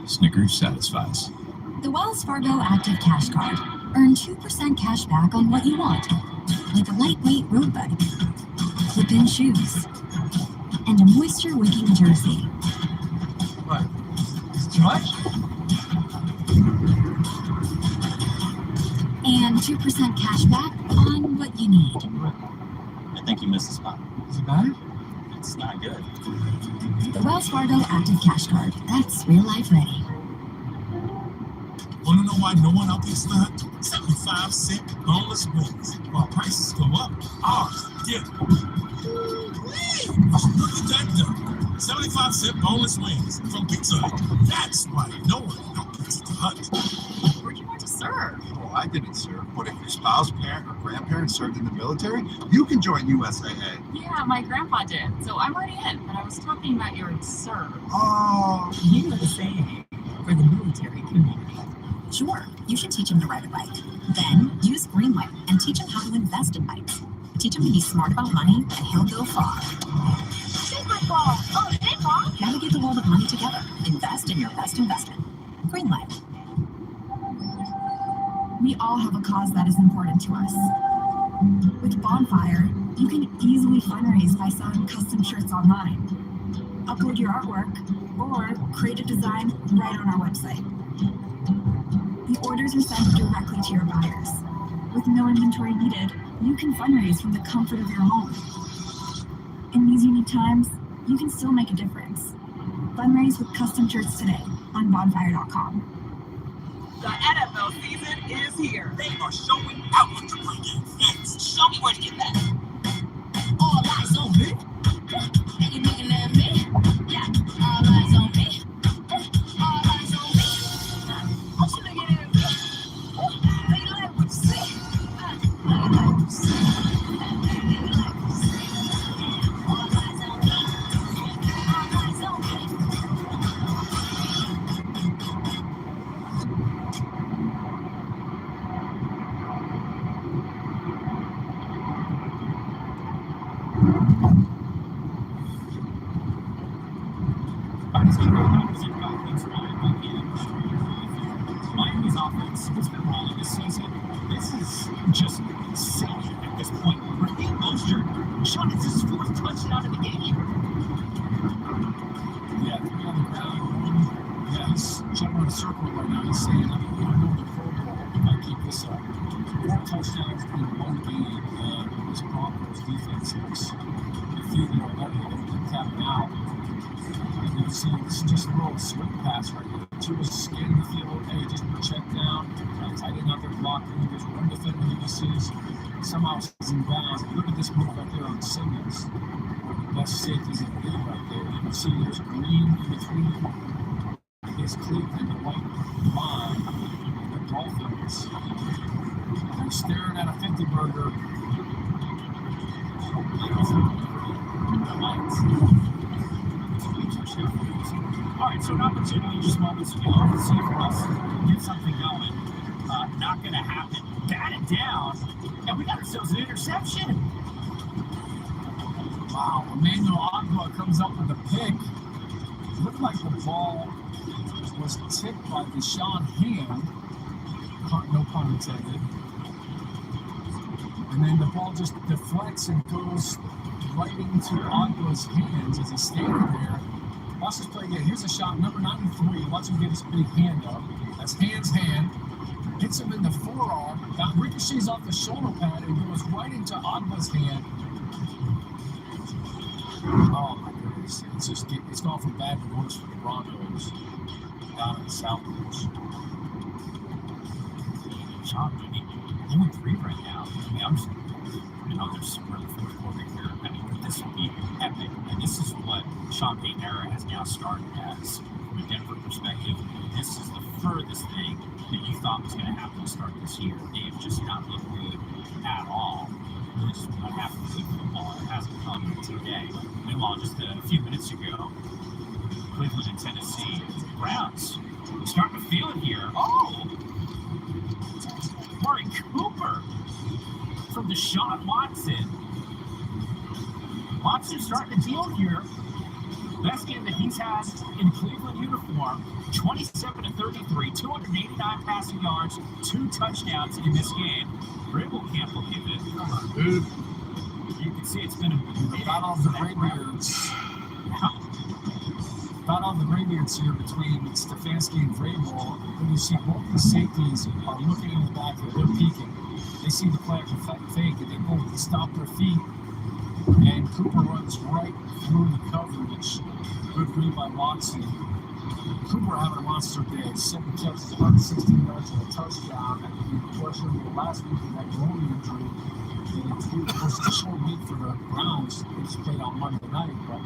Snickers satisfies. The Wells Fargo Active Cash Card. Earn 2% cash back on what you want, like a lightweight road bike, clip-in shoes, and a moisture-wicking jersey. What? Is it too much? and 2% cash back on what you need. I think you missed the spot. Is it bad? It's not good. The Wells Fargo Active Cash Card. That's real life ready. Want to know why no one out there stuck? 75-cent boneless wings. While prices go up, ours did. Look at that though. 75-cent boneless wings from Pizza Hut. That's why no one out Pizza Hut. Where do you want to serve? Well, I didn't serve, but if your spouse, parent, or grandparent served in the military, you can join USAA. Yeah, my grandpa did. So I'm already in, but I was talking about your serve. Oh. USAA for the military community. Sure, you should teach him to ride a bike. Then use Greenlight and teach him how to invest in bikes. Teach him to be smart about money, and he'll go far. Oh, hey, Mom. Navigate the world of money together. Invest in your best investment. Greenlight. We all have a cause that is important to us. With Bonfire, you can easily fundraise by selling custom shirts online. Upload your artwork or create a design right on our website. The orders are sent directly to your buyers. With no inventory needed, you can fundraise from the comfort of your home. In these unique times, you can still make a difference. Fundraise with custom shirts today on bonfire.com. The NFL season is here. They are showing out with the pregame fans. Show me where to get that. All eyes on me. And you looking at me? Yeah, all eyes on me. All eyes on me. What you looking at me? Oh, you like what you see? Like what you see? All eyes on me. All eyes on me. Miami's offense has been rolling this season. This is just silly at this point. Raheem Mostert, Sean, it's his fourth touchdown of the game. Yeah, 3 on the ground. Yeah, he's jumping in a circle right now. He's saying, I'm going to go to the Pro Bowl if I keep this up. 4 touchdowns in one game. This Broncos defense looks defeated already. They're tapping out. And you see it's just a little swing pass right here. Tua's scanning the field. Hey, just check down. Tight end out there blocking. There's one defender he misses. Somehow he's in bounds. Look at this move right there on Simmons. Best safeties in the league right there. You can see there's green in between his Cleveland, the white line, the Dolphins. They're staring at a 50 burger. All right, so an opportunity just moments ago to see for us get something going. Not going to happen. Batted down, and we got ourselves an interception. Wow, Emmanuel Agba comes up with a pick. Looked like the ball was tipped by Deshaun Hand. No pun intended. And then the ball just deflects and goes right into Agba's hands as he's standing there. Watch this play again. Here's a shot, number 93. Watch him get his big hand up. That's Hand's hand. Hits him in the forearm. That ricochets off the shoulder pad and goes right into Agba's hand. Oh my goodness. It's gone from bad to worse for the Broncos down in the South Coast. Sean, I mean, 0-3 right now. I mean, I'm just, they're super in the fourth quarter here. I mean, this will be epic. And this is what Sean Payton era has now started as. From a Denver perspective, this is the furthest thing that you thought was going to happen to start this year. They've just not looked good at all. Really just not happy to see football. It hasn't come today. Meanwhile, just a few minutes ago, Cleveland and Tennessee Browns starting to feel it here. Oh! Murray Cooper from Deshaun Watson. Watson starting to deal here. Best game that he's had in Cleveland uniform. 27-33, 289 passing yards, 2 touchdowns in this game. Grable can't believe it. Come on, dude. You can see it's been a battle of the Graybeards. Yeah. battle of the graybeards here between Stefanski and Vrabel. And you see both the safeties are looking in the backfield. They're peeking. They see the player fake, and they both stop their feet. And Cooper runs right through the coverage. Good read by Watson. Cooper having a monster day. 7 catches, 116 yards, and a touchdown. And he questioned last week with that groin injury. And of course, it's a short week for the Browns. They just played on Monday night, but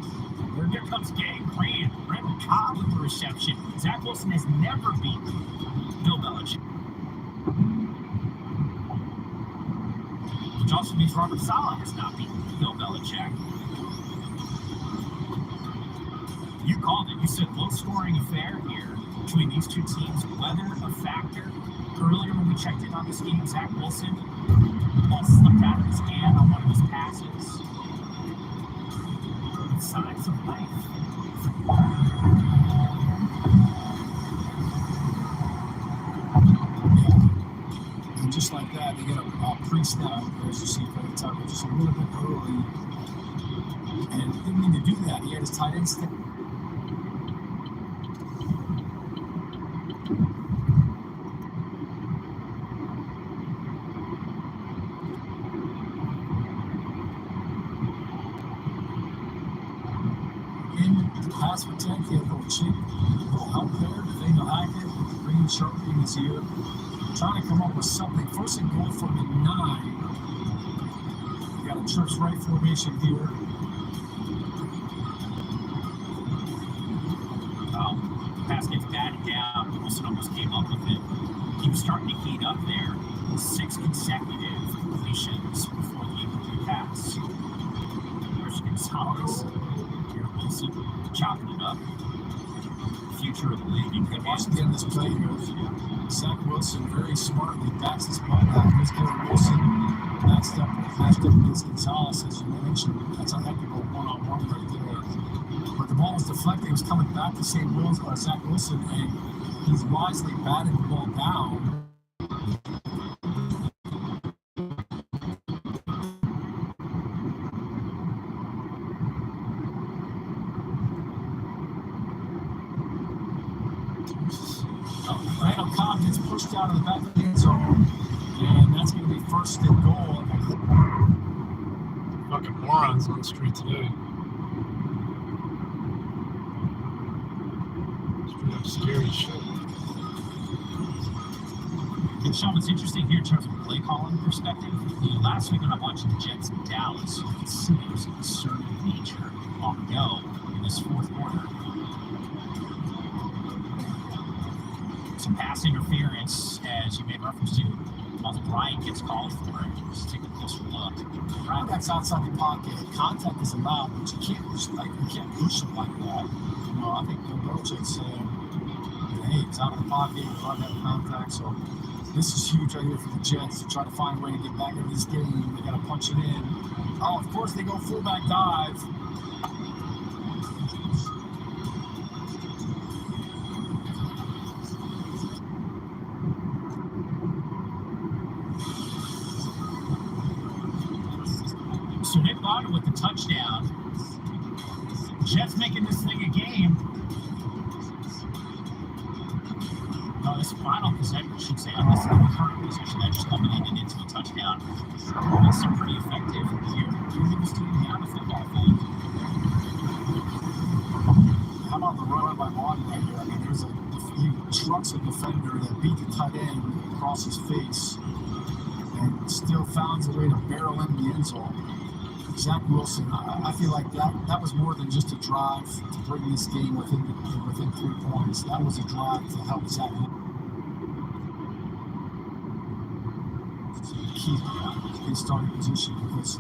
Here comes Gang Grant. Randall Cobb with the reception. Zach Wilson has never beaten Bill Belichick. Which also means Robert Saleh has not beaten Bill Belichick. You called it. You said low-scoring affair here between these two teams. Weather a factor. Earlier when we checked in on this game, Zach Wilson ball slipped out of his hand on one of his passes. Signs of life. And just like that, they get a pre-snap, as you see for the tackle, just a little bit early. And he didn't mean to do that. He had his tight end stick. Pass for 10, he had a little chip, a little help there. Nathaniel Hackett, bringing Sharpie in his ear, trying to come up with something. First and goal from the 9. We got a church right formation here. Pass gets batted down. Wilson almost came up with it. He was starting to heat up there. 6 consecutive completions before the incomplete pass. There's Gonzalez. Wilson chopping it up. Future of the league. You can watch again this play here. Zach Wilson very smartly backs his butt out. Here's Garrett Wilson matched up against Gonzalez, as you mentioned. That's a heck of a one-on-one right there. But the ball was deflected. He was coming back to St. Louis by Zach Wilson, and he's wisely batted the ball down. Randall Cobb gets pushed out of the back of the end zone, and that's going to be first and goal. Fucking morons on the street today. Straight up scary shit. And Sean, what's interesting here in terms of play calling perspective, last week when I watched the Jets in Dallas, you could see there was a concerted nature on go in this fourth quarter. Some pass interference, as you made reference to. Although Bryant gets called for it, let's take a closer look. Bryant gets outside the pocket. Contact is allowed, but you can't push him like that. I think Belichick's saying, hey, he's out of the pocket, he's not having contact. So this is huge right here for the Jets to try to find a way to get back into this game. They got to punch it in. Oh, of course they go fullback dive. So Nick Bottom with the touchdown. Jets making this thing a game. No, this final possession, I should say, on this current position, they're just coming in and into the touchdown. It's pretty effective here. Using this team down the football field. How about the run by Vaughn right here? I mean, he trucks a defender that beat the tight end across his face and still finds a way to barrel in the end zone. Zach Wilson, I feel like that was more than just a drive to bring this game within 3 points. That was a drive to help Zach keep his starting position, because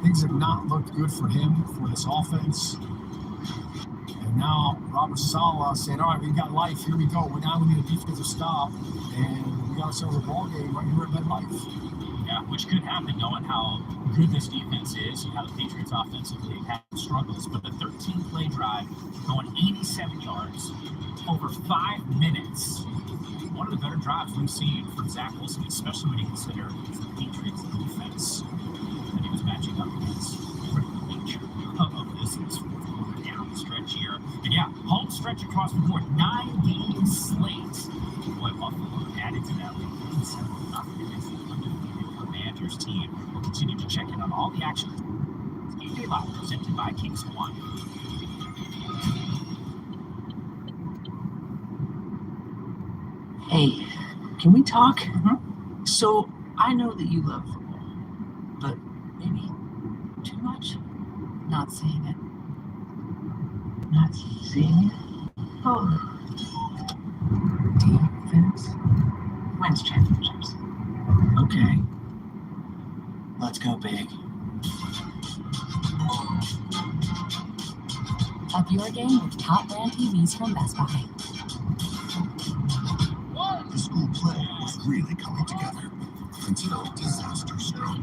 things have not looked good for him, for this offense. And now Robert Saleh saying, all right, we got life, here we go. Now we need a defensive stop, and we got ourselves a ball game right here at MetLife. Yeah, which could happen knowing how good this defense is and how the Patriots offensively have struggles. But the 13-play drive going 87 yards, over 5 minutes. One of the better drives we've seen from Zach Wilson, especially when you consider the Patriots defense that he was matching up against. The nature of this fourth quarter down the stretch coverage here. And yeah, home stretch across the board, 9-game slate. Boy, Buffalo added to that lead. 7-0 against the undefeated Commanders team. We'll continue to check in on all the action. Game Day Live, presented by Kings One. Hey, can we talk? So, I know that you love football, but maybe too much? Not seeing it. Not seeing it? Oh. Defense wins championships. Okay. Let's go big. Up your game with top brand TVs from Best Buy. The school play was really coming together until disaster struck.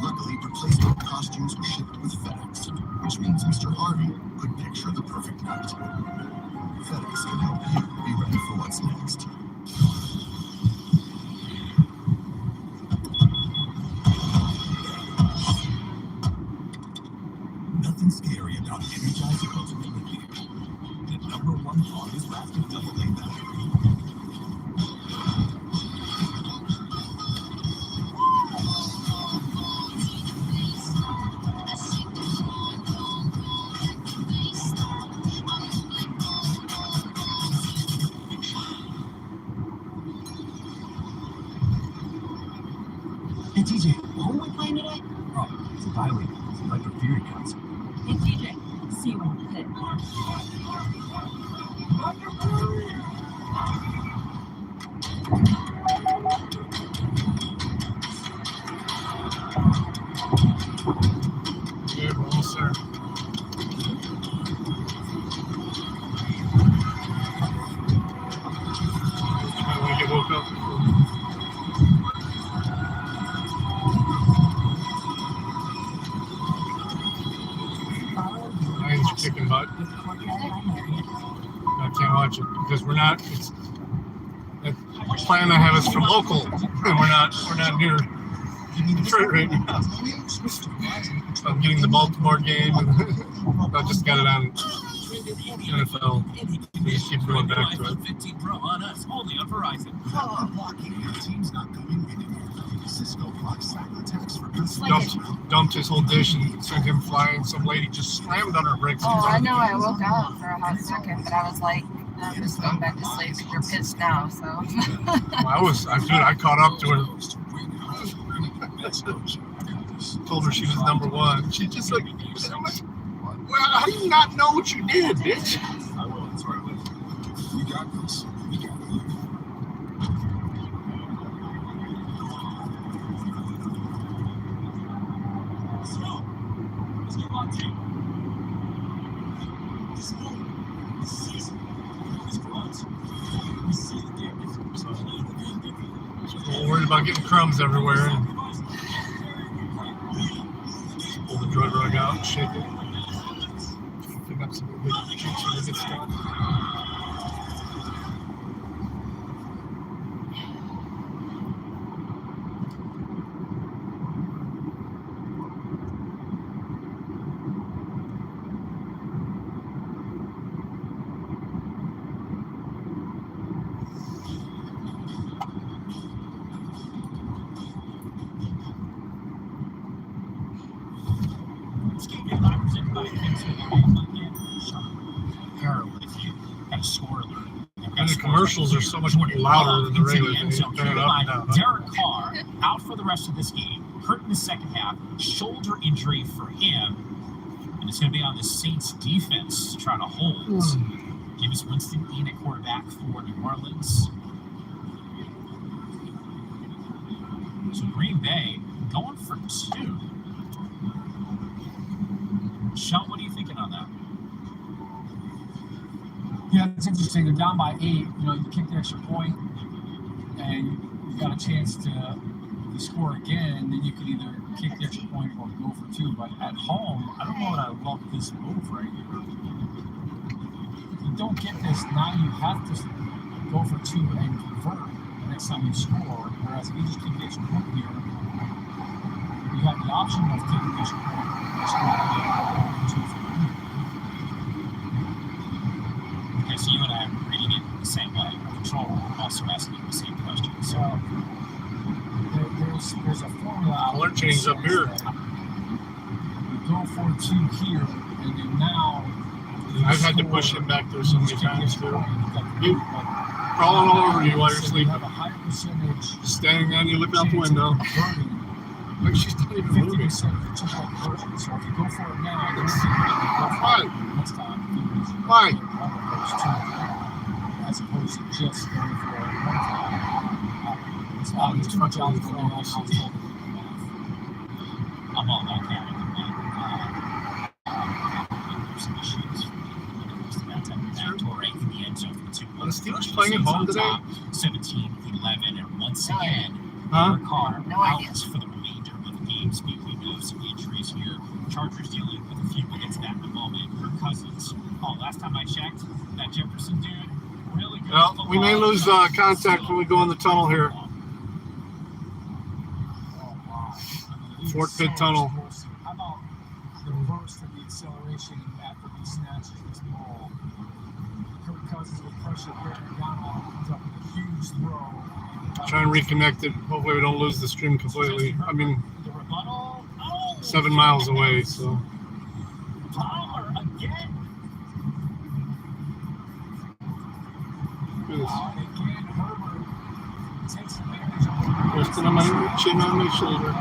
Luckily, replacement costumes were shipped with FedEx, which means Mr. Harvey could picture the perfect night. FedEx can help you be ready for what's next. Nothing scary about Energizer Ultimate Repair. The #1 part is wrapped in double A battery. Hey TJ, what are we playing today? Oh, it's a bye week. It's like a theory concert. Hey, TJ, see you on the pit. Good roll, sir. I want to get woke up. Lions are kicking butt. I can't watch it because we're not. It's the plan I have is for local, and we're not near Detroit right now. I'm getting the Baltimore game, and I just got it on NFL. We just keep going back to it. 15 Pro on us, only on Verizon. Blocking your team's not coming anywhere. Cisco blocks cyber attacks for good. Dumped his whole dish and sent him flying. Some lady just slammed on her brakes. Oh, I know. I woke up for a hot second, but I was like, I'm just going back to sleep. You're pissed now, so. I caught up to her. Told her she was #1. She just like, well, how do you not know what you did, bitch? I will. That's right. We got this. We got it. Let's move on to This moment, this season, this bronze. We see the damage. We're worried about getting crumbs everywhere. And pull the drug rug out and shake it. Pick up some big cheeks for the good stuff. And the commercials are so much louder than the regular thing. Turn it up and down. Derek Carr out for the rest of this game. Hurt in the second half. Shoulder injury for him. And it's going to be on the Saints defense trying to hold. Jameis Winston in at quarterback for New Orleans. So Green Bay going for 2. Sean, what are you thinking on that? Yeah, it's interesting. They're down by 8. You know, you kick the extra point, and you got a chance to score again. Then you could either kick the extra point or go for 2. But at home, I don't know that I love this move right here. If you don't get this, now you have to go for 2 and convert the next time you score. Whereas if you just kick the extra point here, you have the option of kicking the extra point and scoring again, 2 for 3. the same way. Control also asking the same question. So there's a formula. Alert change up here. We go for 2 here, and then now. I've had to push him back there so many times too. You crawling all over you while you're sleeping. Just standing on you, looking out the window. Like she's not even moving. So if you go for it now, Why? Why? As opposed to just going for it one time. It's too much alcohol. I'm all about that. There's some issues. Right in the end zone for the 2 Are the Steelers playing at home today? 17-11, and once again, Huh? Carr out for the remainder of the game. Speaking of some injuries here, Chargers dealing with a few minutes at the moment. Kirk Cousins. Oh, last time I checked, that Jefferson dude, really good. Well, we may lose contact when we go in the tunnel here. Fort Pitt Tunnel. How about the burst of the acceleration after he snatches this ball? Kirk Cousins with pressure bearing down on him, comes up with a huge throw. Try and reconnect it. Hopefully we don't lose the stream completely. I mean, 7 miles away, so. Palmer again. Resting on my chin on my shoulder.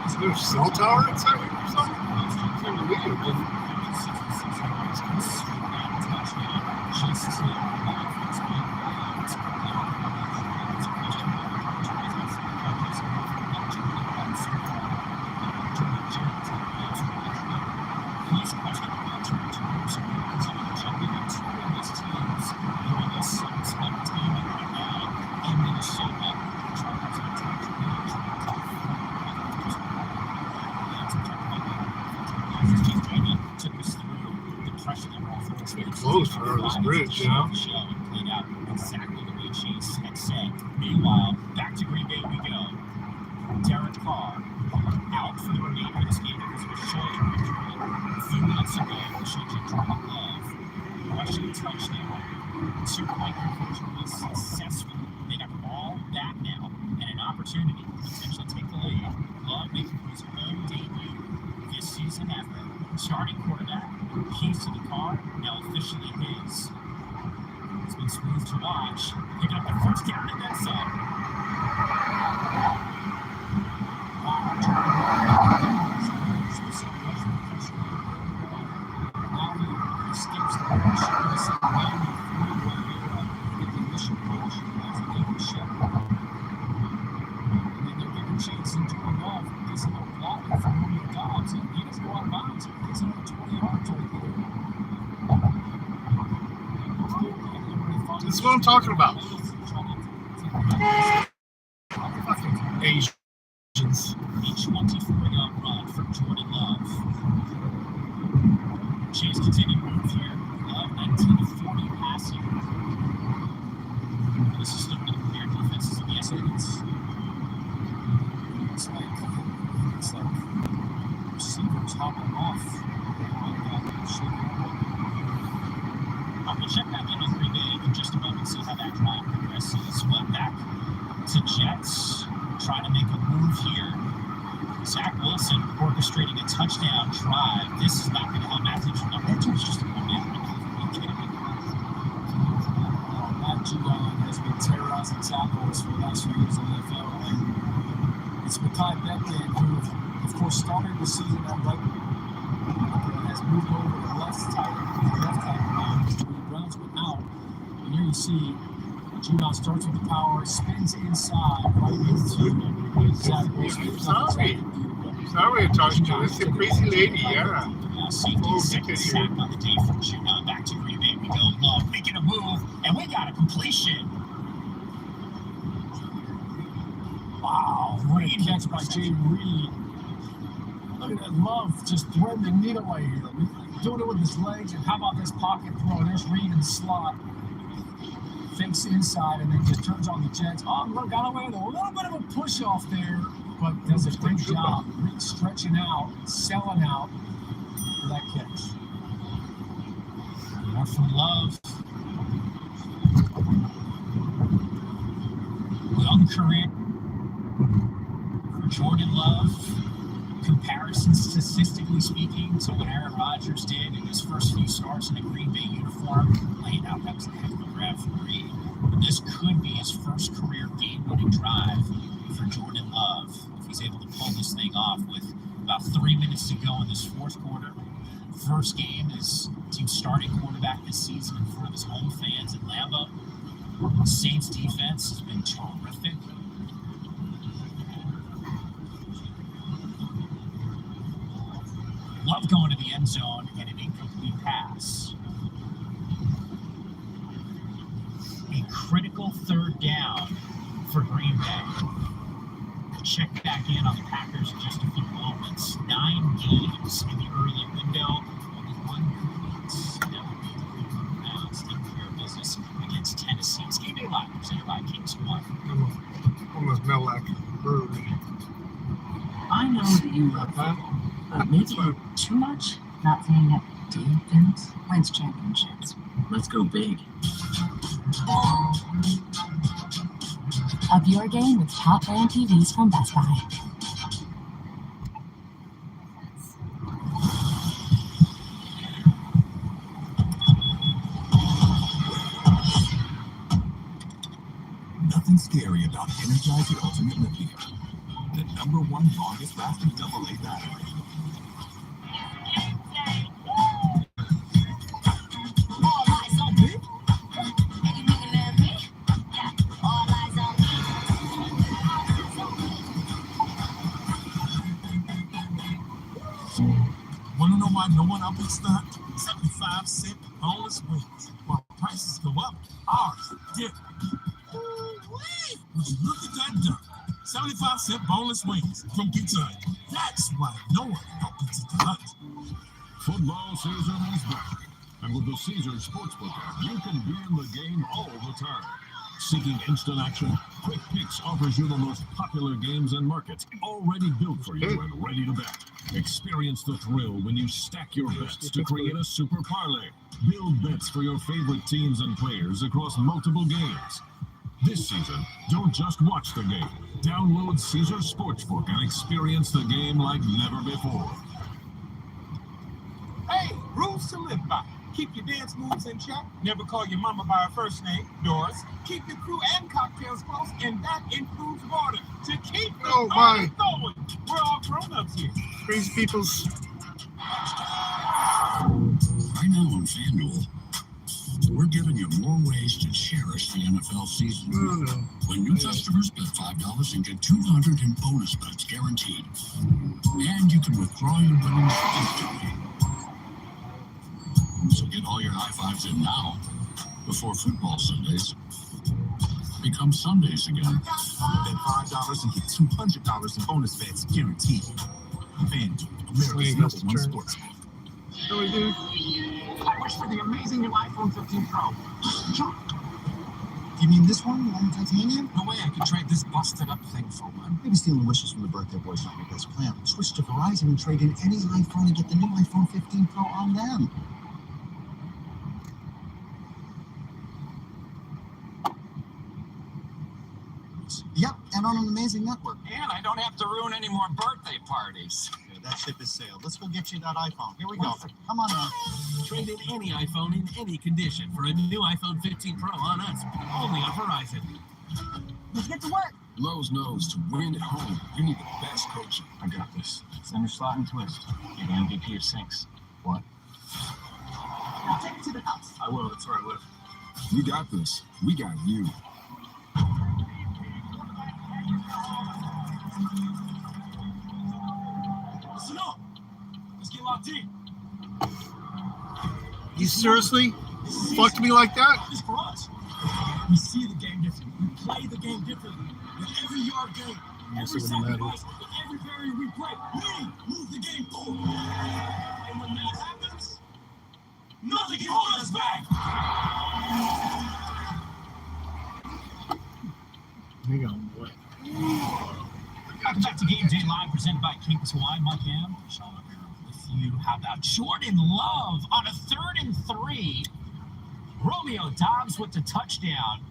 Is there a cell tower inside here or something? It's never leaving, man. It's getting close for this bridge, you know? Played out exactly the way Chase had said. Meanwhile, back to Green Bay we go. Derek Carr out for the remainder of this game because of a shoulder injury. A few months ago, the Shea Jordan Love rushing touchdown. 2-point conversion was successful. They got the ball back now and an opportunity to potentially take the lead. Love making his own debut this season ever. Starting quarterback, keys to the car, now officially his. It's been smooth to watch. Picking up the first down and then some. Now he escapes the pressure. This is a 93 initial push as a double shot. And then they're giving Chase and Jordan Love this little blocking from Romeo Dobbs, and he doesn't go out of bounds. It's over 20 yards right there. This is what I'm talking about. Fucking Asians. Each 24-yard run from Jordan Love. Chase continuing to move here. Love 19-40 passing. This is still one of the premier defenses in the SEC. It's like receivers hopping off. We'll check back in on Green Bay in just a moment, see how that drive progresses. But back to Jets, trying to make a move here. Zach Wilson orchestrating a touchdown drive. This is not going to help Matthew Judon. It's just a one-man run. Are you kidding me? Matt Judon has been terrorizing tackles for the last few years in the NFL. And it's Mekhi Becton, who, of course, started the season at right, has moved over to left tackle now. Browns went out, and here you see Judon starts with the power, spins inside, right into Zach Wilson. Sorry, Toshka. It's a crazy lady, yeah. Safety second sack on the day from Judon. Back to Green Bay we go. Love making a move, and we got a completion. Wow, what a catch by Jay Reed. Look at that Love just threading the needle right here. Doing it with his legs, and how about this pocket throw? There's Reed in the slot. Fakes inside and then just turns on the Jets. Oh, look, got away with a little bit of a push off there, but does a great job. Reed stretching out, selling out for that catch. More from Love. Young career for Jordan Love. Comparison, statistically speaking, to what Aaron Rodgers did in his first few starts in a Green Bay uniform, laying out that was a heck of a grab for Reed. But this could be his first career game-winning drive for Jordan Love if he's able to pull this thing off with about 3 minutes to go in this fourth quarter. First game as team's starting quarterback this season in front of his home fans at Lambeau. Saints defense has been terrific. Love going to the end zone and an incomplete pass. A critical third down for Green Bay. We'll check back in on the Packers in just a few moments. 9 games in the early window. Only 1 complete. Now it's taking care of business against Tennessee. It's Game Day Live, presented by Kings One. Almost smell like brewery. I know that you love football, but maybe too much? Not saying that defense wins championships. Let's go big. Up your game with top brand TVs from Best Buy. Nothing scary about Energizer Ultimate Lithium, the #1 longest lasting AA battery. Wanna know why no one up is stuck? 75-cent boneless wings. While prices go up, ours dip. Would you look at that duck? 75-cent boneless wings from Pizza Hut. That's why no one up Pizza Hut. Football season is back. And with the Caesars Sportsbook app, you can be in the game all the time. Seeking instant action? Quick Picks offers you the most popular games and markets, already built for you and ready to bet. Experience the thrill when you stack your bets to create a super parlay. Build bets for your favorite teams and players across multiple games. This season, don't just watch the game. Download Caesars Sportsbook and experience the game like never before. Hey, rules to live by. Keep your dance moves in check. Never call your mama by her first name, Doris. Keep your crew and cocktails close, and that includes water to keep the party going. We're all grown-ups here. Crazy people's. I know on FanDuel, we're giving you more ways to cherish the NFL season. When new customers bet $5 and get $200 in bonus bets guaranteed. And you can withdraw your winnings instantly. So get all your high fives in now, before football Sundays become Sundays again. Bet $5 and get $200 in bonus bets guaranteed. FanDuel, America's #1 sports book. I wish for the amazing new iPhone 15 Pro. You mean this one, the one in titanium? No way I could trade this busted up thing for one. Maybe stealing wishes from the birthday boy's not your best plan. Switch to Verizon and trade in any iPhone and get the new iPhone 15 Pro on them. Yep, and on an amazing network. And I don't have to ruin any more birthday parties. Yeah, that ship is sailed. Let's go get you that iPhone. Here we go. Come on now. Trade in any iPhone in any condition for a new iPhone 15 Pro on us, only on Verizon. Let's get to work. Lowe's knows to win at home, you need the best coaching. I got this. Center slot and twist. You're the MVP of sinks. What? Now take it to the house. I will. That's where I live. We got this. We got you. Listen up. Let's get locked in. You seriously fucked me like that? It's for us. We see the game differently. We play the game differently. In every yard game, guess it wouldn't matter. Every barrier we break, we move the game forward. And when that happens, nothing can hold us back. Hang on, boy. Welcome back to Game Day Live, presented by King's Wine. Mike Ham, Sean O'Hara with you. How about Jordan Love on a 3rd and 3? Romeo Dobbs with the touchdown.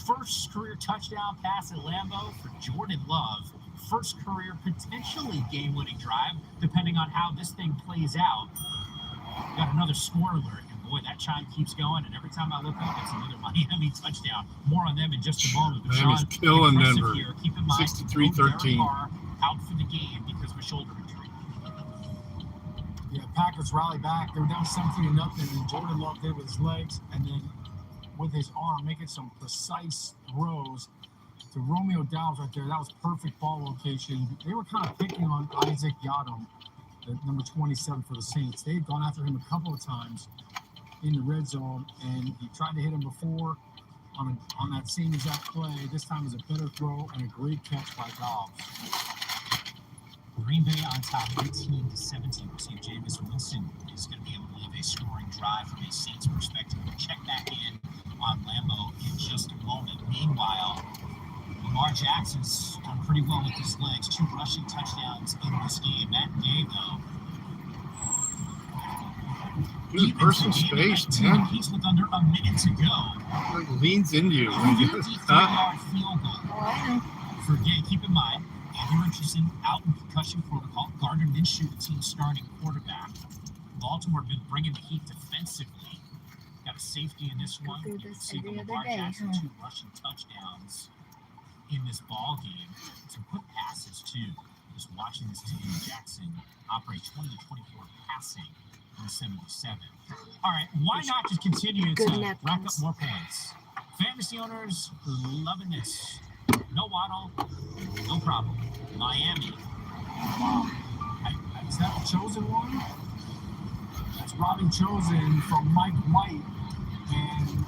First career touchdown pass at Lambeau for Jordan Love. First career potentially game-winning drive, depending on how this thing plays out. Got another score alert, and boy, that chime keeps going, and every time I look up, it's another Miami touchdown. More on them in just a moment. But Miami's Sean, killing impressive Denver. here. Keep in mind, 63-13. Derek Carr out for the game because of a shoulder injury. Yeah, Packers rally back. They were down 17-0, and Jordan Love did with his legs, and then with his arm, making some precise throws to Romeo Dobbs right there. That was perfect ball location. They were kind of picking on Isaac Yadom, the number 27 for the Saints. They had gone after him a couple of times in the red zone, and he tried to hit him before on that same exact play. This time was a better throw and a great catch by Dobbs. Green Bay on top 18-17. We'll see if Jameis Winston is going to be able to live a scoring drive from a Saints perspective. We'll check back in on Lambeau in just a moment. Meanwhile, Lamar Jackson's done pretty well with his legs. 2 rushing touchdowns in this game. Matt Gay, though. He's in personal space, man. He's with under a minute to go. Like leans into you. 53-yard field goal for Gay. Keep in mind, Andy Richardson out in concussion protocol. Gardner Minshew, the team's starting quarterback. Baltimore been bringing the heat defensively. Got a safety in this one. You can see the Lamar Jackson 2 rushing touchdowns in this ball game. Some quick passes too. Just watching this team, Jackson operate 20-24 passing in 77. All right, why not just continue to rack up more points? Fantasy owners loving this. No Waddle, no problem. Miami. Is that the chosen one? That's Robbie Chosen from Mike White. And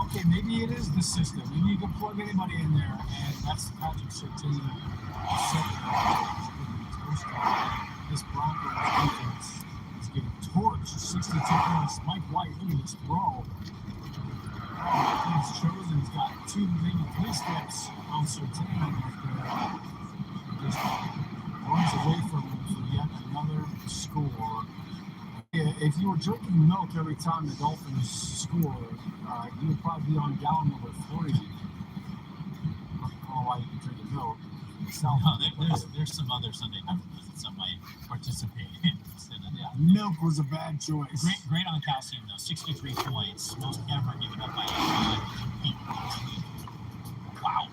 okay, maybe it is the system. Maybe you can plug anybody in there, and that's Patrick Surtain. This Broncos defense is getting torched. 62 points. Mike White, look at this throw. He's Chosen's got 2, maybe 3 steps on Surtain after just runs away from him for yet another score. If you were drinking milk every time the Dolphins score, you would probably be on gallon number 3. I don't know why you drink milk. There's some other Sunday night that some might participate in. Yeah, milk was a bad choice. Great on calcium though. 63 points, most ever given up by anyone. Wow.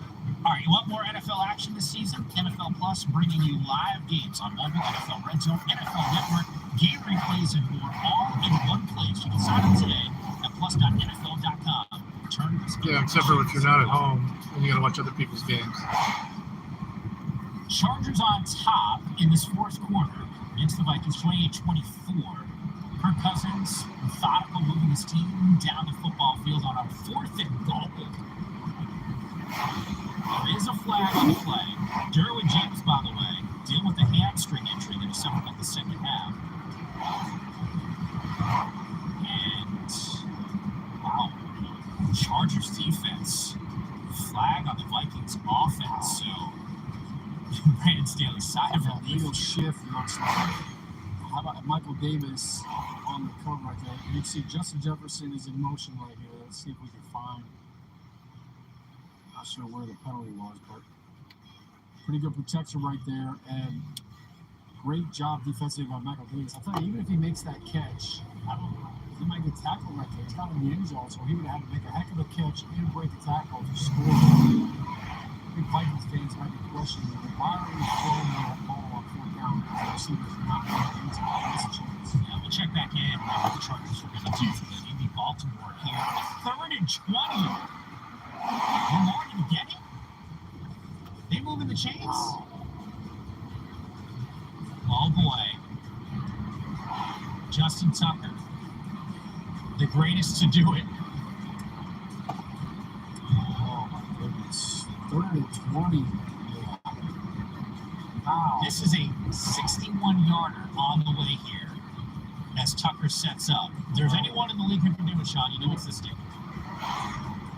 All right, you want more NFL action this season? NFL Plus bringing you live games on mobile, NFL Red Zone, NFL Network, game replays, and more, all in one place. You can sign up today at plus.nfl.com. Yeah, except for if you're not at home and you got to watch other people's games. Chargers on top in this 4th quarter against the Vikings, 28-24. Kirk Cousins, methodical, moving his team down the football field on a 4th and goal. There is a flag on the play. Derwin James, by the way, dealing with the hamstring injury that he suffered in the second half. And, wow, Chargers defense. Flag on the Vikings offense. So, Brandon Staley, side of a relief. legal shift looks like. How about Michael Davis on the cover right there? You can see Justin Jefferson is in motion right here. Let's see if we can find. Not sure where the penalty was, but pretty good protection right there, and great job defensively by Michael Davis. I thought even if he makes that catch, he might get tackled right there. He's not in the end zone, so he would have to make a heck of a catch and break the tackle to score. I think Vikings fans might be questioning why are we throwing that ball on 4th down? Receivers not in the end zone. That's a chance. Yeah, we'll check back in on what the Chargers are going to do for the Indy Baltimore here. 3rd and 20. Lamar gonna get it? They moving the chains? Oh boy. Justin Tucker. The greatest to do it. Oh my goodness. 3rd and 20. Yeah. Wow. This is a 61-yarder on the way here as Tucker sets up. If there's anyone in the league who can do it, Sean, you know it's this dude.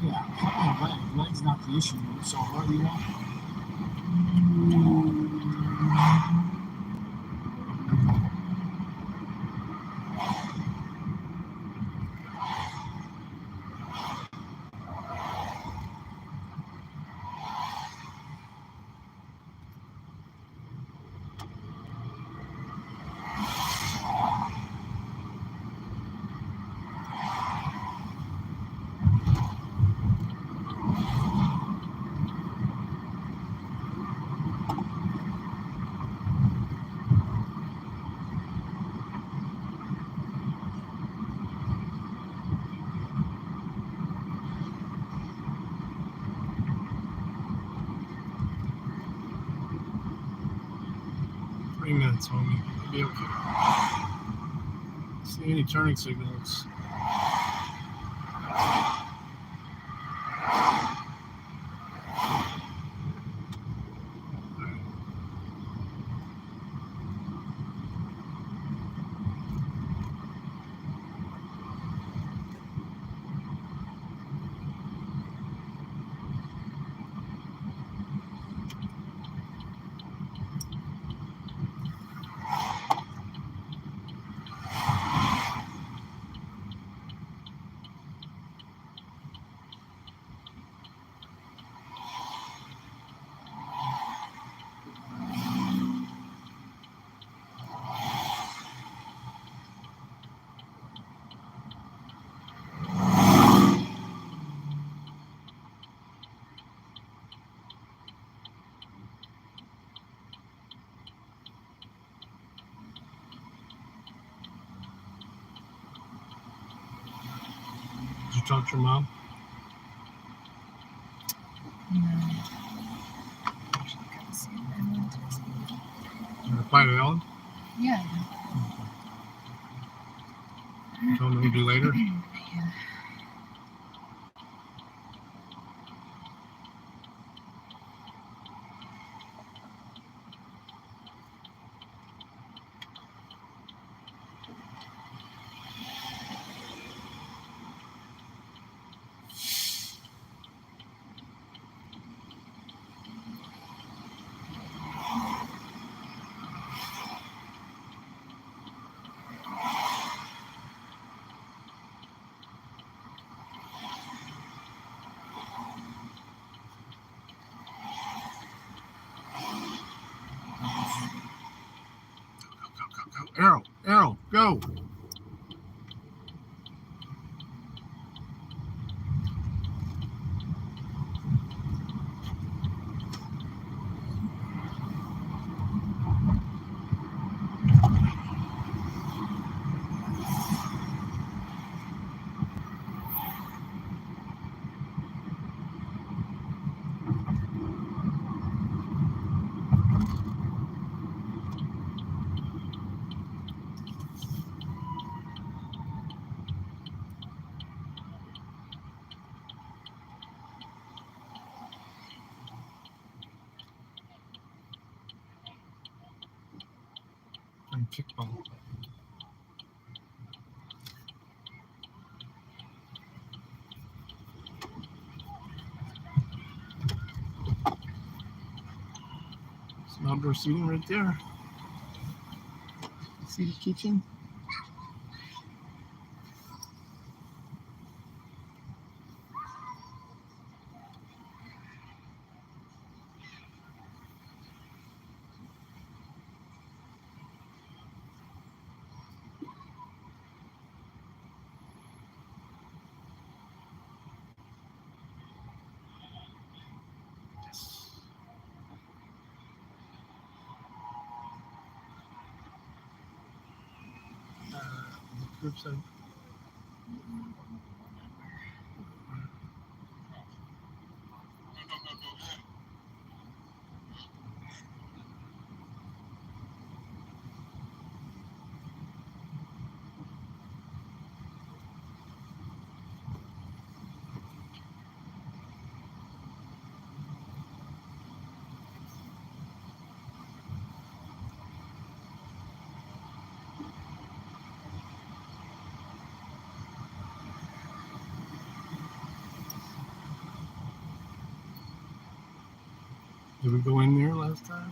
Yeah, probably leg's not the issue. So what do you want? Minutes, homie. You'll be okay. See any turning signals? Did you talk to your mom? No. Did you reply to Ellen? Yeah. Tell them maybe later. Yeah. Arrow, arrow, go. And kickball. Some outdoor seating right there. See the kitchen? Curbside. Did we go in there last time?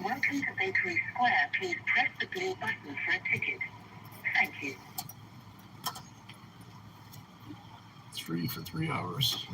Welcome to Bakery Square. Please press the blue button for a ticket. Thank you. It's free for 3 hours.